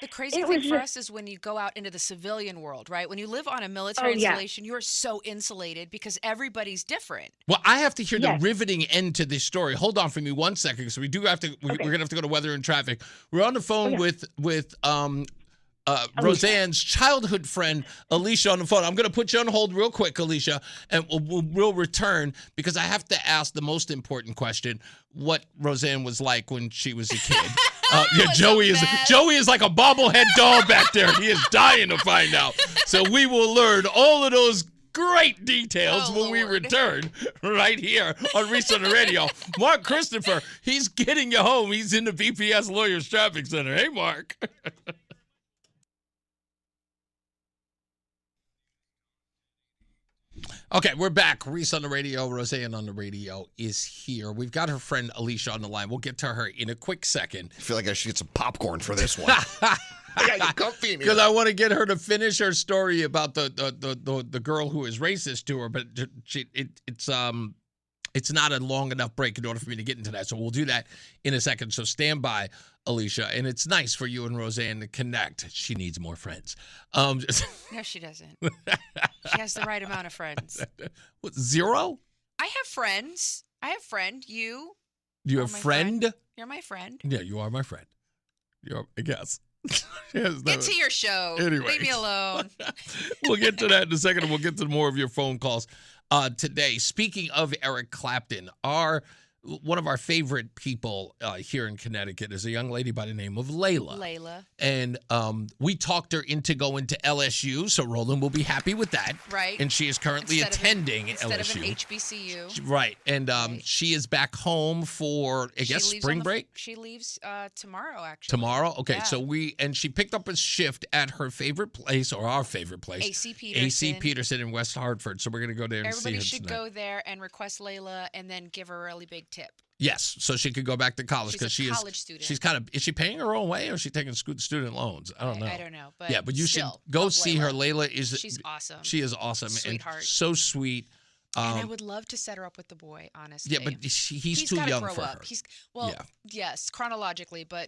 the crazy thing for us is when you go out into the civilian world, right? When you live on a military installation, you're so insulated because everybody's different. Well, I have to hear the riveting end to this story. Hold on for me 1 second, because we do have to. We're gonna have to go to weather and traffic. We're on the phone with Rozan's childhood friend Alicia on the phone. I'm gonna put you on hold real quick, Alicia, and we'll return because I have to ask the most important question: what Rozan was like when she was a kid. Joey is like a bobblehead doll back there. He is dying to find out. So we will learn all of those great details when we return right here on Reese on the Radio. Mark Christopher, he's getting you home. He's in the BPS Lawyers Traffic Center. Hey, Mark. Okay, we're back. Reese on the Radio, Rozan on the Radio is here. We've got her friend Alicia on the line. We'll get to her in a quick second. I feel like I should get some popcorn for this one. I got you comfy in here. Because I want to get her to finish her story about the girl who is racist to her, but it's not a long enough break in order for me to get into that. So we'll do that in a second. So stand by, Alicia. And it's nice for you and Rozan to connect. She needs more friends. No, she doesn't. She has the right amount of friends. What, 0? I have friends. I have friend. You. You have friend? You're my friend. Yeah, you are my friend. I guess. Get to your show. Anyway. Leave me alone. We'll get to that in a second, and we'll get to more of your phone calls today. Speaking of Eric Clapton, one of our favorite people here in Connecticut is a young lady by the name of Layla. And we talked her into going to LSU, so Roland will be happy with that. Right. And she is currently attending instead LSU. Instead of an HBCU. Right. And she is back home for, I guess, spring break? She leaves tomorrow, actually. Tomorrow? Okay. Yeah. So she picked up a shift at her favorite place, or our favorite place. AC Peterson in West Hartford. So we're going to go there and see her Everybody should tonight. go there and request Layla and then give her a really big tip. Yes, so she could go back to college because she's a college student. She's is she paying her own way or is she taking student loans? I don't know. I don't know, but yeah, but you still, should go see her. Layla she's awesome. She is awesome. Sweetheart. And so sweet. And I would love to set her up with the boy, honestly. Yeah, but he's too young for her. Yes, chronologically, but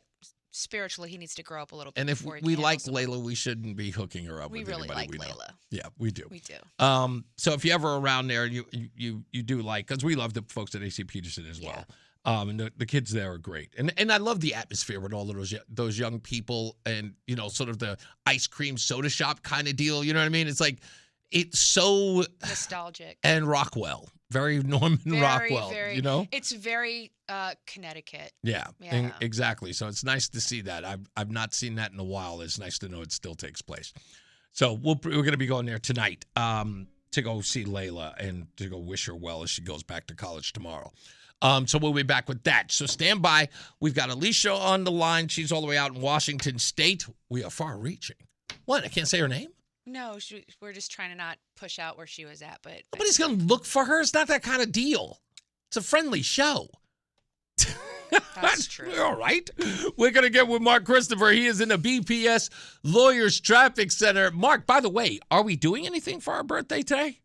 spiritually, he needs to grow up a little bit. And if before we like Layla, we shouldn't be hooking her up with really anybody like we know. Layla. Yeah, we do. We do. So if you're ever around there, you do like, because we love the folks at AC Peterson as well. And the kids there are great. And I love the atmosphere with all of those young people and, sort of the ice cream soda shop kind of deal. You know what I mean? It's like, it's so nostalgic and Rockwell, very Norman Rockwell. very, you know, it's very Connecticut. Yeah, Yeah. exactly. So it's nice to see that. I've not seen that in a while. It's nice to know it still takes place. So we're going to be going there tonight to go see Layla and to go wish her well as she goes back to college tomorrow. So we'll be back with that. So stand by. We've got Alicia on the line. She's all the way out in Washington State. We are far-reaching. What? I can't say her name? No, we're just trying to not push out where she was at, but Nobody's going to look for her. It's not that kind of deal. It's a friendly show. that's true. All right. We're going to get with Mark Christopher. He is in the BPS Lawyers Traffic Center. Mark, by the way, are we doing anything for our birthday today?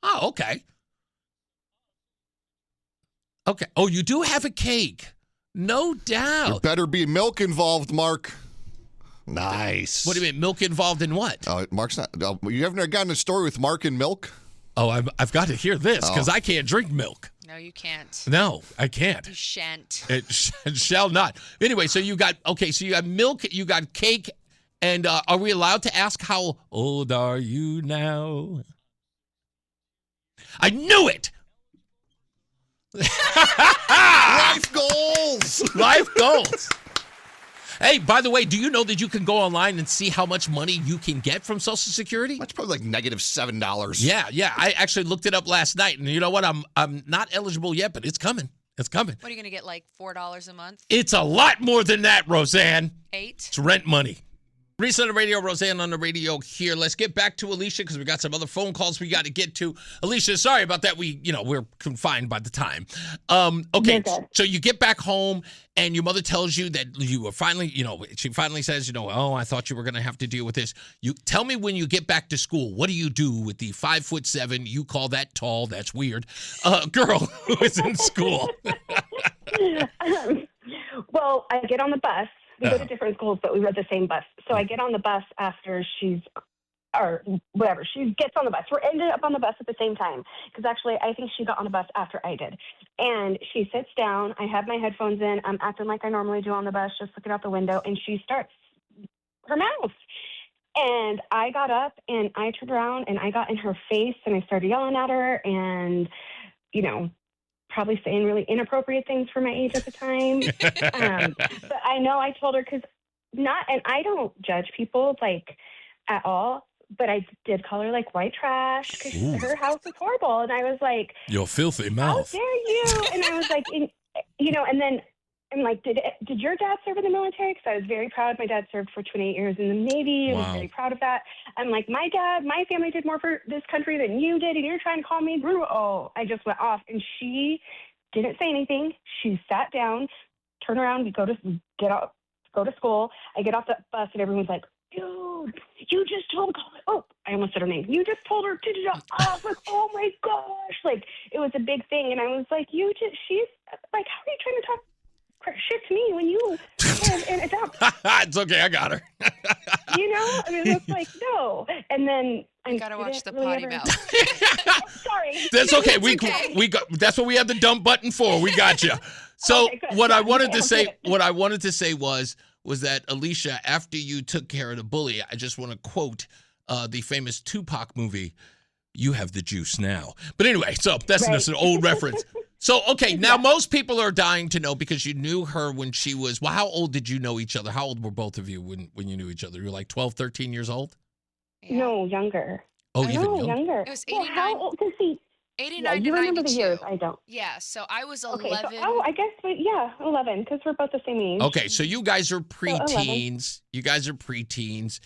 Oh, okay. Okay. Oh, you do have a cake. No doubt. There better be milk involved, Mark. Nice. What do you mean, milk involved in what? Mark's not. You haven't gotten a story with Mark and milk? Oh, I've got to hear this because I can't drink milk. No, you can't. No, I can't. You shan't. It shall not. Anyway, so you got milk, you got cake, and are we allowed to ask how old are you now? I knew it. Life goals. Life goals. Hey, by the way, do you know that you can go online and see how much money you can get from Social Security? That's probably like -$7. Yeah. I actually looked it up last night, and you know what? I'm not eligible yet, but it's coming. It's coming. What are you going to get, like $4 a month? It's a lot more than that, Roseanne. 8? It's rent money. Reese on the radio, Roseanne on the radio here. Let's get back to Alicia because we got some other phone calls we got to get to. Alicia, sorry about that. We're confined by the time. Okay, so you get back home and your mother tells you that you were finally, she finally says, oh, I thought you were going to have to deal with this. You tell me when you get back to school, what do you do with the 5'7", you call that tall, that's weird, girl who is in school? Well, I get on the bus. We go to different schools, but we rode the same bus. So I get on the bus after she gets on the bus. We're ended up on the bus at the same time because actually I think she got on the bus after I did. And she sits down. I have my headphones in. I'm acting like I normally do on the bus, just looking out the window, and she starts her mouth. And I got up and I turned around and I got in her face and I started yelling at her and, probably saying really inappropriate things for my age at the time. But I know I told her and I don't judge people at all, but I did call her white trash because her house is horrible. And I was like, your filthy mouth. How dare you? And I was like, and then I'm like, did your dad serve in the military? Because I was very proud. My dad served for 28 years in the Navy. I was very proud of that. I'm like, my family did more for this country than you did, and you're trying to call me. Oh, I just went off, and she didn't say anything. She sat down, turned around. We go to school. I get off the bus, and everyone's like, dude, you just told her. Oh, I almost said her name. You just told her to do that. I was like, oh my gosh, it was a big thing, and I was like, she's like, how are you trying to talk shit to me when you live in a dump? It's okay, I got her. It's like, no. And then I gotta watch the potty mouth. Sorry. That's okay. We got. That's what we have the dump button for. We got you. So what I wanted to say was that Alicia, after you took care of the bully, I just want to quote the famous Tupac movie, "You have the juice now." But anyway, so that's just an old reference. So, okay, now most people are dying to know because you knew her when she was, well, how old did you know each other? How old were both of you when you knew each other? You were like 12, 13 years old? Yeah. No, younger. Oh, even younger. It was 89. Well, how old does he? 89 you to remember 92. the years. I don't. Yeah, so I was 11. Okay, so, I guess, 11, because we're both the same age. Okay, so you guys are preteens. You guys are preteens.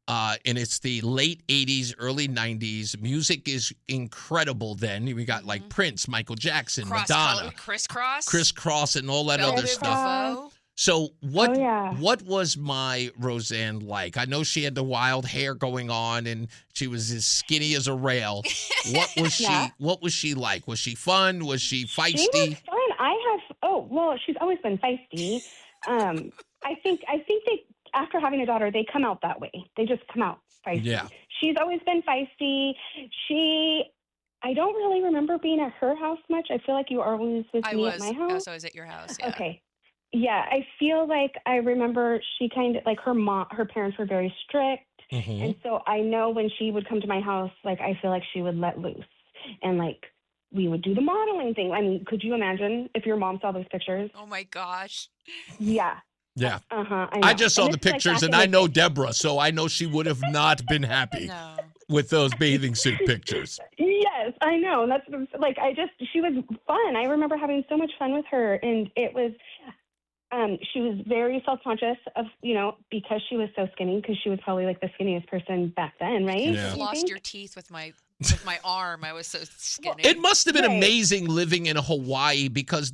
And it's the late 80s, early 90s. Music is incredible then. We got Prince, Michael Jackson, Madonna. Crisscross and all that other stuff. So what was my Roseanne like? I know she had the wild hair going on and she was as skinny as a rail. What was What was she like? Was she fun? Was she feisty? She was fun. She's always been feisty. I think they, after having a daughter, they come out that way. They just come out feisty. Yeah. She's always been feisty. I don't really remember being at her house much. I feel like you were always with me at my house. I was always at your house, yeah. Okay. Yeah, I feel like I remember she kind of like her parents were very strict. Mm-hmm. And so I know when she would come to my house, like I feel like she would let loose and like we would do the modeling thing. I mean, could you imagine if your mom saw those pictures? Oh my gosh. Yeah. Yeah. Uh-huh. I just saw And the this is, like, pictures, back and in I the know day. Deborah, so I know she would have not been happy No. with those bathing suit pictures. Yes, I know. That's like she was fun. I remember having so much fun with her, and it was. She was very self-conscious of, because she was so skinny, because she was probably like the skinniest person back then, right? You Yeah. just Do you lost think? your teeth with my arm. I was so skinny. It must have been Right. amazing living in Hawaii because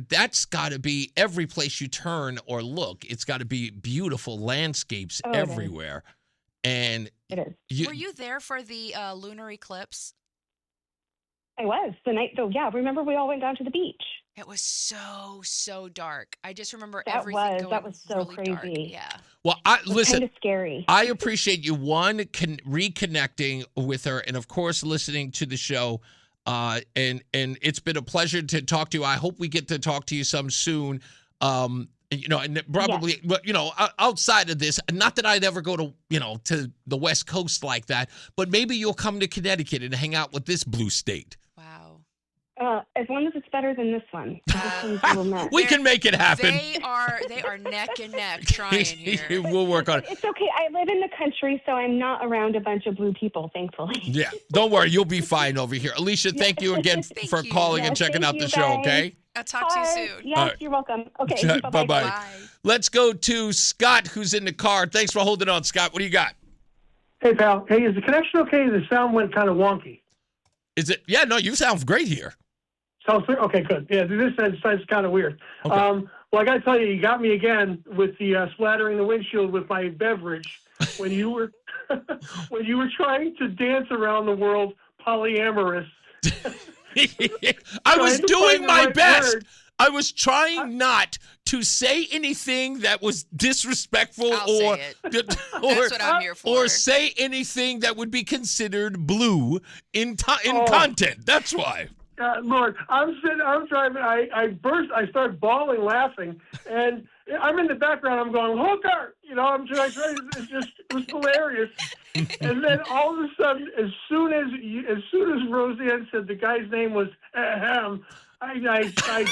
that's got to be every place you turn or look. It's got to be beautiful landscapes Oh, it is. everywhere. And It is. Were you there for the lunar eclipse? I was the night. So yeah, remember we all went down to the beach. It was so dark. I just remember That everything going was so really dark. crazy. Yeah. well, It was listen. kind of scary. I appreciate you reconnecting with her, and of course listening to the show. And it's been a pleasure to talk to you. I hope we get to talk to you some soon. And probably, but outside of this, not that I'd ever go to to the West Coast like that, but maybe you'll come to Connecticut and hang out with this blue state. Wow. As long as it's better than this one. This one's a little nuts. We can make it happen. They are neck and neck trying here. We'll work on it. It's okay. I live in the country, so I'm not around a bunch of blue people, thankfully. Yeah, don't worry, you'll be fine over here. Alicia, thank you again Thank for you. calling and Yes, checking thank out the you, show. guys. Okay. I'll talk to you Bye. soon. Yes, All right. you're welcome. Okay, Bye-bye. Bye. Let's go to Scott, who's in the car. Thanks for holding on, Scott. What do you got? Hey, pal. Hey, is the connection okay? The sound went kind of wonky. Is it? Yeah, no, you sound great here. Sounds clear? Okay, good. Yeah, this sounds kind of weird. Okay. Well, I got to tell you got me again with the splattering the windshield with my beverage when you were when you were trying to dance around the world polyamorous. I was Trying to doing find the my right best. word. I was trying not to say anything that was disrespectful I'll or say it. or, That's what I'm here for. or say anything that would be considered blue in Oh. content. That's why. Lord, I'm driving. I burst. I start bawling, laughing, and I'm in the background. I'm going hooker. I'm trying. It was hilarious. And then all of a sudden, as soon as Roseanne said the guy's name was Ahem, I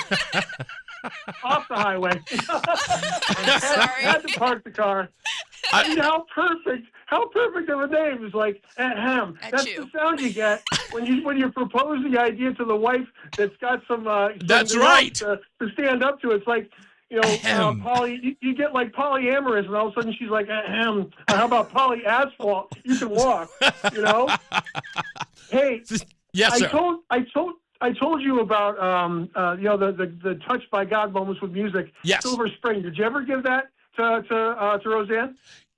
off the highway. I had to park the car. I mean, how perfect of a name is like Ahem. That's the sound you get when you propose the idea to the wife that's got some. That's something right. else to stand up to. It's like. Ahem. You get like polyamorous, and all of a sudden she's like, ahem. How about poly asphalt? You can walk, Hey, Yes, sir. I told you about the touched by God moments with music. Yes. Silver Spring. Did you ever give that to Roseanne?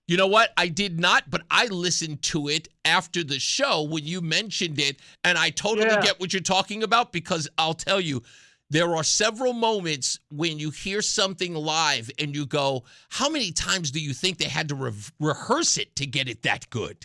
You know what? I did not, but I listened to it after the show when you mentioned it, and I totally get what you're talking about because I'll tell you, there are several moments when you hear something live and you go, how many times do you think they had to rehearse it to get it that good?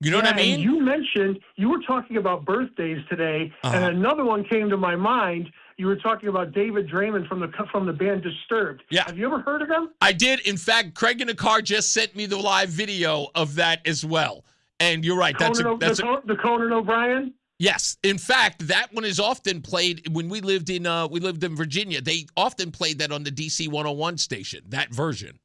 You know what I mean? And you mentioned, you were talking about birthdays today, and another one came to my mind. You were talking about David Draymond from the band Disturbed. Yeah. Have you ever heard of them? I did. In fact, Craig in the car just sent me the live video of that as well. And you're right. The Conan O'Brien? Yes. In fact, that one is often played when we lived in Virginia. They often played that on the DC 101 station, that version.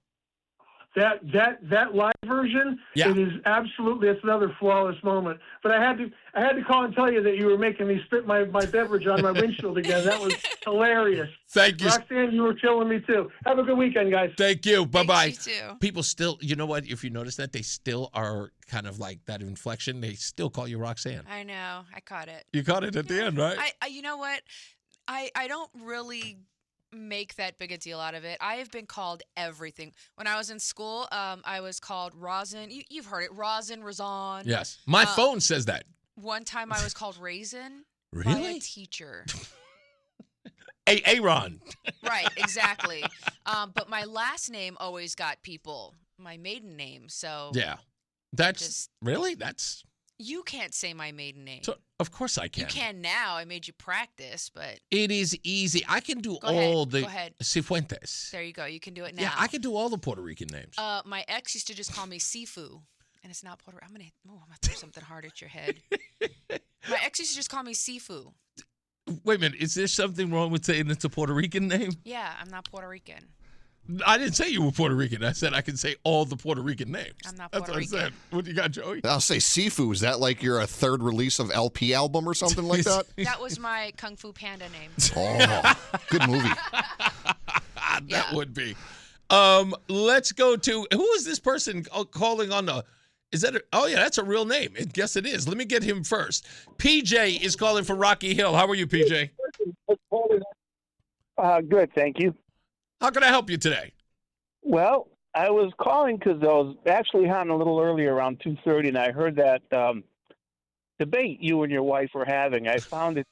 That live version, it is absolutely, it's another flawless moment. But I had to call and tell you that you were making me spit my beverage on my windshield again. That was hilarious. Thank you. Roxanne, you were killing me too. Have a good weekend, guys. Thank you. Bye-bye. Thanks, you too. People still, you know what, if you notice that, they still are kind of like that inflection. They still call you Roxanne. I know. I caught it. You caught it at the end, right? I you know what? I don't really make that big a deal out of it. I have been called everything. When I was in school, I was called Rozan. You've heard it. Rozan. Yes. My phone says that. One time I was called Raisin by Really? a teacher. Aaron. Right, exactly. But my last name always got people, my maiden name. So Yeah. That's really? That's You can't say my maiden name. So, of course I can. You can now. I made you practice, but It is easy. I can do Go ahead. all the Go ahead. Cifuentes. there you go. You can do it now. Yeah, I can do all the Puerto Rican names. My ex used to just call me Sifu, and it's not Puerto. I'm gonna throw something hard at your head. My ex used to just call me Sifu. Wait a minute. Is there something wrong with saying it's a Puerto Rican name? Yeah, I'm not Puerto Rican. I didn't say you were Puerto Rican. I said I can say all the Puerto Rican names. I'm not That's Puerto what Rican. I said. What do you got, Joey? I'll say Sifu. Is that like your third release of LP album or something like that? That was my Kung Fu Panda name. Oh, good movie. That would be. Let's go to, who is this person calling on the, is that, oh yeah, that's a real name. I guess it is. Let me get him first. PJ is calling from Rocky Hill. How are you, PJ? Good, thank you. How can I help you today? Well, I was calling because I was actually on a little earlier, around 2:30, and I heard that debate you and your wife were having. I found it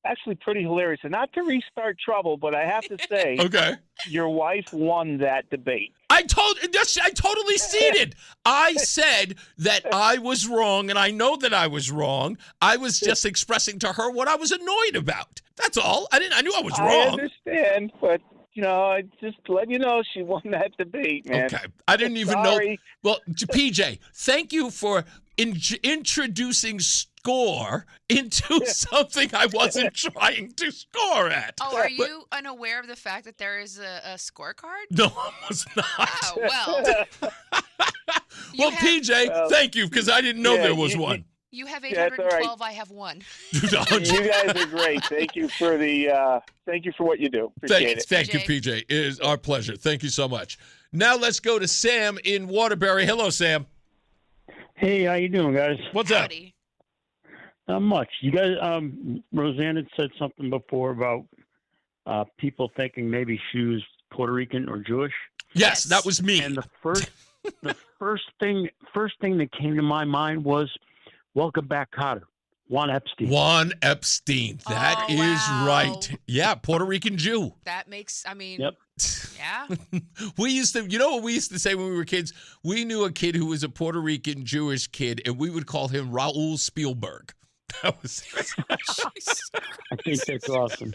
actually pretty hilarious. And not to restart trouble, but I have to say, okay, your wife won that debate. I totally ceded. I said that I was wrong, and I know that I was wrong. I was just expressing to her what I was annoyed about. That's all. I knew I was wrong. I understand, but I just let you know she won that debate, man. Okay. I didn't even know. Well, PJ, thank you for introducing score into something I wasn't trying to score at. Oh, are you unaware of the fact that there is a scorecard? No, I was not. Oh, well. Well, PJ, thank you, because I didn't know there was one. You have Yeah, it's all 812, right. I have 1. You guys are great. Thank you for what you do. Appreciate it. Thank you, PJ. It is our pleasure. Thank you so much. Now let's go to Sam in Waterbury. Hello, Sam. Hey, how you doing, guys? What's up? Howdy. Not much. You guys, Roseanne had said something before about people thinking maybe she was Puerto Rican or Jewish. Yes, that was me. And the first thing that came to my mind was, "Welcome back, Cotter." Juan Epstein. Juan Epstein. That is right. Yeah, Puerto Rican Jew. That makes, Yep. Yeah. We used to, you know what we used to say when we were kids? We knew a kid who was a Puerto Rican Jewish kid, and we would call him Raul Spielberg. That was. I think that's awesome.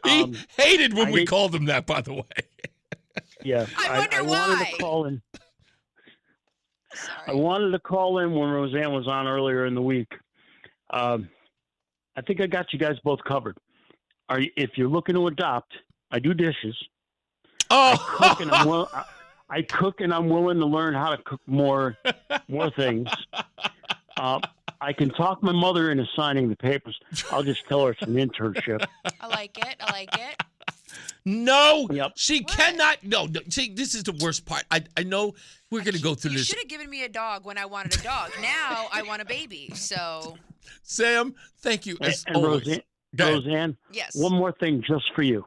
He hated when we called him that, by the way. Yeah. I wanted to call in. I wanted to call in when Roseanne was on earlier in the week. I think I got you guys both covered. If you're looking to adopt, I do dishes. Oh, I cook and I'm willing to learn how to cook more things. I can talk my mother into signing the papers. I'll just tell her it's an internship. I like it. No, she cannot. No, see, this is the worst part. I know we're going to go through You this. should have given me a dog when I wanted a dog. Now I want a baby. So, Sam, thank you as And always. Roseanne, yes. one more thing just for you.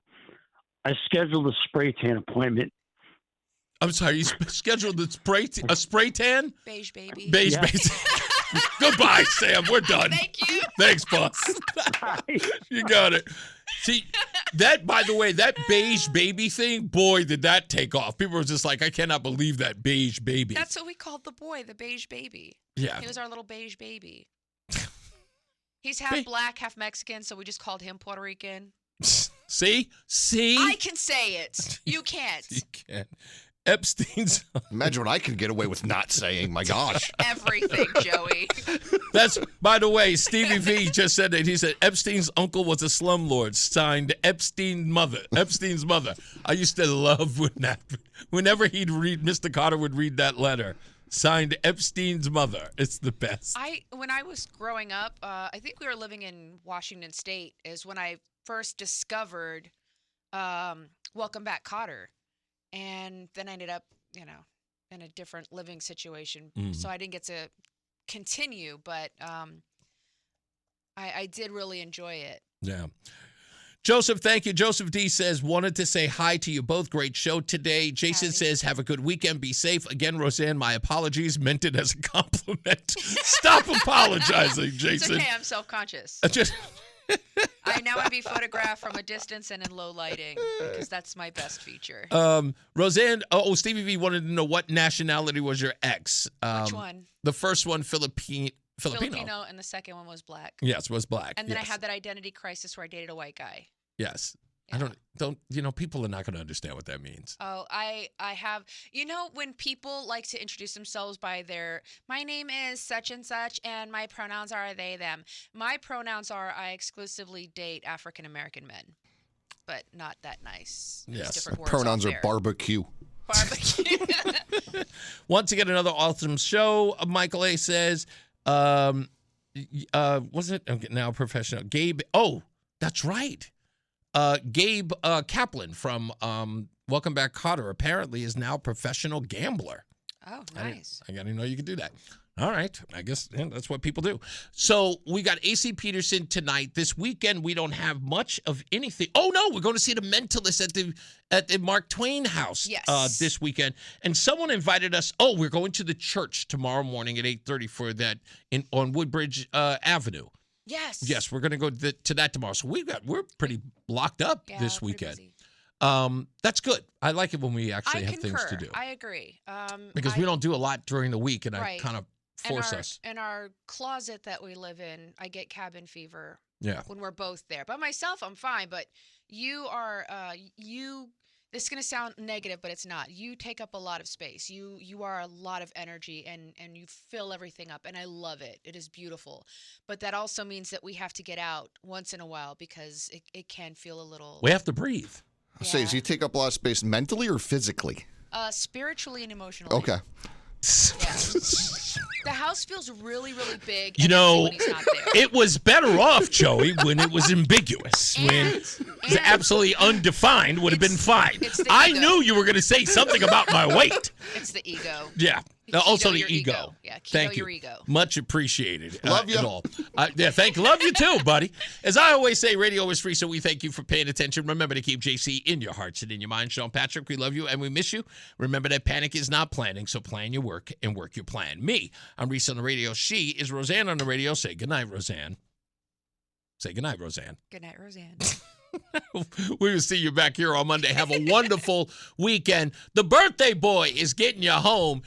I scheduled a spray tan appointment. I'm sorry, you scheduled a spray tan? Beige baby. Beige baby. Goodbye, Sam. We're done. Thank you. Thanks, boss. You got it. See, that, by the way, that beige baby thing, boy, did that take off. People were just like, I cannot believe that beige baby. That's what we called the boy, the beige baby. Yeah. He was our little beige baby. He's half black, half Mexican, so we just called him Puerto Rican. See? I can say it. You can't. You can't. Epstein's. Imagine what I could get away with not saying. My gosh. Everything, Joey. That's, by the way, Stevie V just said that. He said Epstein's uncle was a slumlord, signed Epstein's mother. I used to love when whenever he'd read, Mr. Carter would read that letter. Signed Epstein's mother. It's the best. When I was growing up, I think we were living in Washington State, is when I first discovered Welcome Back, Cotter. And then I ended up, in a different living situation. So I didn't get to continue, but I did really enjoy it. Yeah. Joseph, thank you. Joseph D says, wanted to say hi to you both. Great show today. Jason says, have a good weekend. Be safe. Again, Roseanne, my apologies. Meant it as a compliment. Stop apologizing, Jason. It's okay. I'm self-conscious. I'd be photographed from a distance and in low lighting because that's my best feature. Roseanne, Stevie V wanted to know what nationality was your ex. Which one? The first one, Filipino. And the second one was black. Yes, was black. And then yes. I had that identity crisis where I dated a white guy. Yes. Yeah. People are not going to understand what that means. Oh, I have, when people like to introduce themselves by my name is such and such, and my pronouns are they, them. My pronouns are I exclusively date African-American men, but not that nice. There's Yes. different words Pronouns out are there. barbecue. Barbecue. Once again, another awesome show. Michael A. says, was it? Okay, now professional. Gabe. Oh, that's right. Gabe Kaplan from Welcome Back, Kotter apparently is now a professional gambler. Oh, nice. I didn't know you could do that. All right. I guess that's what people do. So we got AC Peterson tonight. This weekend, we don't have much of anything. Oh, no. We're going to see The Mentalist at the Mark Twain house this weekend. And someone invited us. Oh, we're going to the church tomorrow morning at 8:30 for that on Woodbridge Avenue. Yes. Yes, we're going to go to that tomorrow. So we're pretty locked up this weekend. That's good. I like it when we actually have things to do. I agree. Because we don't do a lot during the week, and right. I kind of force us. In our closet that we live in, I get cabin fever. Yeah. When we're both there. By myself, I'm fine. But you are This is going to sound negative, but it's not. You take up a lot of space. You are a lot of energy, and you fill everything up, and I love it. It is beautiful. But that also means that we have to get out once in a while because it can feel a little... We have to breathe. Yeah. So, do you take up a lot of space mentally or physically? Spiritually and emotionally. Okay. Yeah. The house feels really, really big. You know, when he's not there. it was better off, Joey, when it was ambiguous. When it was absolutely undefined, would have been fine. I knew you were going to say something about my weight. It's the ego. Yeah. Also the ego. Yeah, thank you. Your ego. Much appreciated. Love you. All. Love you too, buddy. As I always say, radio is free, so we thank you for paying attention. Remember to keep JC in your hearts and in your mind. Sean Patrick, we love you and we miss you. Remember that panic is not planning, so plan your work and work your plan. Me, I'm Reese on the radio. She is Roseanne on the radio. Say goodnight, Roseanne. Say goodnight, Roseanne. Good night, Roseanne. We will see you back here on Monday. Have a wonderful weekend. The birthday boy is getting you home.